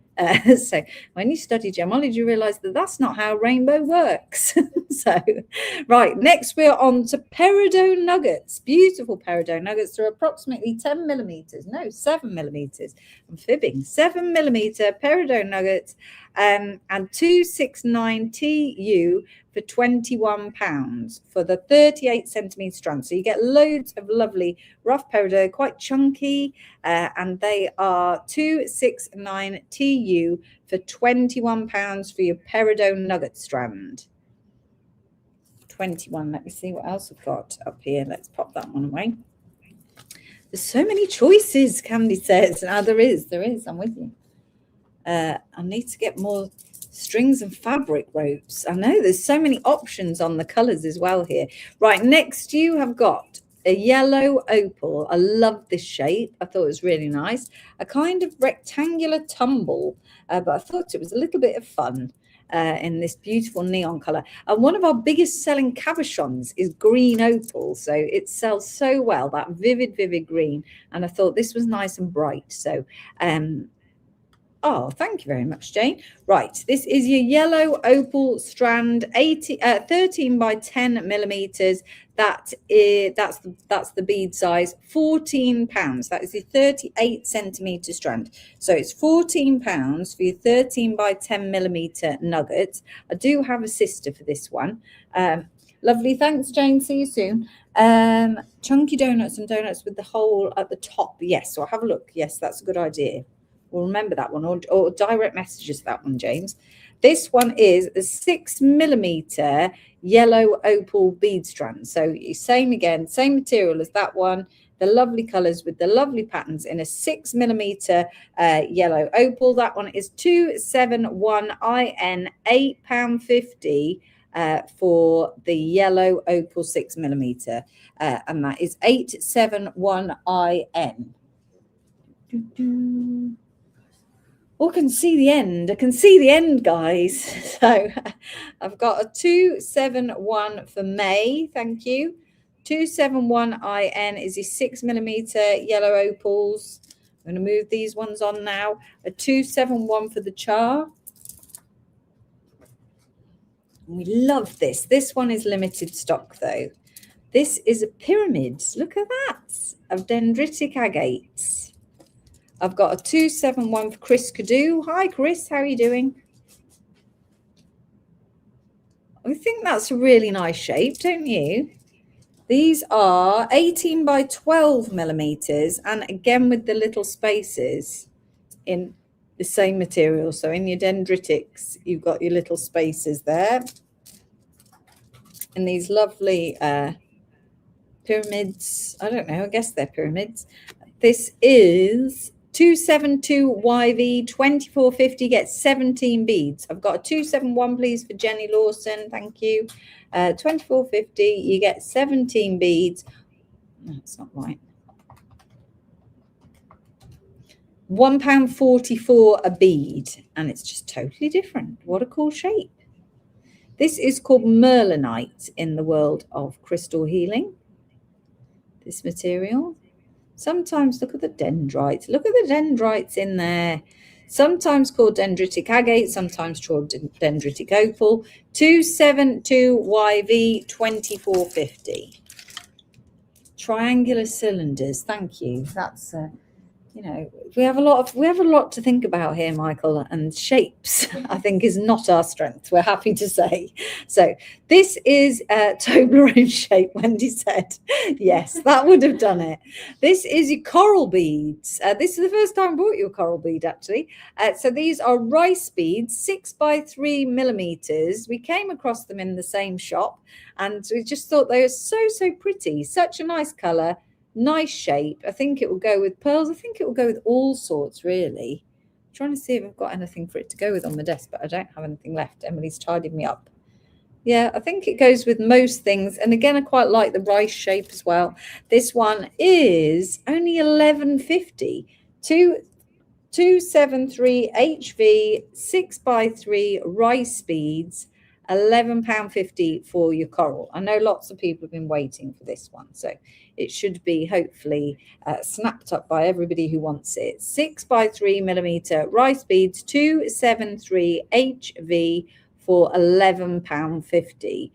[SPEAKER 1] So when you study gemology, you realise that that's not how rainbow works. So, right, next we're on to peridot nuggets. Beautiful peridot nuggets. They're approximately 10 millimetres. No, 7 millimetres. I'm fibbing. 7 millimetre peridot nuggets and 269 TU for £21 for the 38 centimetre strand. So you get loads of lovely rough peridot, quite chunky, and they are 269 TU for £21 for your peridot nugget strand. 21. Let me see what else I've got up here. Let's pop that one away. There's so many choices, Candy says. Now there is. I'm with you. I need to get more strings and fabric ropes. I know there's so many options on the colours as well here. Right, next you have got a yellow opal. I love this shape. I thought it was really nice. A kind of rectangular tumble, but I thought it was a little bit of fun in this beautiful neon colour. And one of our biggest selling cabochons is green opal. So it sells so well, that vivid green. And I thought this was nice and bright. So oh, thank you very much, Jane. Right, this is your yellow opal strand, 13 by 10 millimetres. That's the bead size, £14. That is the 38 centimetre strand. So it's £14 for your 13 by 10 millimetre nuggets. I do have a sister for this one. Lovely, thanks, Jane. See you soon. Chunky donuts and donuts with the hole at the top. Yes, so I'll have a look. Yes, that's a good idea. We'll remember that one, or direct messages that one, James. This one is a 6mm yellow opal bead strand. So same again, same material as that one. The lovely colours with the lovely patterns in a 6mm yellow opal. That one is 271IN, £8.50 for the yellow opal 6mm. And that is 871IN. Oh, I can see the end. I can see the end, guys. So I've got a 271 for May. Thank you. 271IN is your 6mm yellow opals. I'm going to move these ones on now. A 271 for the char. We love this. This one is limited stock, though. This is a pyramid. Look at that, of dendritic agates. I've got a 271 for Chris Cadu. Hi, Chris. How are you doing? I think that's a really nice shape, don't you? These are 18 by 12mm, and again with the little spaces in the same material. So in your dendritics, you've got your little spaces there. And these lovely pyramids. I don't know. I guess they're pyramids. This is 272YV, 2450, gets 17 beads. I've got a 271, please, for Jenny Lawson. Thank you. 2450, you get 17 beads. That's not right. £1.44 a bead, and it's just totally different. What a cool shape. This is called merlinite in the world of crystal healing. This material. Sometimes look at the dendrites. Look at the dendrites in there. Sometimes called dendritic agate, sometimes called dendritic opal. 272YV, 2450. Triangular cylinders. Thank you. That's you know, we have a lot to think about here, Michael, and shapes, I think, is not our strength, we're happy to say. So this is Toblerone shape, Wendy said. Yes, that would have done it. This is your coral beads. This is the first time I bought you a coral bead, actually. So these are rice beads, 6 by 3mm. We came across them in the same shop, and we just thought they were so pretty. Such a nice colour. Nice shape. I think it will go with pearls. I think it will go with all sorts, really. I'm trying to see if I've got anything for it to go with on the desk, but I don't have anything left. Emily's tidied me up. Yeah, I think it goes with most things. And again, I quite like the rice shape as well. This one is only £11.50. 273 HV 6 by 3 rice beads. £11.50 for your coral. I know lots of people have been waiting for this one, so it should be hopefully snapped up by everybody who wants it. 6 by 3mm rice beads, 273 HV for £11.50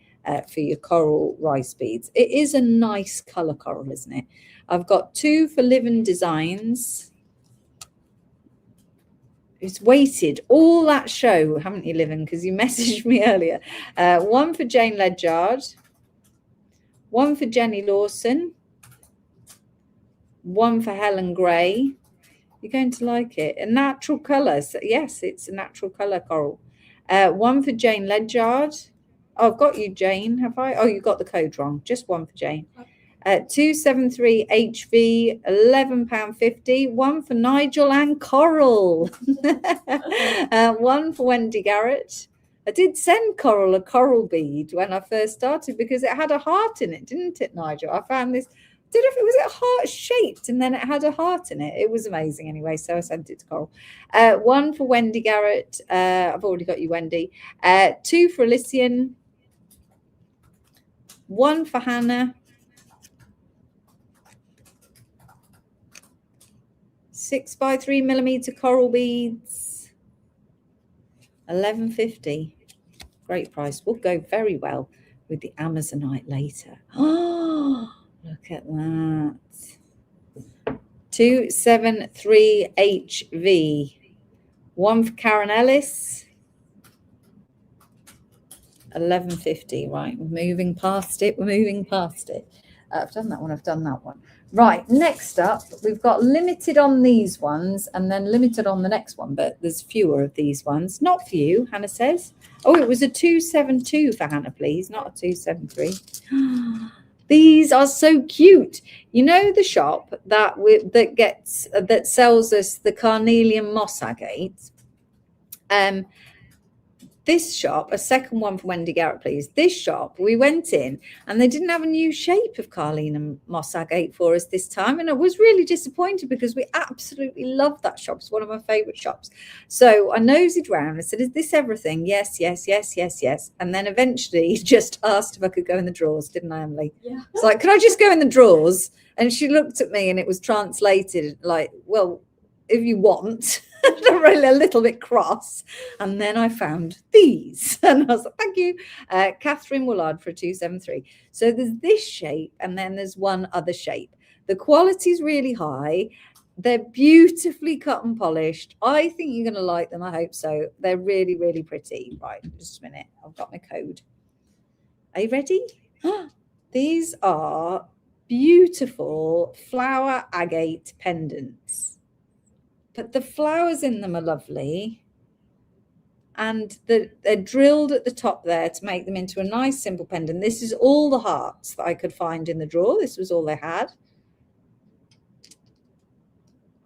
[SPEAKER 1] for your coral rice beads. It is a nice colour coral, isn't it? I've got 2 for Living Designs. It's waited all that show, haven't you, Livin? Because you messaged me earlier. 1 for Jane Ledyard, 1 for Jenny Lawson, 1 for Helen Gray. You're going to like it. A natural colour. So yes, it's a natural colour coral. 1 for Jane Ledyard. Oh, I've got you, Jane, have I? Oh, you got the code wrong. Just 1 for Jane. 273 HV, £11.50. 1 for Nigel and Coral. 1 for Wendy Garrett. I did send Coral a coral bead when I first started because it had a heart in it, didn't it, Nigel? I found this. I don't know if it was heart shaped and then it had a heart in it. It was amazing anyway, so I sent it to Coral. 1 for Wendy Garrett. I've already got you, Wendy. 2 for Elysian. 1 for Hannah. 6 by 3mm coral beads, £11.50. Great price. Will go very well with the Amazonite later. Oh, look at that. 273 HV. 1 for Karen Ellis. £11.50. Right, we're moving past it. I've done that one. I've done that one. Right. Next up, we've got limited on these ones and then limited on the next one, but there's fewer of these ones. Not for you, Hannah says. Oh, it was a 272 for Hannah, please, not a 273. These are so cute. You know the shop that sells us the carnelian moss agate. This shop, a second one for Wendy Garrett, please. This shop, we went in and they didn't have a new shape of carnelian moss agate for us this time. And I was really disappointed because we absolutely love that shop. It's one of my favourite shops. So I nosed around and said, is this everything? Yes, yes, yes, yes, yes. And then eventually just asked if I could go in the drawers, didn't I, Emily?
[SPEAKER 2] Yeah.
[SPEAKER 1] It's like, can I just go in the drawers? And she looked at me and it was translated like, well, if you want. Really a little bit cross. And then I found these and I was like, thank you, Catherine Woolard for a 273. So there's this shape and then there's one other shape. The quality's really high. They're beautifully cut and polished. I think you're going to like them. I hope so. They're really, really pretty. Right, just a minute. I've got my code. Are you ready? These are beautiful flower agate pendants. But the flowers in them are lovely. And they're drilled at the top there to make them into a nice simple pendant. This is all the hearts that I could find in the drawer. This was all they had.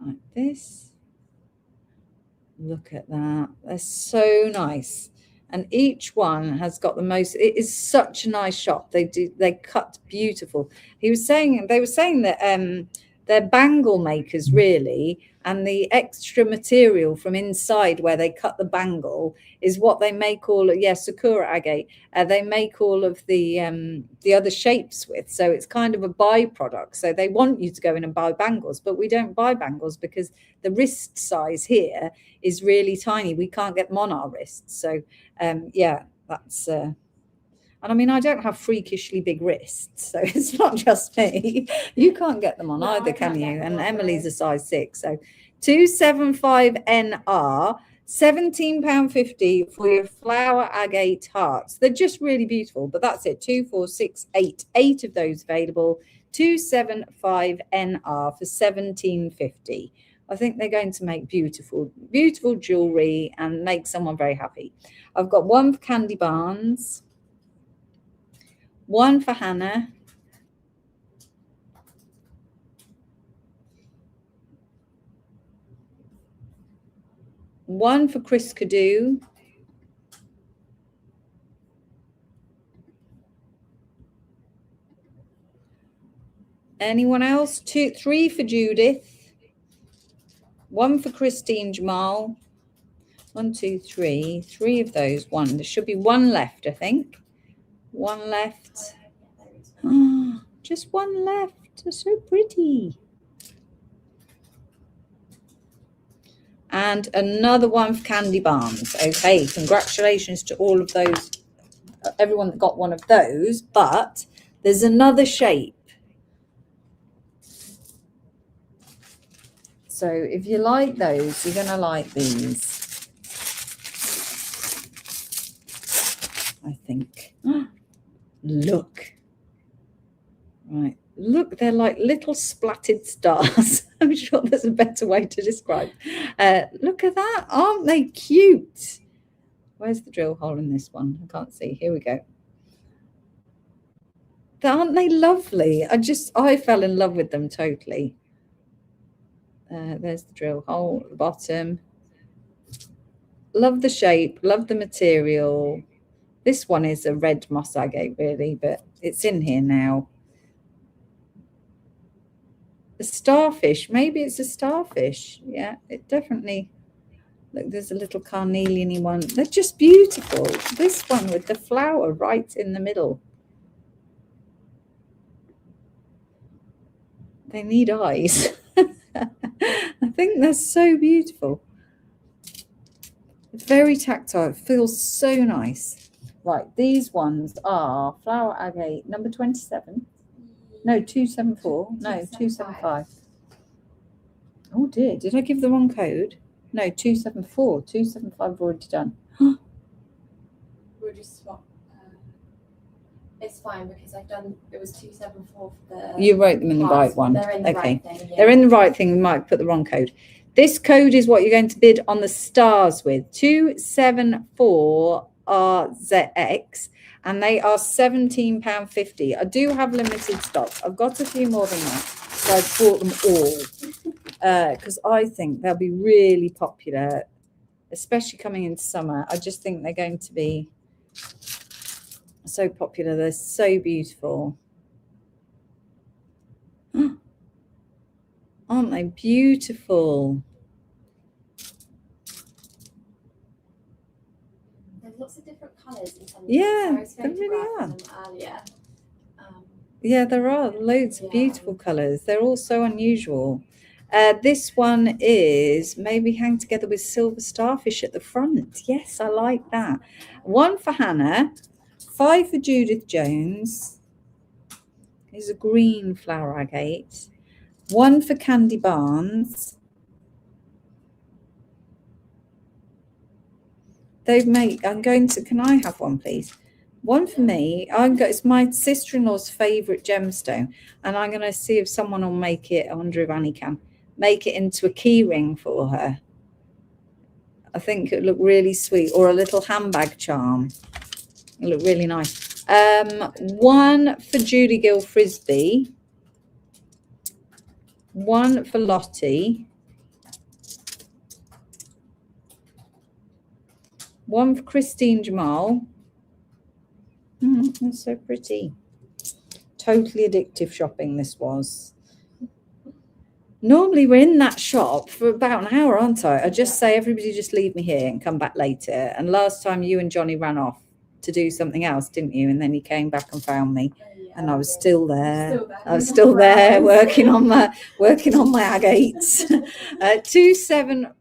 [SPEAKER 1] Like this. Look at that. They're so nice. And each one has got the most, it is such a nice shop. They cut beautiful. They were saying that they're bangle makers really, and the extra material from inside where they cut the bangle is what they make all of, Sakura agate. They make all of the other shapes with. So it's kind of a byproduct. So they want you to go in and buy bangles, but we don't buy bangles because the wrist size here is really tiny. We can't get them on our wrists. So that's and I mean, I don't have freakishly big wrists, so it's not just me. You can't get them on either, can you? And Emily's a size 6. So 275NR, £17.50 for your flower agate hearts. They're just really beautiful, but that's it. 2, 4, 6, 8. 8 of those available. 275NR for £17.50. I think they're going to make beautiful, beautiful jewellery and make someone very happy. I've got one for Candy Barnes. One for Hannah. One for Chris Cadu. Anyone else? 2, 3 for Judith. One for Christine Jamal. 1, 2, 3. 3 of those. One. There should be one left, I think. One left. Oh, just one left. They're so pretty. And another one for Candy Barnes. Okay, congratulations to all of those, everyone that got one of those. But there's another shape. So if you like those, you're going to like these, I think. Look. Right. Look, they're like little splattered stars. I'm sure there's a better way to describe. Look at that. Aren't they cute? Where's the drill hole in this one? I can't see. Here we go. Aren't they lovely? I fell in love with them totally. There's the drill hole at the bottom. Love the shape. Love the material. This one is a red moss agate, really, but it's in here now. A starfish. Maybe it's a starfish. Yeah, it definitely. Look, there's a little carnelian-y one. They're just beautiful. This one with the flower right in the middle. They need eyes. I think they're so beautiful. It's very tactile. It feels so nice. Right, these ones are flower agate number 27. No, 274. No, 275. Oh dear, did I give the wrong code? No, 274. 275 I've already done.
[SPEAKER 2] We'll just swap.
[SPEAKER 3] It's fine because it was 274 for the.
[SPEAKER 1] You wrote them in the
[SPEAKER 3] class,
[SPEAKER 1] right one.
[SPEAKER 3] They're in the
[SPEAKER 1] Okay.
[SPEAKER 3] right thing. Yeah.
[SPEAKER 1] They're in the right thing. We might put the wrong code. This code is what you're going to bid on the stars with. 274RZX, and they are £17.50. I do have limited stock. I've got a few more than that, so I've bought them all because I think they'll be really popular, especially coming into summer. I just think they're going to be so popular. They're so beautiful. Aren't they beautiful?
[SPEAKER 3] There's lots of different colours in some of
[SPEAKER 1] Yeah,
[SPEAKER 3] them. So I
[SPEAKER 1] there
[SPEAKER 3] was
[SPEAKER 1] really
[SPEAKER 3] photographing them earlier.
[SPEAKER 1] Yeah, there are loads of beautiful colours. They're all so unusual. This one is maybe hang together with silver starfish at the front. Yes, I like that. 1 for Hannah, 5 for Judith Jones. Here's a green flower agate. 1 for Candy Barnes. I'm going to, can I have one, please? 1 for me. It's my sister-in-law's favourite gemstone, and I'm going to see if someone will make it. I wonder if Annie can make it into a key ring for her. I think it would look really sweet, or a little handbag charm. It look really nice. 1 for Judy Gill Frisbee. 1 for Lottie. 1 for Christine Jamal. That's so pretty. Totally addictive shopping this was. Normally we're in that shop for about an hour, aren't I? I just say, everybody just leave me here and come back later. And last time you and Johnny ran off to do something else, didn't you? And then you came back and found me. And I was still there. I was still there working on my agates. 274RX,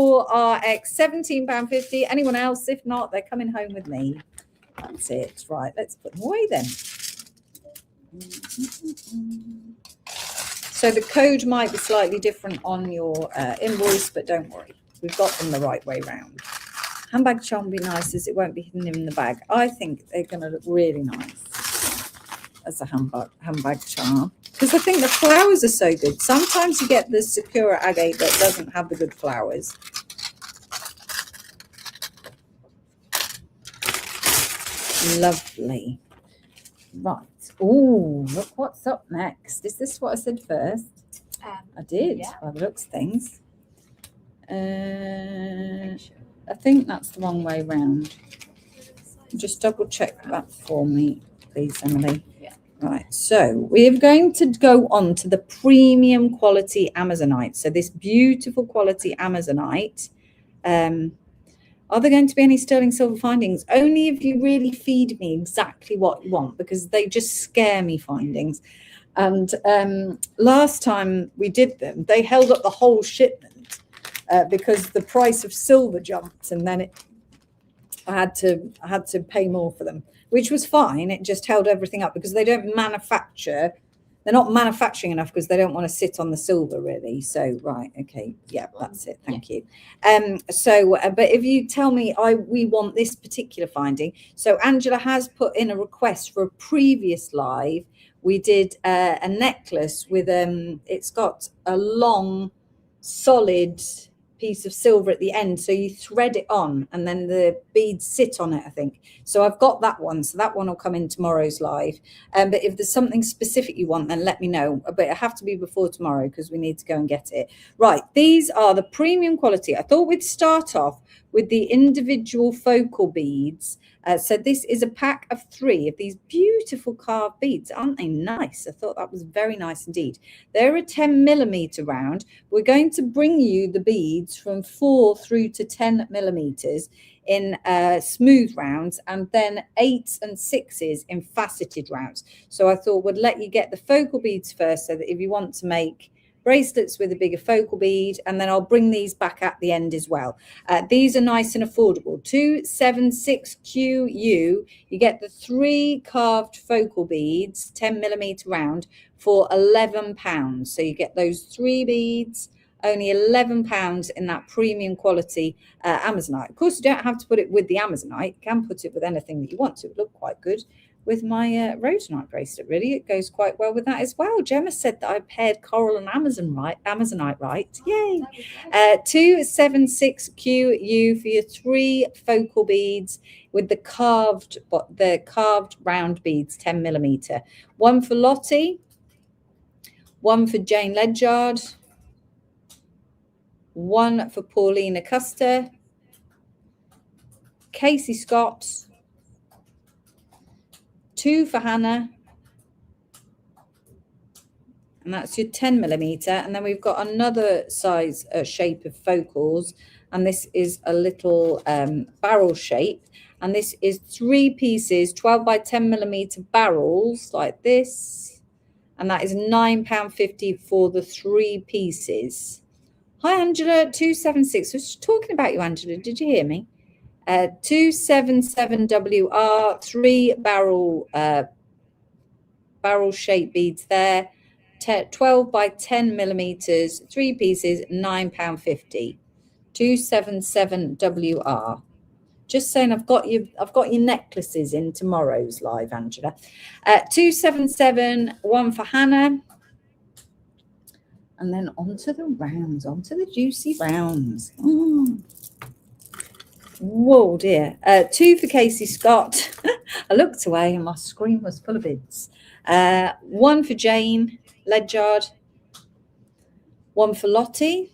[SPEAKER 1] £17.50. Anyone else? If not, they're coming home with me. That's it. Right, let's put them away then. So the code might be slightly different on your invoice, but don't worry. We've got them the right way round. Handbag charm will be nice as it won't be hidden in the bag. I think they're going to look really nice as a handbag charm, because I think the flowers are so good. Sometimes you get the Sakura agate that doesn't have the good flowers. Lovely. Right. Oh, look what's up next. Is this what I said first? I did,
[SPEAKER 3] yeah.
[SPEAKER 1] by the looks of things. I think that's the wrong way round. Just double check that for me, please, Emily.
[SPEAKER 3] Yeah.
[SPEAKER 1] Right, so we're going to go on to the premium quality Amazonite. So this beautiful quality Amazonite. Are there going to be any sterling silver findings? Only if you really feed me exactly what you want, because they just scare me, findings. And last time we did them, they held up the whole shipment because the price of silver jumped, and then I had to pay more for them, which was fine. It just held everything up because they don't manufacture. They're not manufacturing enough because they don't want to sit on the silver, really. So, right, okay, yeah, that's it. Thank you. But if you tell me we want this particular finding. So Angela has put in a request for a previous live. We did a necklace with it's got a long, solid piece of silver at the end, so you thread it on and then the beads sit on it, I think. So I've got that one, so that one will come in tomorrow's live. But if there's something specific you want, then let me know, but it have to be before tomorrow because we need to go and get it. Right, these are the premium quality. I thought we'd start off with the individual focal beads. So this is a pack of 3 of these beautiful carved beads. Aren't they nice? I thought that was very nice indeed. They're a 10mm round. We're going to bring you the beads from 4 through to 10mm in smooth rounds, and then 8s and 6s in faceted rounds. So I thought we'd let you get the focal beads first, so that if you want to make bracelets with a bigger focal bead, and then I'll bring these back at the end as well. These are nice and affordable. 276QU. You get the 3 carved focal beads, 10mm round, for £11. So you get those 3 beads, only £11 in that premium quality Amazonite. Of course, you don't have to put it with the Amazonite. You can put it with anything that you want to. It look quite good. with my rhodonite bracelet. Really, it goes quite well with that as well. Gemma said that I paired coral and Amazonite right. Yay! 276QU for your 3 focal beads with the carved round beads, 10 millimeter. One for Lottie, one for Jane Ledyard, one for Paulina Custer, Casey Scott, 2 for Hannah, and that's your 10 millimeter. And then we've got another size shape of focals, and this is a little barrel shape, and this is 3 pieces, 12 by 10 millimeter barrels like this, and that is £9.50 for the 3 pieces. Hi Angela, 276. I was talking about you, Angela. Did you hear me? 277WR, 3 barrel shaped beads there, 12 by 10 millimeters, 3 pieces, £9.50. 277WR. Just saying, I've got your necklaces in tomorrow's live, Angela. 277, one for Hannah. And then onto the rounds, onto the juicy rounds. Whoa, dear. 2 for Casey Scott. I looked away and my screen was full of bids. 1 for Jane Ledyard. 1 for Lottie.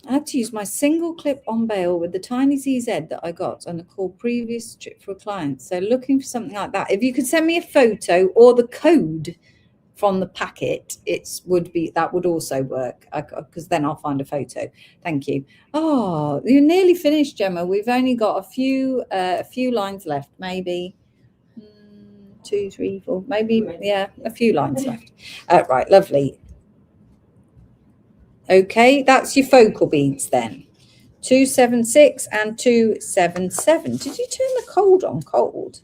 [SPEAKER 1] I had to use my single clip on bail with the tiny ZZ that I got on a call previous trip for a client. So looking for something like that. If you could send me a photo or the code from the packet, that would also work, because then I'll find a photo. Thank you. Oh, you're nearly finished, Gemma. We've only got a few lines left, maybe 2, 3, 4, maybe, yeah, a few lines left. Right, lovely. Okay, that's your focal beads then. 276 and 277. Did you turn the cold on cold?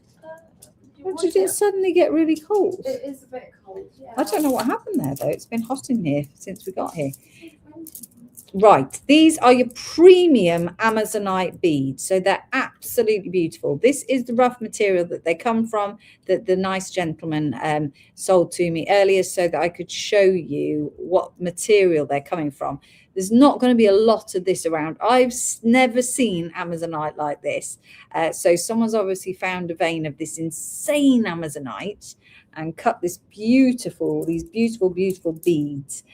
[SPEAKER 1] Or did it suddenly get really cold?
[SPEAKER 2] It is a bit cold, yeah.
[SPEAKER 1] I don't know what happened there, though. It's been hot in here since we got here. Right. These are your premium Amazonite beads. So they're absolutely beautiful. This is the rough material that they come from, that the nice gentleman sold to me earlier so that I could show you what material they're coming from. There's not going to be a lot of this around. I've never seen Amazonite like this. So someone's obviously found a vein of this insane Amazonite and cut these beautiful beads.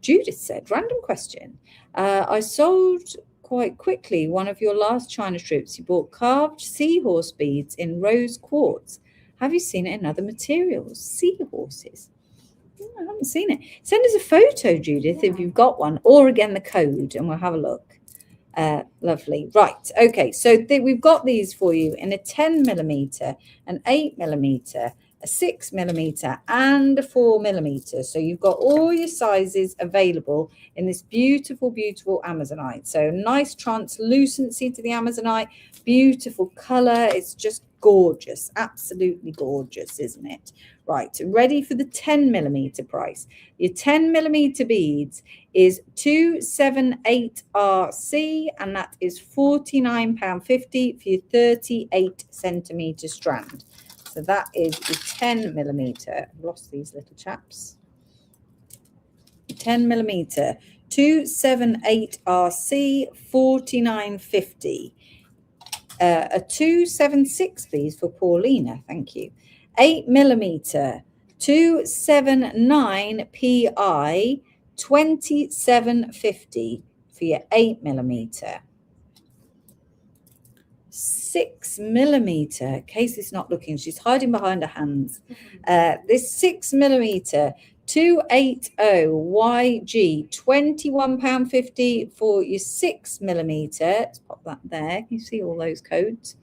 [SPEAKER 1] Judith said, random question. I sold quite quickly one of your last China trips. You bought carved seahorse beads in rose quartz. Have you seen it in other materials? Seahorses? I haven't seen it. Send us a photo, Judith, if you've got one, or again the code, and we'll have a look. Lovely. Right. Okay. So we've got these for you in a 10 millimeter, an 8 millimeter, a 6 millimeter, and a 4 millimeter. So you've got all your sizes available in this beautiful Amazonite. So nice translucency to the Amazonite, beautiful color. It's just gorgeous, absolutely gorgeous, isn't it? Right, ready for the 10 millimeter price. Your 10 millimeter beads is 278RC, and that is £49.50 for your 38 centimeter strand. So that is the 10 millimeter. I've lost these little chaps. 10 millimeter, 278RC, £49.50. A 276, please, for Paulina. Thank you. 8 millimeter, 279PI, £27.50 for your 8 millimeter. 6 millimeter. Casey's not looking. She's hiding behind her hands. This 6 millimeter, 280YG, £21.50 for your 6 millimeter. Let's pop that there. You see all those codes.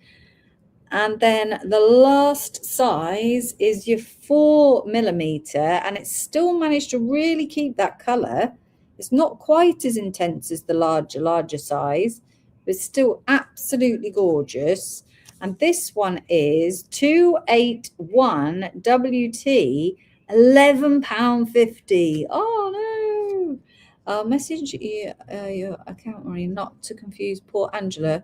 [SPEAKER 1] And then the last size is your 4 millimeter, and it's still managed to really keep that color. It's not quite as intense as the larger size, but still absolutely gorgeous. And this one is 281WT, £11.50. Oh no! I'll message you, your account, Marie, not to confuse poor Angela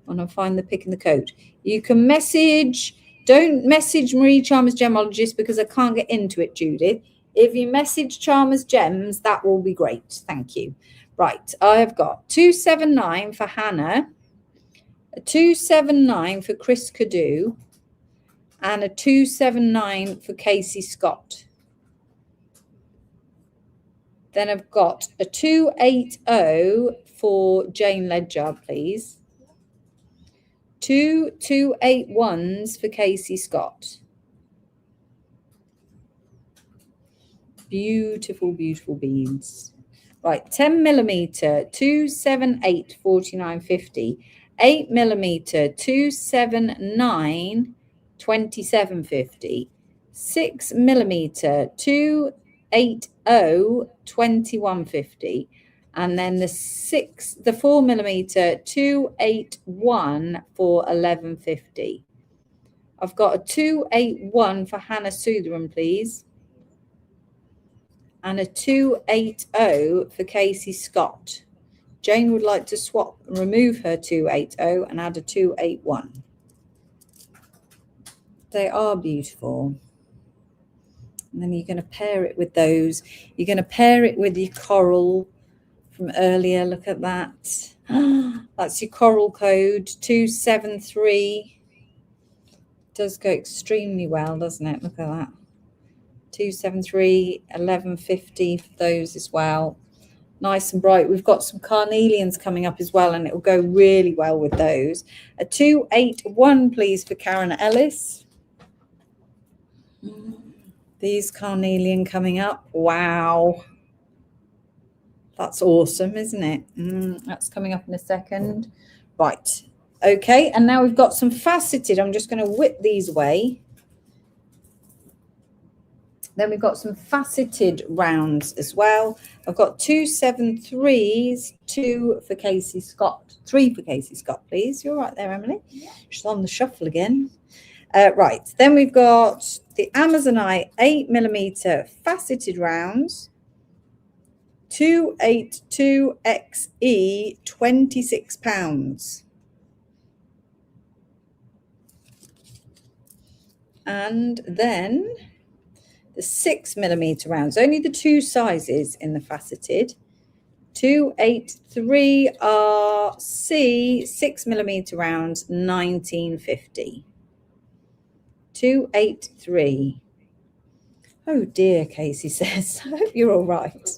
[SPEAKER 1] when I find the pick and the code. You can message Don't message Marie Chalmers Gemologist because I can't get into it, Judith. If you message Chalmers Gems, that will be great. Thank you. Right, I have got 279 for Hannah, a 279 for Chris Cadu, and a 279 for Casey Scott. Then I've got a 280 for Jane Ledger, please. 2 281s for Casey Scott. Beautiful, beautiful beads. Right, 10 millimeter, 278, 49.50. 8 millimeter, 279, 27.50. 6 millimeter, 280, 21.50. And then the 4 millimeter, 281 for 11.50. I've got a 281 for Hannah Sutheran, please. And a 280 for Casey Scott. Jane would like to swap and remove her 280 and add a 281. They are beautiful. And then you're going to pair it with those. You're going to pair it with your coral from earlier. Look at that. That's your coral code, 273. Does go extremely well, doesn't it? Look at that. 273, 11.50 for those as well. Nice and bright. We've got some carnelians coming up as well, and it will go really well with those. A 281, please, for Karen Ellis. These carnelian coming up. Wow. That's awesome, isn't it? That's coming up in a second. Right. Okay, and now we've got some faceted. I'm just going to whip these away. Then we've got some faceted rounds as well. I've got 273s, 2 for Casey Scott, 3 for Casey Scott, please. You're right there, Emily.
[SPEAKER 3] Yeah.
[SPEAKER 1] She's on the shuffle again. Right, then we've got the Amazonite 8 millimeter faceted rounds, 282XE, £26. And then the 6 millimeter rounds, only the 2 sizes in the faceted. 283 RC 6 millimeter rounds, 19.50. 283. Oh dear, Casey says. I hope you're all right.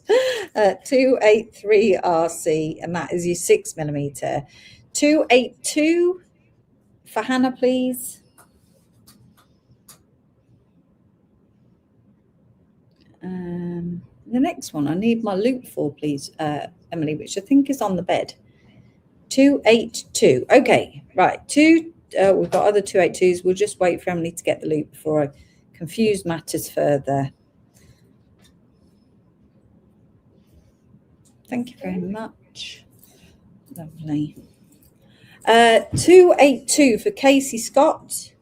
[SPEAKER 1] 283 RC, and that is your 6 millimeter. 282 for Hannah, please. The next one I need my loop for, please, Emily, which I think is on the bed. 282. Okay, right. We've got other 282s. We'll just wait for Emily to get the loop before I confuse matters further. Thank you very much. Lovely. 282 for Casey Scott.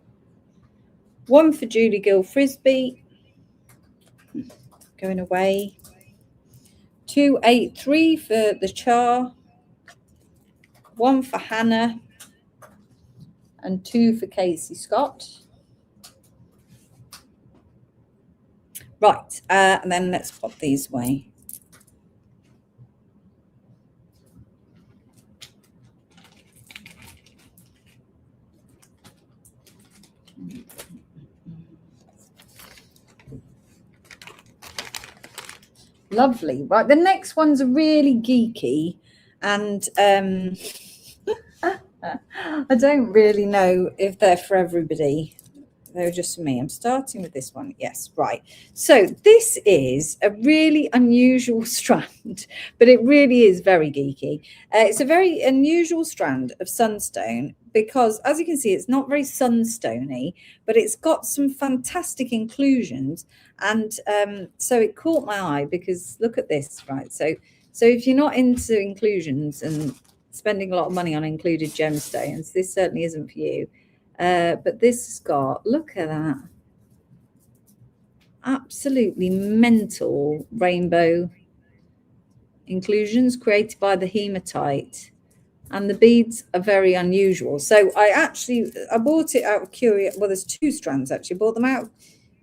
[SPEAKER 1] 1 for Julie Gill Frisbee. Going away. 283 for the Char. 1 for Hannah. And 2 for Casey Scott. Right, and then let's pop these away. Lovely. Right, the next one's really geeky, and I don't really know if they're for everybody. They're just for me. I'm starting with this one. Yes, right. So this is a really unusual strand, but it really is very geeky. It's a very unusual strand of sunstone because, as you can see, it's not very sunstony, but it's got some fantastic inclusions. And so it caught my eye because look at this, right? So if you're not into inclusions and spending a lot of money on included gemstones, this certainly isn't for you. But this has got, look at that, absolutely mental rainbow inclusions created by the hematite. and the beads are very unusual. So I bought it out of curiosity. Well, there's 2 strands actually. Bought them out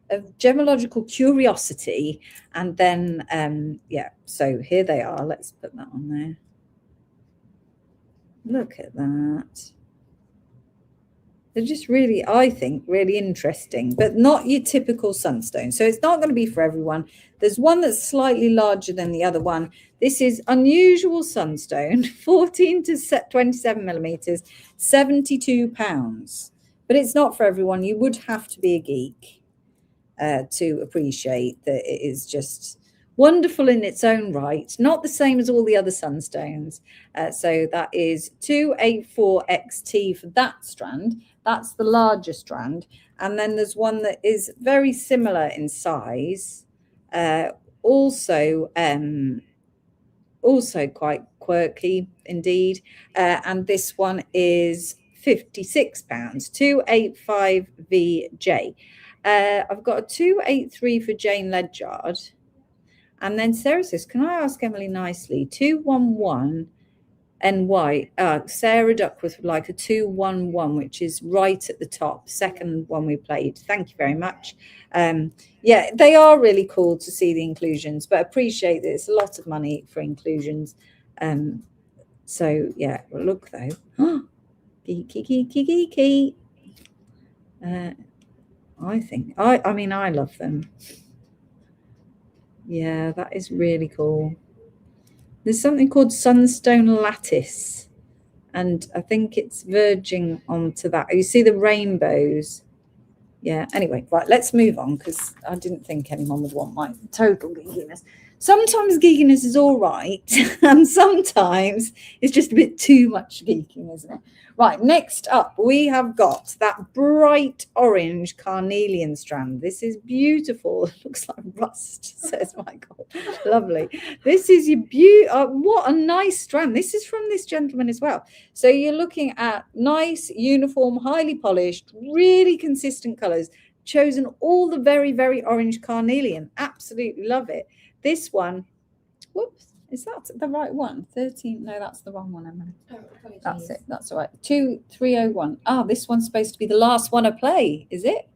[SPEAKER 1] of gemological curiosity, and then yeah. So here they are. Let's put that on there. Look at that. They're just really, I think, really interesting, but not your typical sunstone. So it's not going to be for everyone. There's one that's slightly larger than the other one. This is unusual sunstone, 14 to 27 millimeters, 72 pounds. But it's not for everyone. You would have to be a geek to appreciate that it is just wonderful in its own right. Not the same as all the other sunstones. So that is 284XT for that strand. That's the larger strand. And then there's one that is very similar in size. Also quite quirky indeed. And this one is £56, 285VJ. I've got a 283 for Jane Ledyard. And then Sarah says, can I ask Emily nicely, 211 NY, Sarah Duckworth would like a 211, which is right at the top, second one we played. Thank you very much. Yeah, they are really cool to see the inclusions, but appreciate that it's a lot of money for inclusions. So yeah, well, look though. Geeky. I mean, I love them. Yeah, that is really cool. There's something called Sunstone Lattice, and I think it's verging onto that. You see the rainbows. Yeah, anyway, right, let's move on because I didn't think anyone would want my total geekiness. Sometimes geekiness is all right, and sometimes it's just a bit too much geeking, isn't it? Right, next up, we have got that bright orange carnelian strand. This is beautiful. It looks like rust, says Michael. Lovely. This is your what a nice strand. This is from this gentleman as well. So you're looking at nice, uniform, highly polished, really consistent colors. Chosen all the very, very orange carnelian. Absolutely love it. This one, whoops. Is that the right one? 13? No, that's the wrong one, Emily.
[SPEAKER 3] Oh,
[SPEAKER 1] That's it. That's all right. 2301. Ah, this one's supposed to be the last one I play, is it?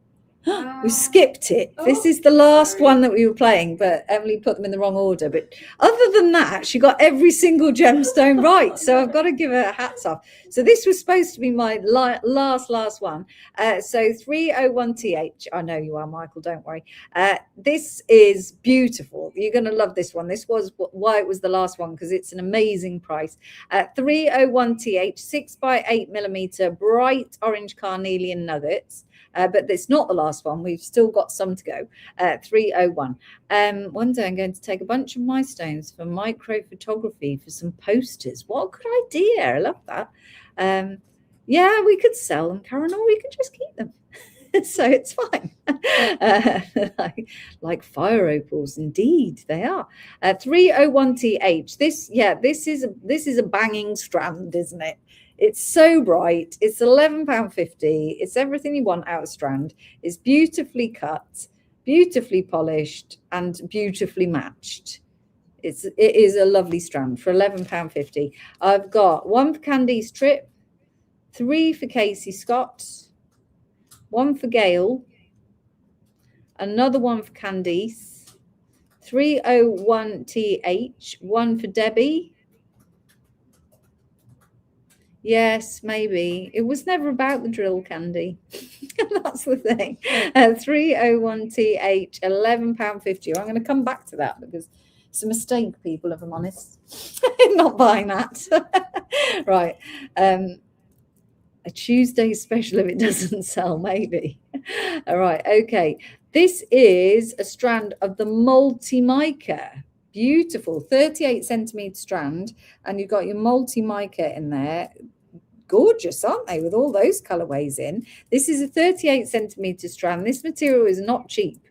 [SPEAKER 1] We skipped it. This is the last one that we were playing, but Emily put them in the wrong order. But other than that, she got every single gemstone right. So I've got to give her hats off. So this was supposed to be my last one. So 301TH. I know you are, Michael. Don't worry. This is beautiful. You're going to love this one. This was why it was the last one, because it's an amazing price. 301TH, 6x8 millimeter, bright orange carnelian nuggets. But it's not the last one. We've still got some to go. 301. One day I'm going to take a bunch of my stones for micro photography for some posters. What a good idea. I love that. Yeah, we could sell them, Karen, or we could just keep them. So it's fine. Like fire opals, indeed they are. 301TH. This is a banging strand, isn't it? It's so bright. It's £11.50. It's everything you want out of strand. It's beautifully cut, beautifully polished, and beautifully matched. It is a lovely strand for £11.50. I've got one for Candice Tripp, 3 for Casey Scott, 1 for Gail, another one for Candice, 301TH, 1 for Debbie. Yes, maybe. It was never about the drill, Candy. That's the thing. 301TH, £11.50. I'm going to come back to that because it's a mistake, people, if I'm honest. Not buying that. Right. A Tuesday special if it doesn't sell, maybe. All right. Okay. This is a strand of the multi-mica. Beautiful 38 centimeter strand, and you've got your multi-mica in there. Gorgeous, aren't they, with all those colorways in? This is a 38 centimeter strand. This material is not cheap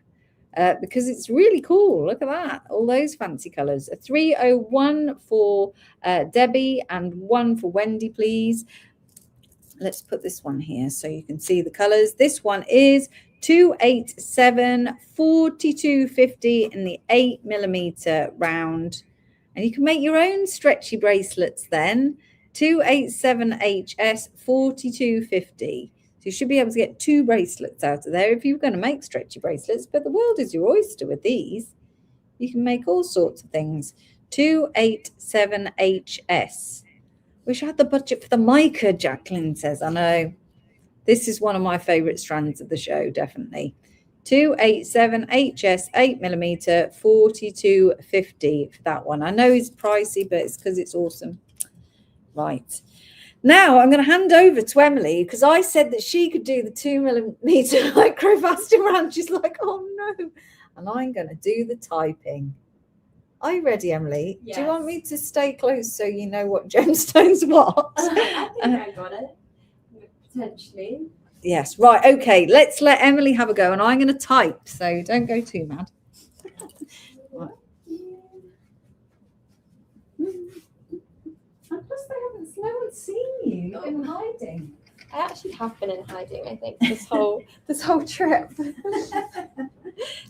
[SPEAKER 1] because it's really cool. Look at that, all those fancy colors. A 301 for Debbie and 1 for Wendy, please. Let's put this one here so you can see the colors. This one is 287, 4250 in the 8 millimeter round, and you can make your own stretchy bracelets then. 287HS 4250. So you should be able to get 2 bracelets out of there if you're going to make stretchy bracelets, but the world is your oyster with these. You can make all sorts of things. 287HS. Wish I had the budget for the mica, Jacqueline says. I know. This is one of my favourite strands of the show, definitely. 287HS 8mm 4250 for that one. I know it's pricey, but it's because it's awesome. Right. Now I'm going to hand over to Emily because I said that she could do the 2mm microfaceted round. She's like, oh no. And I'm going to do the typing. Are you ready, Emily?
[SPEAKER 3] Yes.
[SPEAKER 1] Do you want me to stay close so you know what gemstones what?
[SPEAKER 3] I think I got it. Potentially.
[SPEAKER 1] Yes, right. Okay, let's let Emily have a go, and I'm going to type, so don't go too mad. Right. And plus, no one's seen you. You've been hiding.
[SPEAKER 3] I actually have been in hiding, I think, this whole trip.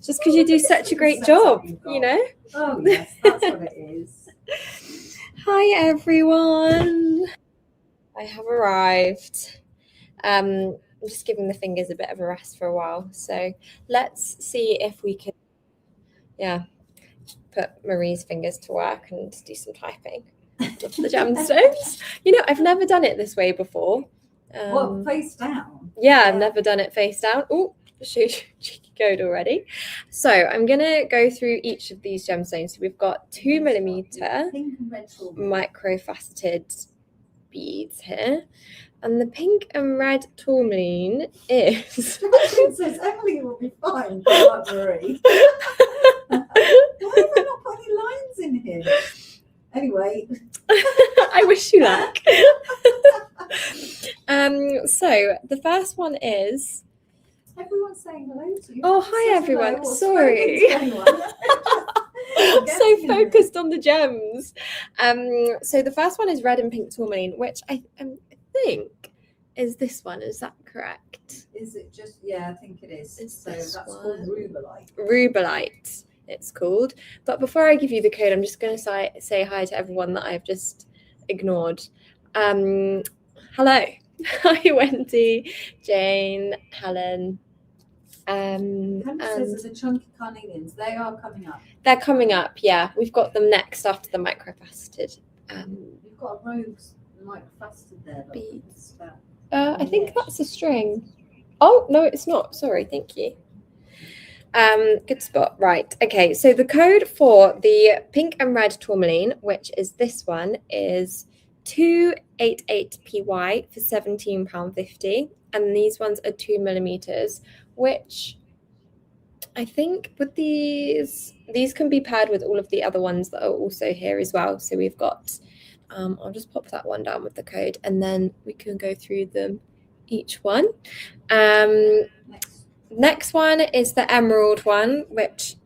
[SPEAKER 3] Just because you do such a great job, you know?
[SPEAKER 1] Oh, yes, that's what it is.
[SPEAKER 3] Hi, everyone. I have arrived. I'm just giving the fingers a bit of a rest for a while. So let's see if we can, put Marie's fingers to work and do some typing of the gemstones. You know, I've never done it this way before.
[SPEAKER 1] What, face down?
[SPEAKER 3] Yeah, I've never done it face down. Oh, cheeky code already. So I'm going to go through each of these gemstones. So we've got 2mm
[SPEAKER 1] Pink and red
[SPEAKER 3] microfaceted beads here. And the pink and red tourmaline is...
[SPEAKER 1] It says Emily will be fine, like Marie. Why have I not put any lines in here? Anyway.
[SPEAKER 3] I wish you luck. So the first one is...
[SPEAKER 1] Everyone's saying hello to you.
[SPEAKER 3] Oh, hi everyone.
[SPEAKER 1] Hello,
[SPEAKER 3] Sorry. So focused on the gems. So the first one is red and pink tourmaline, which I think is this one. Is that correct?
[SPEAKER 1] Is it just? Yeah, I think it is. So
[SPEAKER 3] this
[SPEAKER 1] that's
[SPEAKER 3] one?
[SPEAKER 1] called rubellite.
[SPEAKER 3] Rubellite, it's called. But before I give you the code, I'm just going to say hi to everyone that I've just ignored. Hello. Hi, Wendy, Jane, Helen.
[SPEAKER 1] Henry
[SPEAKER 3] And
[SPEAKER 1] says the chunky carnelians. They are coming up.
[SPEAKER 3] they're coming up. Yeah, we've got them next after the microfaceted.
[SPEAKER 1] You've got a rose microfaceted there. Look.
[SPEAKER 3] Beads.
[SPEAKER 1] That.
[SPEAKER 3] I think that's a string. Oh, no, it's not. Sorry, thank you. Good spot. Right. Okay, so the code for the pink and red tourmaline, which is this one, is 288PY for £17.50. And these ones are 2mm, which I think with these can be paired with all of the other ones that are also here as well. So we've got, I'll just pop that one down with the code and then we can go through them each one. Next one is the emerald one, which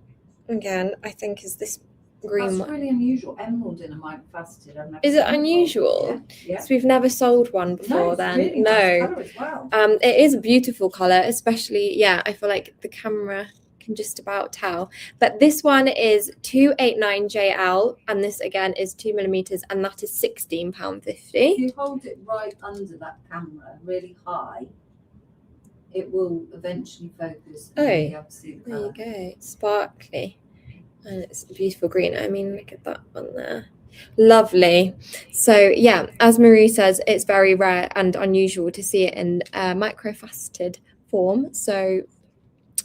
[SPEAKER 3] again, I think is this green
[SPEAKER 1] That's
[SPEAKER 3] one.
[SPEAKER 1] really unusual. Emerald in a microfaceted. I've never
[SPEAKER 3] Is
[SPEAKER 1] seen
[SPEAKER 3] it unusual?
[SPEAKER 1] Yeah.
[SPEAKER 3] So we've never sold one before
[SPEAKER 1] it's
[SPEAKER 3] then.
[SPEAKER 1] really
[SPEAKER 3] No.
[SPEAKER 1] nice colour as well.
[SPEAKER 3] It is a beautiful colour, especially, I feel like the camera can just about tell. But this one is 289JL, and this again is 2mm, and that is £16.50.
[SPEAKER 1] If you hold it right under that camera, really high, it will eventually focus. And you'll be able to see the
[SPEAKER 3] There you
[SPEAKER 1] colour.
[SPEAKER 3] go, it's sparkly. And it's a beautiful green. I mean, look at that one there. Lovely. So yeah, as Marie says, it's very rare and unusual to see it in microfaceted form. So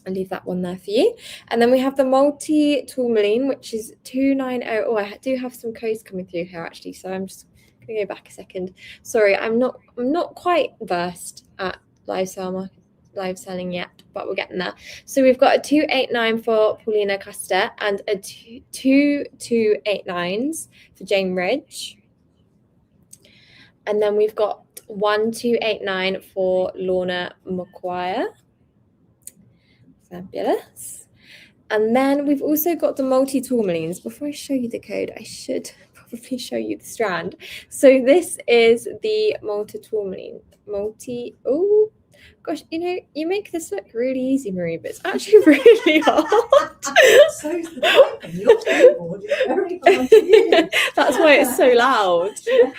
[SPEAKER 3] I'll leave that one there for you. And then we have the multi tourmaline, which is 290. Oh, I do have some codes coming through here actually. So I'm just gonna go back a second. Sorry, I'm not quite versed at live selling yet, but we're getting there. So we've got a 289 for Paulina Custer and a 289s for Jane Ridge. And then we've got 1289 for Lorna McGuire. Fabulous. And then we've also got the multi-tourmalines. Before I show you the code, I should probably show you the strand. So this is the multi-tourmaline. Gosh, you know, you make this look really easy, Marie, but it's actually really hard.
[SPEAKER 1] So's the typing. Your keyboard is very hard to use.
[SPEAKER 3] That's why it's so loud.
[SPEAKER 1] Yeah.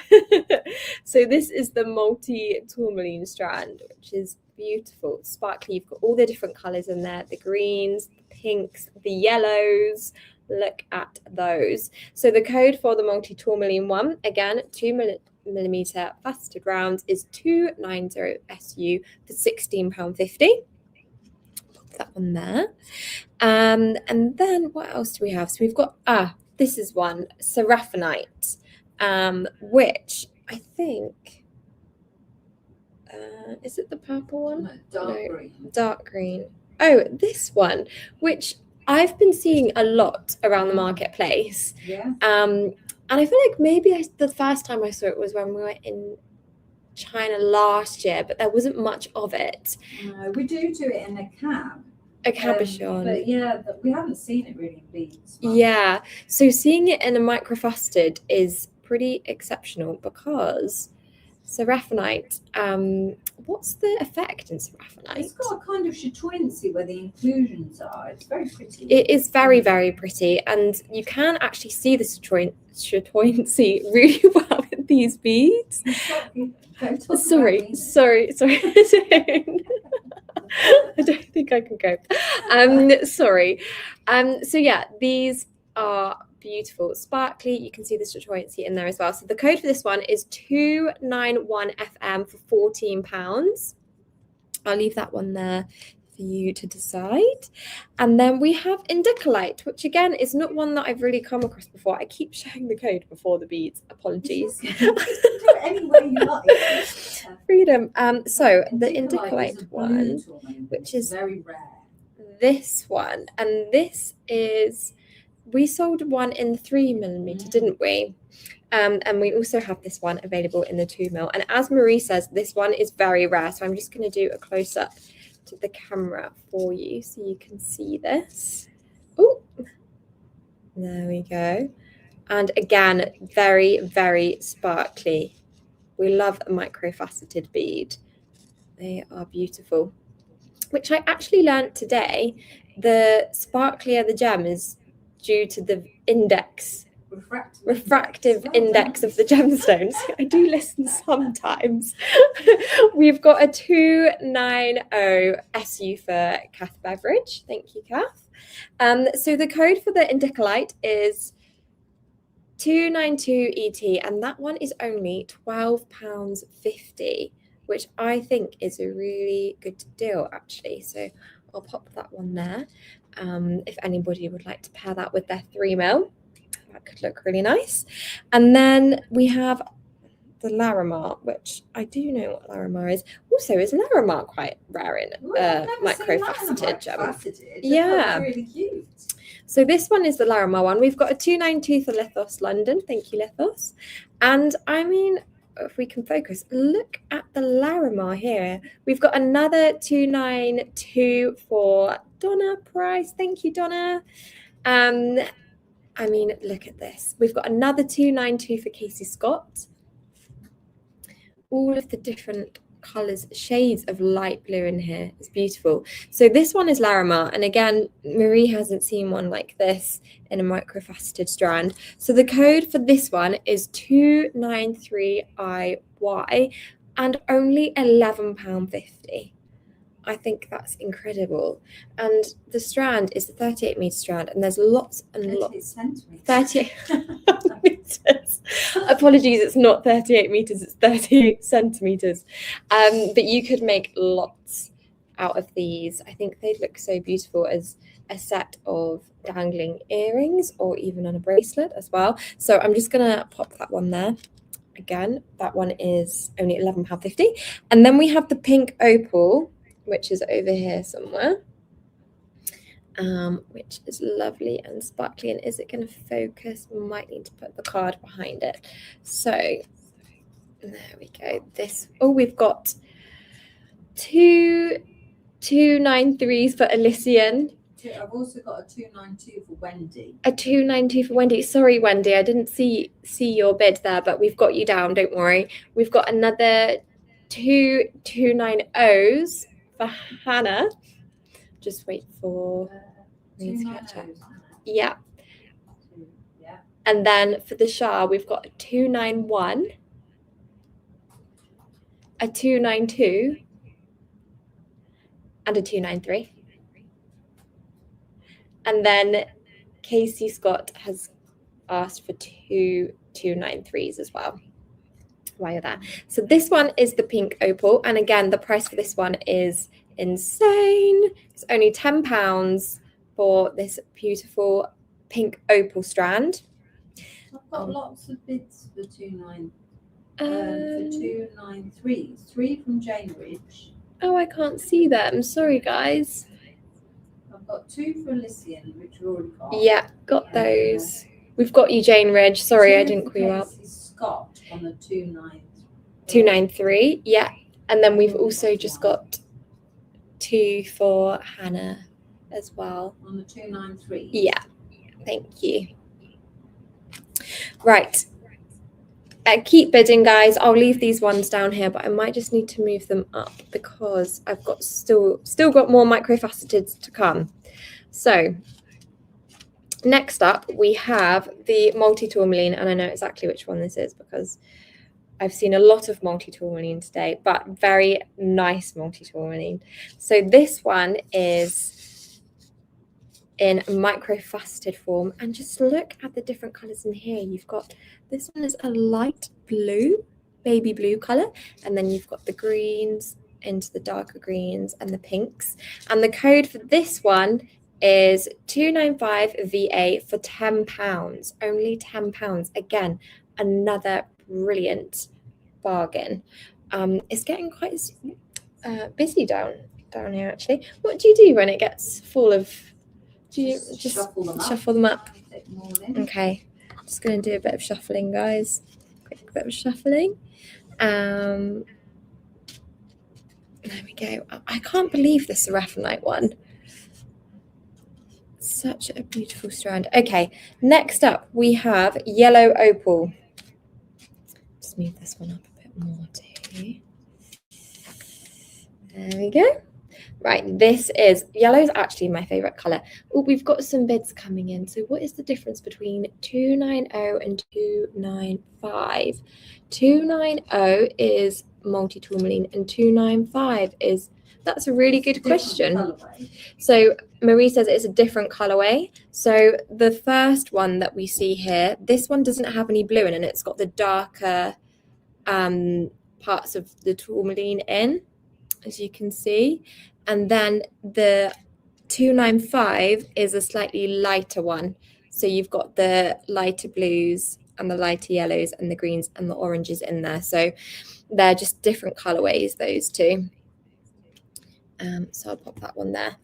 [SPEAKER 3] So this is the multi-tourmaline strand, which is beautiful, sparkly. You've got all the different colours in there, the greens, the pinks, the yellows. Look at those. So the code for the multi-tourmaline one, again, 2mm faceted rounds, is 290SU for £16.50. Pop that one there. And then what else do we have? So we've got, this is one, Seraphinite, which I think, is it the purple one?
[SPEAKER 1] No, dark green.
[SPEAKER 3] Dark green. Oh, this one, which I've been seeing a lot around the marketplace.
[SPEAKER 1] Yeah.
[SPEAKER 3] And I feel like maybe the first time I saw it was when we were in China last year, but there wasn't much of it.
[SPEAKER 1] No, we do it in a cab.
[SPEAKER 3] A cabochon.
[SPEAKER 1] But yeah, we haven't seen it really in beads.
[SPEAKER 3] Yeah. So seeing it in a microfaceted is pretty exceptional because Seraphinite, what's the effect in Seraphinite?
[SPEAKER 1] It's got a kind of chatoyancy where the inclusions are. It's very pretty.
[SPEAKER 3] It is very, very pretty, and you can actually see the chatoyancy really well with these beads. Sorry. I don't think I can go. Sorry. So yeah, these are beautiful, sparkly. You can see the chatoyancy in there as well. So the code for this one is 291FM for £14. I'll leave that one there for you to decide. And then we have Indicolite, which again is not one that I've really come across before. I keep showing the code before the beads. Apologies.
[SPEAKER 1] You can do it any way you like.
[SPEAKER 3] Freedom. So the
[SPEAKER 1] Indicolite is
[SPEAKER 3] Indicolite
[SPEAKER 1] a
[SPEAKER 3] one,
[SPEAKER 1] blue tourmaline,
[SPEAKER 3] which is
[SPEAKER 1] very rare.
[SPEAKER 3] this one, and this is, we sold one in 3mm, didn't we? And we also have this one available in the 2mm. And as Marie says, this one is very rare. So I'm just going to do a close-up to the camera for you so you can see this. Oh, there we go. And again, very, very sparkly. We love a microfaceted bead. They are beautiful. Which I actually learned today, the sparklier the gem is due to the index, refractive index of the gemstones. I do listen sometimes. We've got a 290 SU for Kath Beveridge. Thank you, Kath. So the code for the Indicolite is 292ET, and that one is only £12.50, which I think is a really good deal, actually. So I'll pop that one there. If anybody would like to pair that with their 3mm, that could look really nice. And then we have the Larimar, which I do know what Larimar is. Also, is Larimar quite rare in microfaceted gems? Yeah.
[SPEAKER 1] Really cute.
[SPEAKER 3] So this one is the Larimar one. We've got a 292 for Lithos London. Thank you, Lithos. And I mean, if we can focus, look at the Larimar here. We've got another 292 for Donna Price. Thank you, Donna. I mean, look at this. We've got another 292 for Casey Scott. All of the different colours, shades of light blue in here. It's beautiful. So this one is Larimar. And again, Marie hasn't seen one like this in a microfaceted strand. So the code for this one is 293IY and only £11.50. I think that's incredible. And the strand is a 38-metre strand, and there's lots and lots. 38 meters. Apologies, it's not 38 meters, it's 38 centimeters. But you could make lots out of these. I think they'd look so beautiful as a set of dangling earrings or even on a bracelet as well. So I'm just gonna pop that one there. Again, that one is only £11.50. And then we have the pink opal, which is over here somewhere, which is lovely and sparkly. And is it going to focus? We might need to put the card behind it. So there we go. We've got two 293s for Elysian.
[SPEAKER 1] I've also got a 292 for Wendy.
[SPEAKER 3] A 292 for Wendy. Sorry, Wendy, I didn't see your bid there, but we've got you down. Don't worry. We've got another two 290s for Hannah. Just wait for me to catch up.
[SPEAKER 1] 290s,
[SPEAKER 3] Yeah.
[SPEAKER 1] yeah.
[SPEAKER 3] And then for the Shah, we've got a 291, a 292, and a 293. And then Casey Scott has asked for two 293s as well while you're there. So this one is the pink opal. And again, the price for this one is insane. It's only £10 for this beautiful pink opal strand.
[SPEAKER 1] I've got lots of bids for 293s.
[SPEAKER 3] Um,
[SPEAKER 1] 3 from Jane Ridge.
[SPEAKER 3] oh, I can't see them. Sorry, guys.
[SPEAKER 1] I've got 2 for Elysian, which we already got.
[SPEAKER 3] Yeah, got those. We've got you, Jane Ridge. Sorry, I
[SPEAKER 1] 2
[SPEAKER 3] didn't
[SPEAKER 1] for
[SPEAKER 3] call you up.
[SPEAKER 1] Casey Scott on the 293.
[SPEAKER 3] 293, yeah. And then we've also just got 2 for Hannah as well.
[SPEAKER 1] On the 293.
[SPEAKER 3] Yeah, thank you. Right. Keep bidding, guys. I'll leave these ones down here, but I might just need to move them up because I've got still got more microfaceteds to come. So next up, we have the multi-tourmaline, and I know exactly which one this is because I've seen a lot of multi-tourmaline today, but very nice multi-tourmaline. So this one is in microfaceted form, and just look at the different colors in here. You've got, this one is a light blue, baby blue color, and then you've got the greens into the darker greens and the pinks. And the code for this one is 295 VA for £10, only £10. Again, another brilliant bargain. It's getting quite busy down here actually. What do you do when it gets full of? Do you just shuffle them up? Okay, just going to do a bit of shuffling, guys. Quick bit of shuffling. There we go. I can't believe the Seraphinite one. Such a beautiful strand. Okay, next up we have yellow opal. Just move this one up a bit more too. There we go. Right, this is, yellow is actually my favorite color. Oh, we've got some bids coming in. So what is the difference between 290 and 295? 290 is multi-tourmaline and 295 is, that's a really good question. So Marie says it's a different colorway. So the first one that we see here, this one doesn't have any blue in it. It's got the darker parts of the tourmaline in, as you can see. And then the 295 is a slightly lighter one. So you've got the lighter blues and the lighter yellows and the greens and the oranges in there. So they're just different colorways, those two. So I'll pop that one there.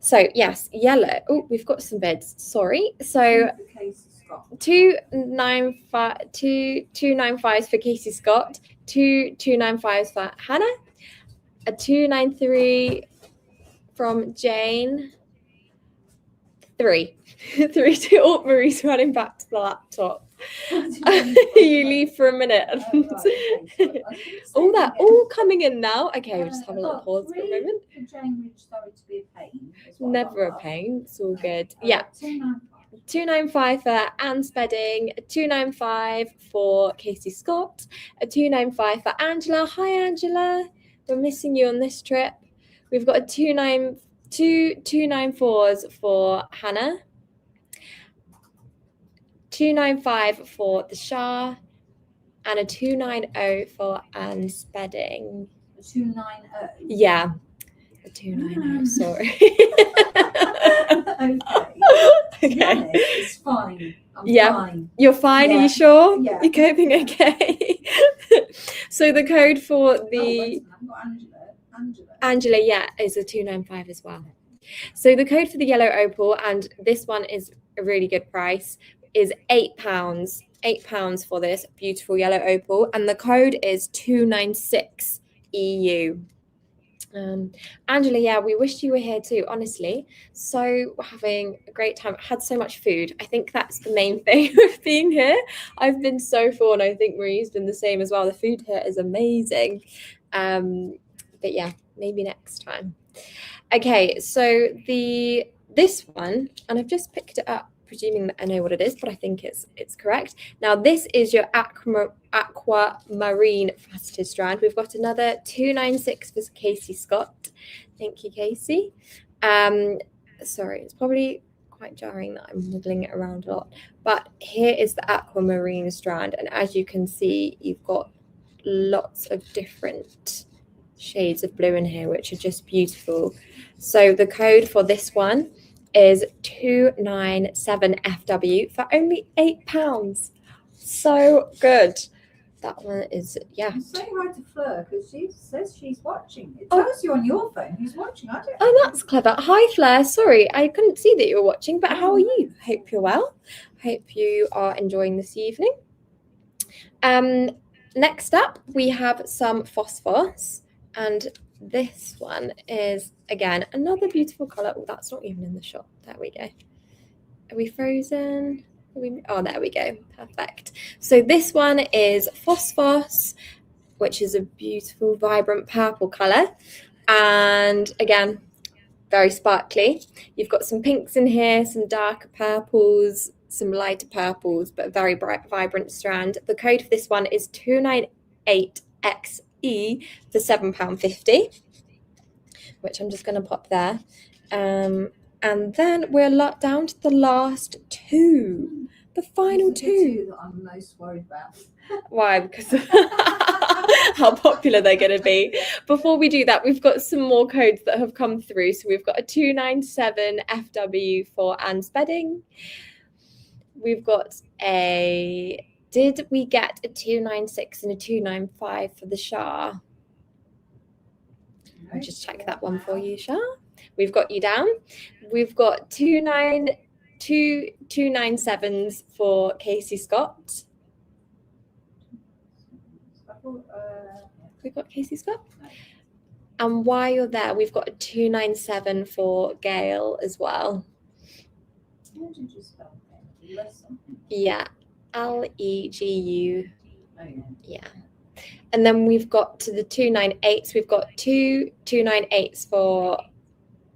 [SPEAKER 3] So yes, yellow. Oh, we've got some bids. Sorry. So 295s for Casey Scott, 295s for Hannah, a 293 from Jane, 3 to, oh, Marie's running back to the laptop. You leave for a minute. All that all coming in now. Okay, we'll just have a little pause for a moment.
[SPEAKER 1] Sorry to be a pain.
[SPEAKER 3] Never a pain. It's all good. Yeah. 295 for Anne Spedding, a 295 for Casey Scott, a 295 for Angela. Hi, Angela. We're missing you on this trip. We've got a 294s for Hannah, 295 for the Shah, and a 290 for Anne Spedding.
[SPEAKER 1] 290.
[SPEAKER 3] Yeah, a 290. Sorry.
[SPEAKER 1] Okay. It's fine. I'm fine.
[SPEAKER 3] You're fine.
[SPEAKER 1] Yeah.
[SPEAKER 3] Are you sure?
[SPEAKER 1] Yeah.
[SPEAKER 3] You're coping okay. So the code for the Angela, yeah, is a 295 as well. So the code for the yellow opal, and this one is a really good price, is £8. £8 for this beautiful yellow opal, and the code is 296 EU. Angela, yeah, we wished you were here too, honestly. So we're having a great time. I had so much food. I think that's the main thing of being here. I've been so full, and I think Marie's been the same as well. The food here is amazing. But yeah, maybe next time. Okay, so this one, and I've just picked it up, presuming that I know what it is, but I think it's correct. Now this is your aquamarine faceted strand. We've got another 296 for Casey Scott. Thank you, Casey. Sorry, it's probably quite jarring that I'm wiggling it around a lot, but here is the aquamarine strand, and as you can see, you've got lots of different shades of blue in here, which are just beautiful. So the code for this one is 297FW for only £8. So good. That one is, yeah.
[SPEAKER 1] Say hi to Fleur because she says she's watching. It tells you on your phone who's watching. I don't.
[SPEAKER 3] Oh, that's clever. Hi, Fleur. Sorry, I couldn't see that you were watching, but how are you? Hope you're well. Hope you are enjoying this evening. Next up, we have some phosphorus, and this one is, again, another beautiful colour. Oh, that's not even in the shot. There we go. Are we frozen? Oh, there we go. Perfect. So this one is phosphorus, which is a beautiful, vibrant purple colour. And again, very sparkly. You've got some pinks in here, some darker purples, some lighter purples, but a very bright, vibrant strand. The code for this one is 298XE for £7.50, which I'm just going to pop there. And then we're down to the last two, the final two.
[SPEAKER 1] That I'm most worried about.
[SPEAKER 3] Why? Because of how popular they're going to be. Before we do that, we've got some more codes that have come through. So we've got a 297FW for Anne Spedding. We've got did we get a 296 and a 295 for the Shah? I'll just check that one for you, Shah. We've got you down. We've got 297s for Casey Scott. We've got Casey Scott. And while you're there, we've got a 297 for Gail as well. Yeah, LEGU.
[SPEAKER 1] Oh, yeah.
[SPEAKER 3] Yeah. And then we've got to the 298s. We've got two 298s for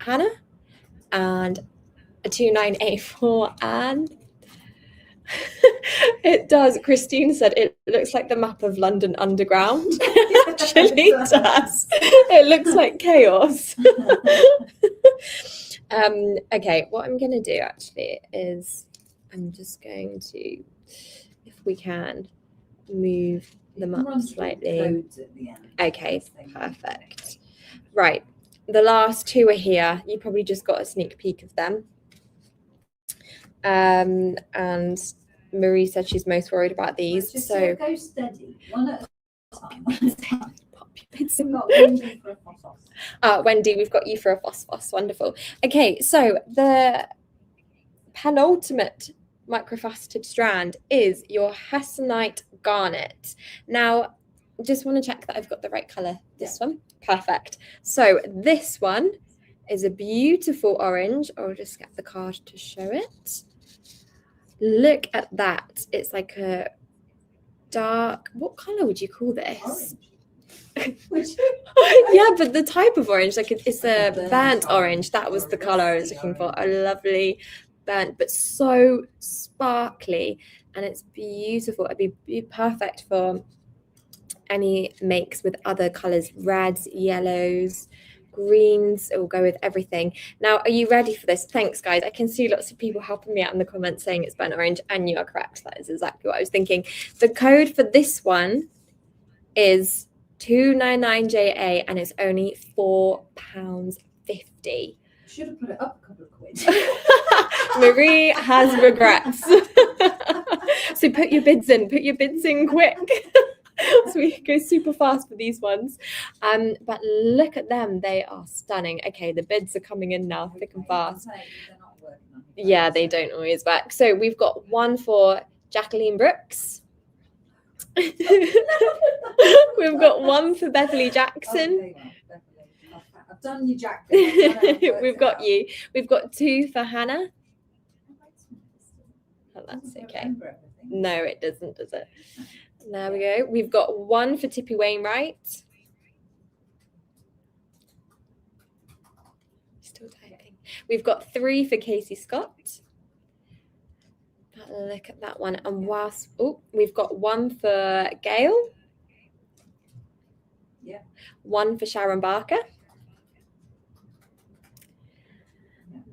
[SPEAKER 3] Hannah and a 298 for Anne. It does. Christine said it looks like the map of London Underground. It actually does. It looks like chaos. Okay, what I'm going to do actually is I'm just going to, if we can, move them up slightly. Okay, perfect. Right, the last two are here. You probably just got a sneak peek of them. And Marie said she's most worried about these.
[SPEAKER 1] Just
[SPEAKER 3] So
[SPEAKER 1] go steady, one at a time.
[SPEAKER 3] Wendy, we've got you for a phosphorus. Wonderful. Okay, so the penultimate microfaceted strand is your Hessonite Garnet. Now, just want to check that I've got the right color. This one, perfect. So this one is a beautiful orange. I'll just get the card to show it. Look at that. It's like a dark, what color would you call this? Yeah, but the type of orange, like it's a burnt orange. That was the color I was looking for. A lovely burnt, but so sparkly, and it's beautiful. It'd be perfect for any makes with other colors, reds, yellows, greens. It will go with everything. Now, are you ready for this? Thanks, guys. I can see lots of people helping me out in the comments saying it's burnt orange, and you are correct. That is exactly what I was thinking. The code for this one is 299JA, and it's only £4.50.
[SPEAKER 1] Should have put it up a couple of quid.
[SPEAKER 3] Marie has regrets. So put your bids in quick. So we go super fast for these ones. But look at them, they are stunning. Okay, the bids are coming in now, thick and fast. Yeah, they don't always work. So we've got one for Jacqueline Brooks. We've got one for Beverly Jackson.
[SPEAKER 1] I've done you, Jacqueline.
[SPEAKER 3] We've got you. We've got two for Hannah. Oh, that's okay. No, it doesn't, does it? There we go. We've got one for Tippy Wainwright. We've got 3 for Casey Scott. Look at that one. And whilst, we've got 1 for Gail.
[SPEAKER 1] Yeah.
[SPEAKER 3] 1 for Sharon Barker.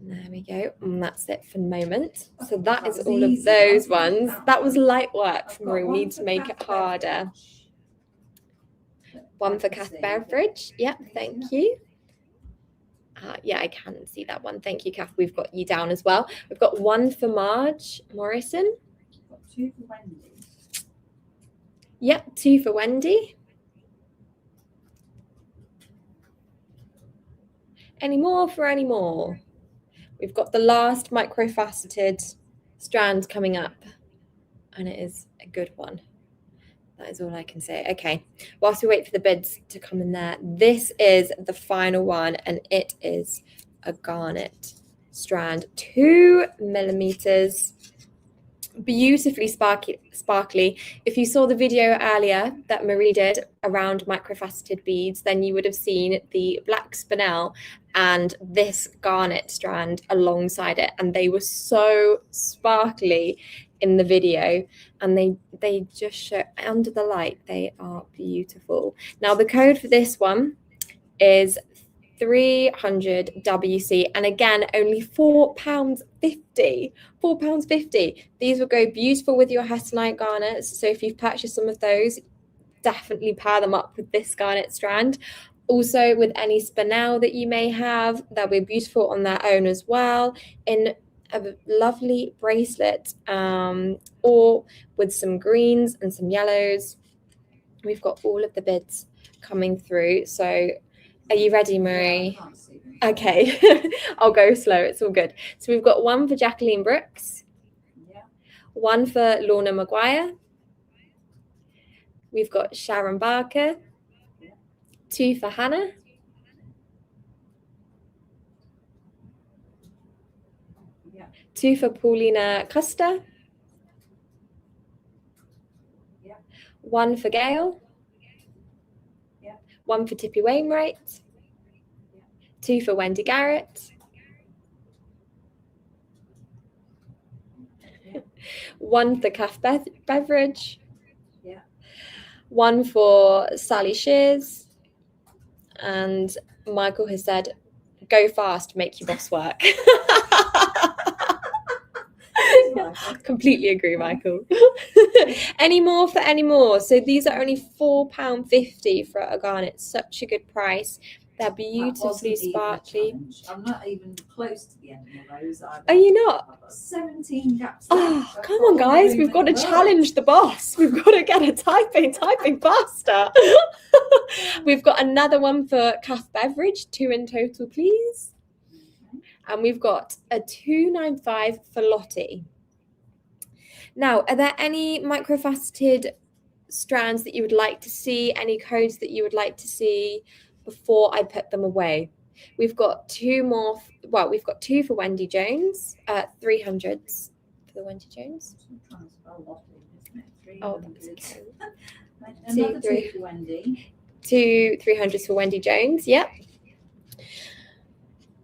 [SPEAKER 3] There we go. And that's it for the moment. So that is all of those ones. That was light work for Marie. We need to make it harder. 1 for Kath Beveridge. Yep, thank you. Yeah, I can see that one. Thank you, Kath. We've got you down as well. We've got 1 for Marge Morrison.
[SPEAKER 1] Got 2 for Wendy.
[SPEAKER 3] Yep, 2 for Wendy. Any more for any more? We've got the last microfaceted strand coming up, and it is a good one. That is all I can say. Okay, whilst we wait for the bids to come in there, this is the final one, and it is a garnet strand, 2 millimeters, beautifully sparkly. If you saw the video earlier that Marie did around microfaceted beads, then you would have seen the black spinel and this garnet strand alongside it, and they were so sparkly in the video, and they just show under the light. They are beautiful. Now the code for this one is 300 WC, and again only £4.50. £4.50. These will go beautiful with your Hesterite garnets, so if you've purchased some of those, definitely pair them up with this garnet strand. Also with any spinel that you may have, they'll be beautiful on their own as well, in a lovely bracelet, or with some greens and some yellows. We've got all of the bids coming through, so are you ready, Marie?
[SPEAKER 1] I can't see them.
[SPEAKER 3] Okay, I'll go slow. It's all good. So we've got 1 for Jacqueline Brooks,
[SPEAKER 1] Yeah.
[SPEAKER 3] 1 for Lorna Maguire. We've got Sharon Barker, 2 for Hannah,
[SPEAKER 1] Yeah.
[SPEAKER 3] 2 for Paulina Custer,
[SPEAKER 1] Yeah.
[SPEAKER 3] 1 for Gail,
[SPEAKER 1] Yeah.
[SPEAKER 3] 1 for Tippy Wainwright,
[SPEAKER 1] Yeah.
[SPEAKER 3] 2 for Wendy Garrett,
[SPEAKER 1] Yeah.
[SPEAKER 3] 1 for Kath Beveridge,
[SPEAKER 1] Yeah.
[SPEAKER 3] 1 for Sally Shears, and Michael has said, go fast, make your boss work. Completely agree, Michael. Any more for any more? So these are only £4.50 for a garnet. Such a good price. They're beautifully sparkly.
[SPEAKER 1] I'm not even close to the end of those either.
[SPEAKER 3] Are you not?
[SPEAKER 1] I've got 17 gaps.
[SPEAKER 3] Oh,
[SPEAKER 1] left. I've
[SPEAKER 3] come
[SPEAKER 1] got
[SPEAKER 3] on,
[SPEAKER 1] all the
[SPEAKER 3] guys.
[SPEAKER 1] room
[SPEAKER 3] We've
[SPEAKER 1] in
[SPEAKER 3] got to
[SPEAKER 1] the world.
[SPEAKER 3] challenge the boss. We've got to get her typing faster. We've got another one for Kath Beveridge, 2 in total, please.
[SPEAKER 1] Okay.
[SPEAKER 3] And we've got a 295 for Lottie. Now, are there any microfaceted strands that you would like to see? Any codes that you would like to see before I put them away? We've got 2 more. We've got 2 for Wendy Jones, 300s for the Wendy Jones.
[SPEAKER 1] I'm trying to spell Lottie, isn't it?
[SPEAKER 3] Oh,
[SPEAKER 1] 300.
[SPEAKER 3] that's okay.
[SPEAKER 1] Another
[SPEAKER 3] 3.
[SPEAKER 1] 2 for Wendy.
[SPEAKER 3] 2 300s for Wendy Jones. Yep.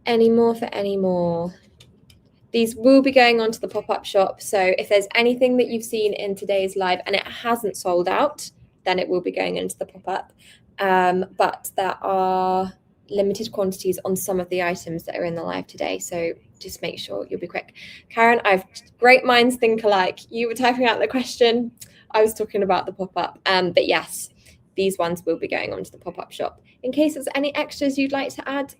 [SPEAKER 3] Any more for any more? These will be going on to the pop-up shop. So if there's anything that you've seen in today's live and it hasn't sold out, then it will be going into the pop-up. But there are limited quantities on some of the items that are in the live today. So just make sure you'll be quick. Karen, I've great minds think alike. You were typing out the question. I was talking about the pop-up. But yes, these ones will be going on to the pop-up shop. In case there's any extras you'd like to add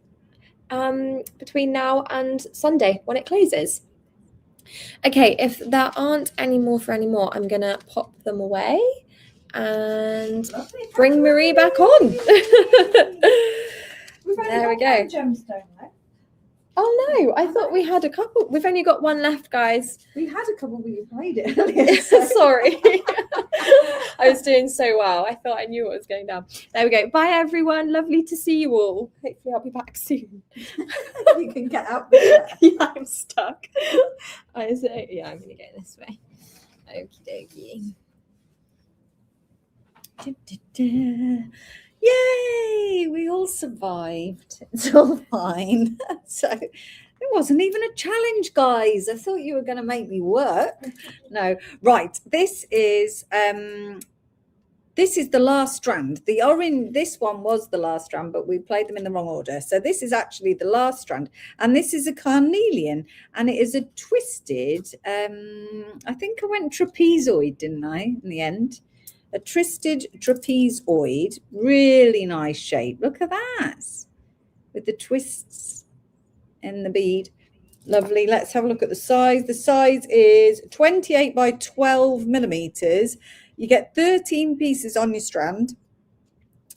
[SPEAKER 3] between now and Sunday when it closes. Okay, if there aren't any more for any more, I'm gonna pop them away and
[SPEAKER 1] Lovely.
[SPEAKER 3] bring Marie back on. There we go.
[SPEAKER 1] Gemstone left.
[SPEAKER 3] Oh no, I thought we had a couple. We've only got one left, guys.
[SPEAKER 1] We had a couple, but you played it earlier.
[SPEAKER 3] Sorry. I was doing so well. I thought I knew what was going down. There we go. Bye, everyone. Lovely to see you all. Hopefully I'll be back soon.
[SPEAKER 1] You can get up there.
[SPEAKER 3] Yeah, I'm stuck. I say, yeah, I'm going to go this way. Okie dokie.
[SPEAKER 1] Yay! We all survived. It's all fine. So It wasn't even a challenge, guys. I thought you were going to make me work. No. Right. This is the last strand. The orange, this one was the last strand, but we played them in the wrong order. So this is actually the last strand. And this is a carnelian. And it is a twisted, I think I went trapezoid, didn't I, in the end? A twisted trapezoid. Really nice shape. Look at that. With the twists in the bead. Lovely. Let's have a look at the size. The size is 28 by 12 millimeters. You get 13 pieces on your strand,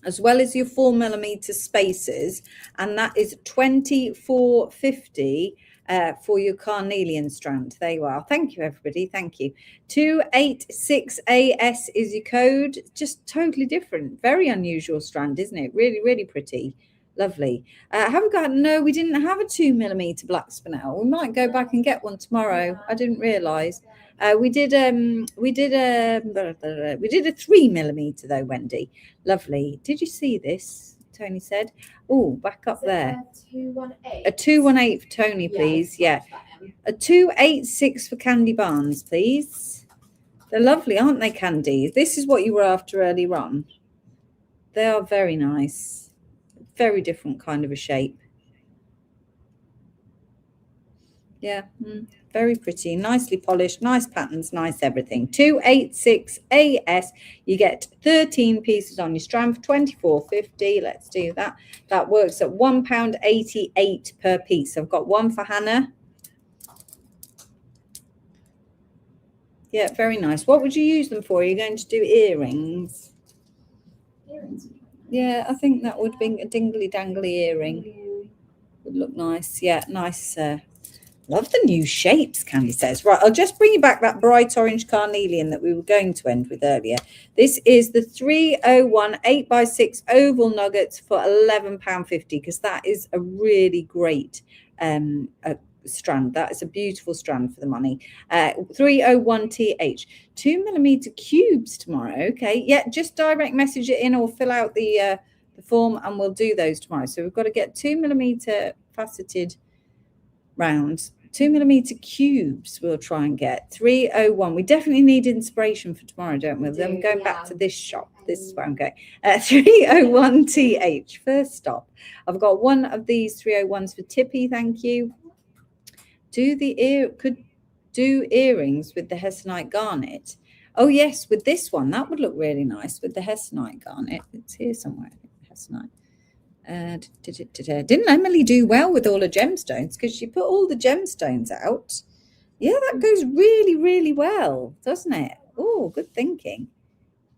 [SPEAKER 1] as well as your 4 millimeter spacers, and that is $24.50 for your carnelian strand. There you are. Thank you, everybody. Thank you. 286AS is your code. Just totally different. Very unusual strand, isn't it? Really, really pretty. Lovely. Have we got? No, we didn't have a 2 millimeter black spinel. We might go back and get one tomorrow. I didn't realise. We did a 3 millimeter though, Wendy. Lovely. Did you see this? Tony said. Oh, back up there.
[SPEAKER 3] 218.
[SPEAKER 1] A 218 for Tony, please. Yeah. A 286 for Candy Barnes, please. They're lovely, aren't they, Candy? This is what you were after earlier on. They are very nice. Very different kind of a shape. Yeah, very pretty, nicely polished, nice patterns, nice everything. 286AS. You get 13 pieces on your strand for $24.50. Let's do that. That works at £1.88 per piece. I've got one for Hannah. Yeah, very nice. What would you use them for? Are you going to do earrings?
[SPEAKER 2] Earrings.
[SPEAKER 1] Yeah, I think that would be a dingly dangly earring. Would look nice. Yeah, nice. Love the new shapes, Candy says. Right, I'll just bring you back that bright orange carnelian that we were going to end with earlier. This is the 301 8x6 oval nuggets for £11.50, because that is a really great strand. That is a beautiful strand for the money. 301TH. 2 millimeter cubes tomorrow. Okay, yeah, just direct message it in or fill out the form and we'll do those tomorrow. So we've got to get 2 millimeter faceted rounds. 2 millimeter cubes we'll try and get. 301. We definitely need inspiration for tomorrow, don't we? Then I'm going back to this shop. This is where I'm going. 301TH. First stop. I've got one of these 301s for Tippy. Thank you. Could do earrings with the Hessonite garnet. Oh yes, with this one that would look really nice with the Hessonite garnet. It's here somewhere. Hessonite. Didn't Emily do well with all her gemstones? Because she put all the gemstones out. Yeah, that goes really, really well, doesn't it? Oh, good thinking.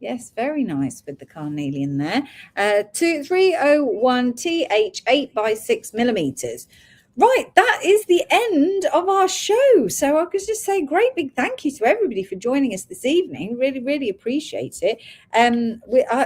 [SPEAKER 1] Yes, very nice with the carnelian there. 301TH 8x6 millimeters. Right, that is the end of our show. So I could just say great big thank you to everybody for joining us this evening. Really, really appreciate it. I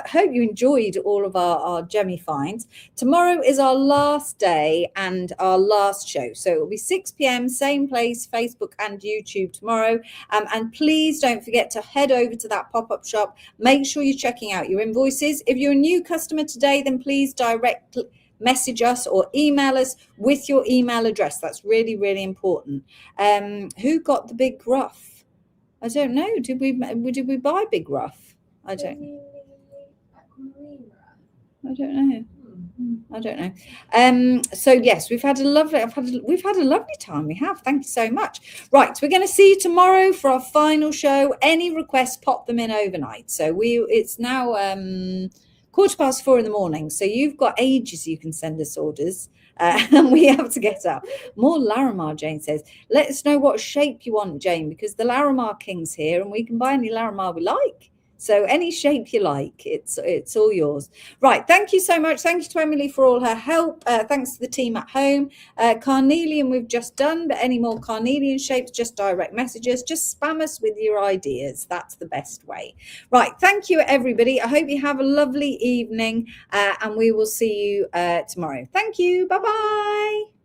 [SPEAKER 1] hope you enjoyed all of our gemmy finds. Tomorrow is our last day and our last show. So it'll be 6 p.m, same place, Facebook and YouTube tomorrow. And please don't forget to head over to that pop-up shop. Make sure you're checking out your invoices. If you're a new customer today, then please direct message us or email us with your email address. That's really, really important. Who got the big gruff? I don't know. Did we buy big gruff? I don't know. So yes, we've had a lovely time. We have. Thank you so much. Right, we're going to see you tomorrow for our final show. Any requests, pop them in overnight. So it's now 4:15 in the morning, so you've got ages you can send us orders, and we have to get up. More Larimar, Jane says. Let us know what shape you want, Jane, because the Larimar King's here and we can buy any Larimar we like. So any shape you like, it's all yours. Right, thank you so much. Thank you to Emily for all her help. Thanks to the team at home. Carnelian we've just done, but any more carnelian shapes, just direct messages. Just spam us with your ideas. That's the best way. Right, thank you, everybody. I hope you have a lovely evening, and we will see you tomorrow. Thank you. Bye-bye.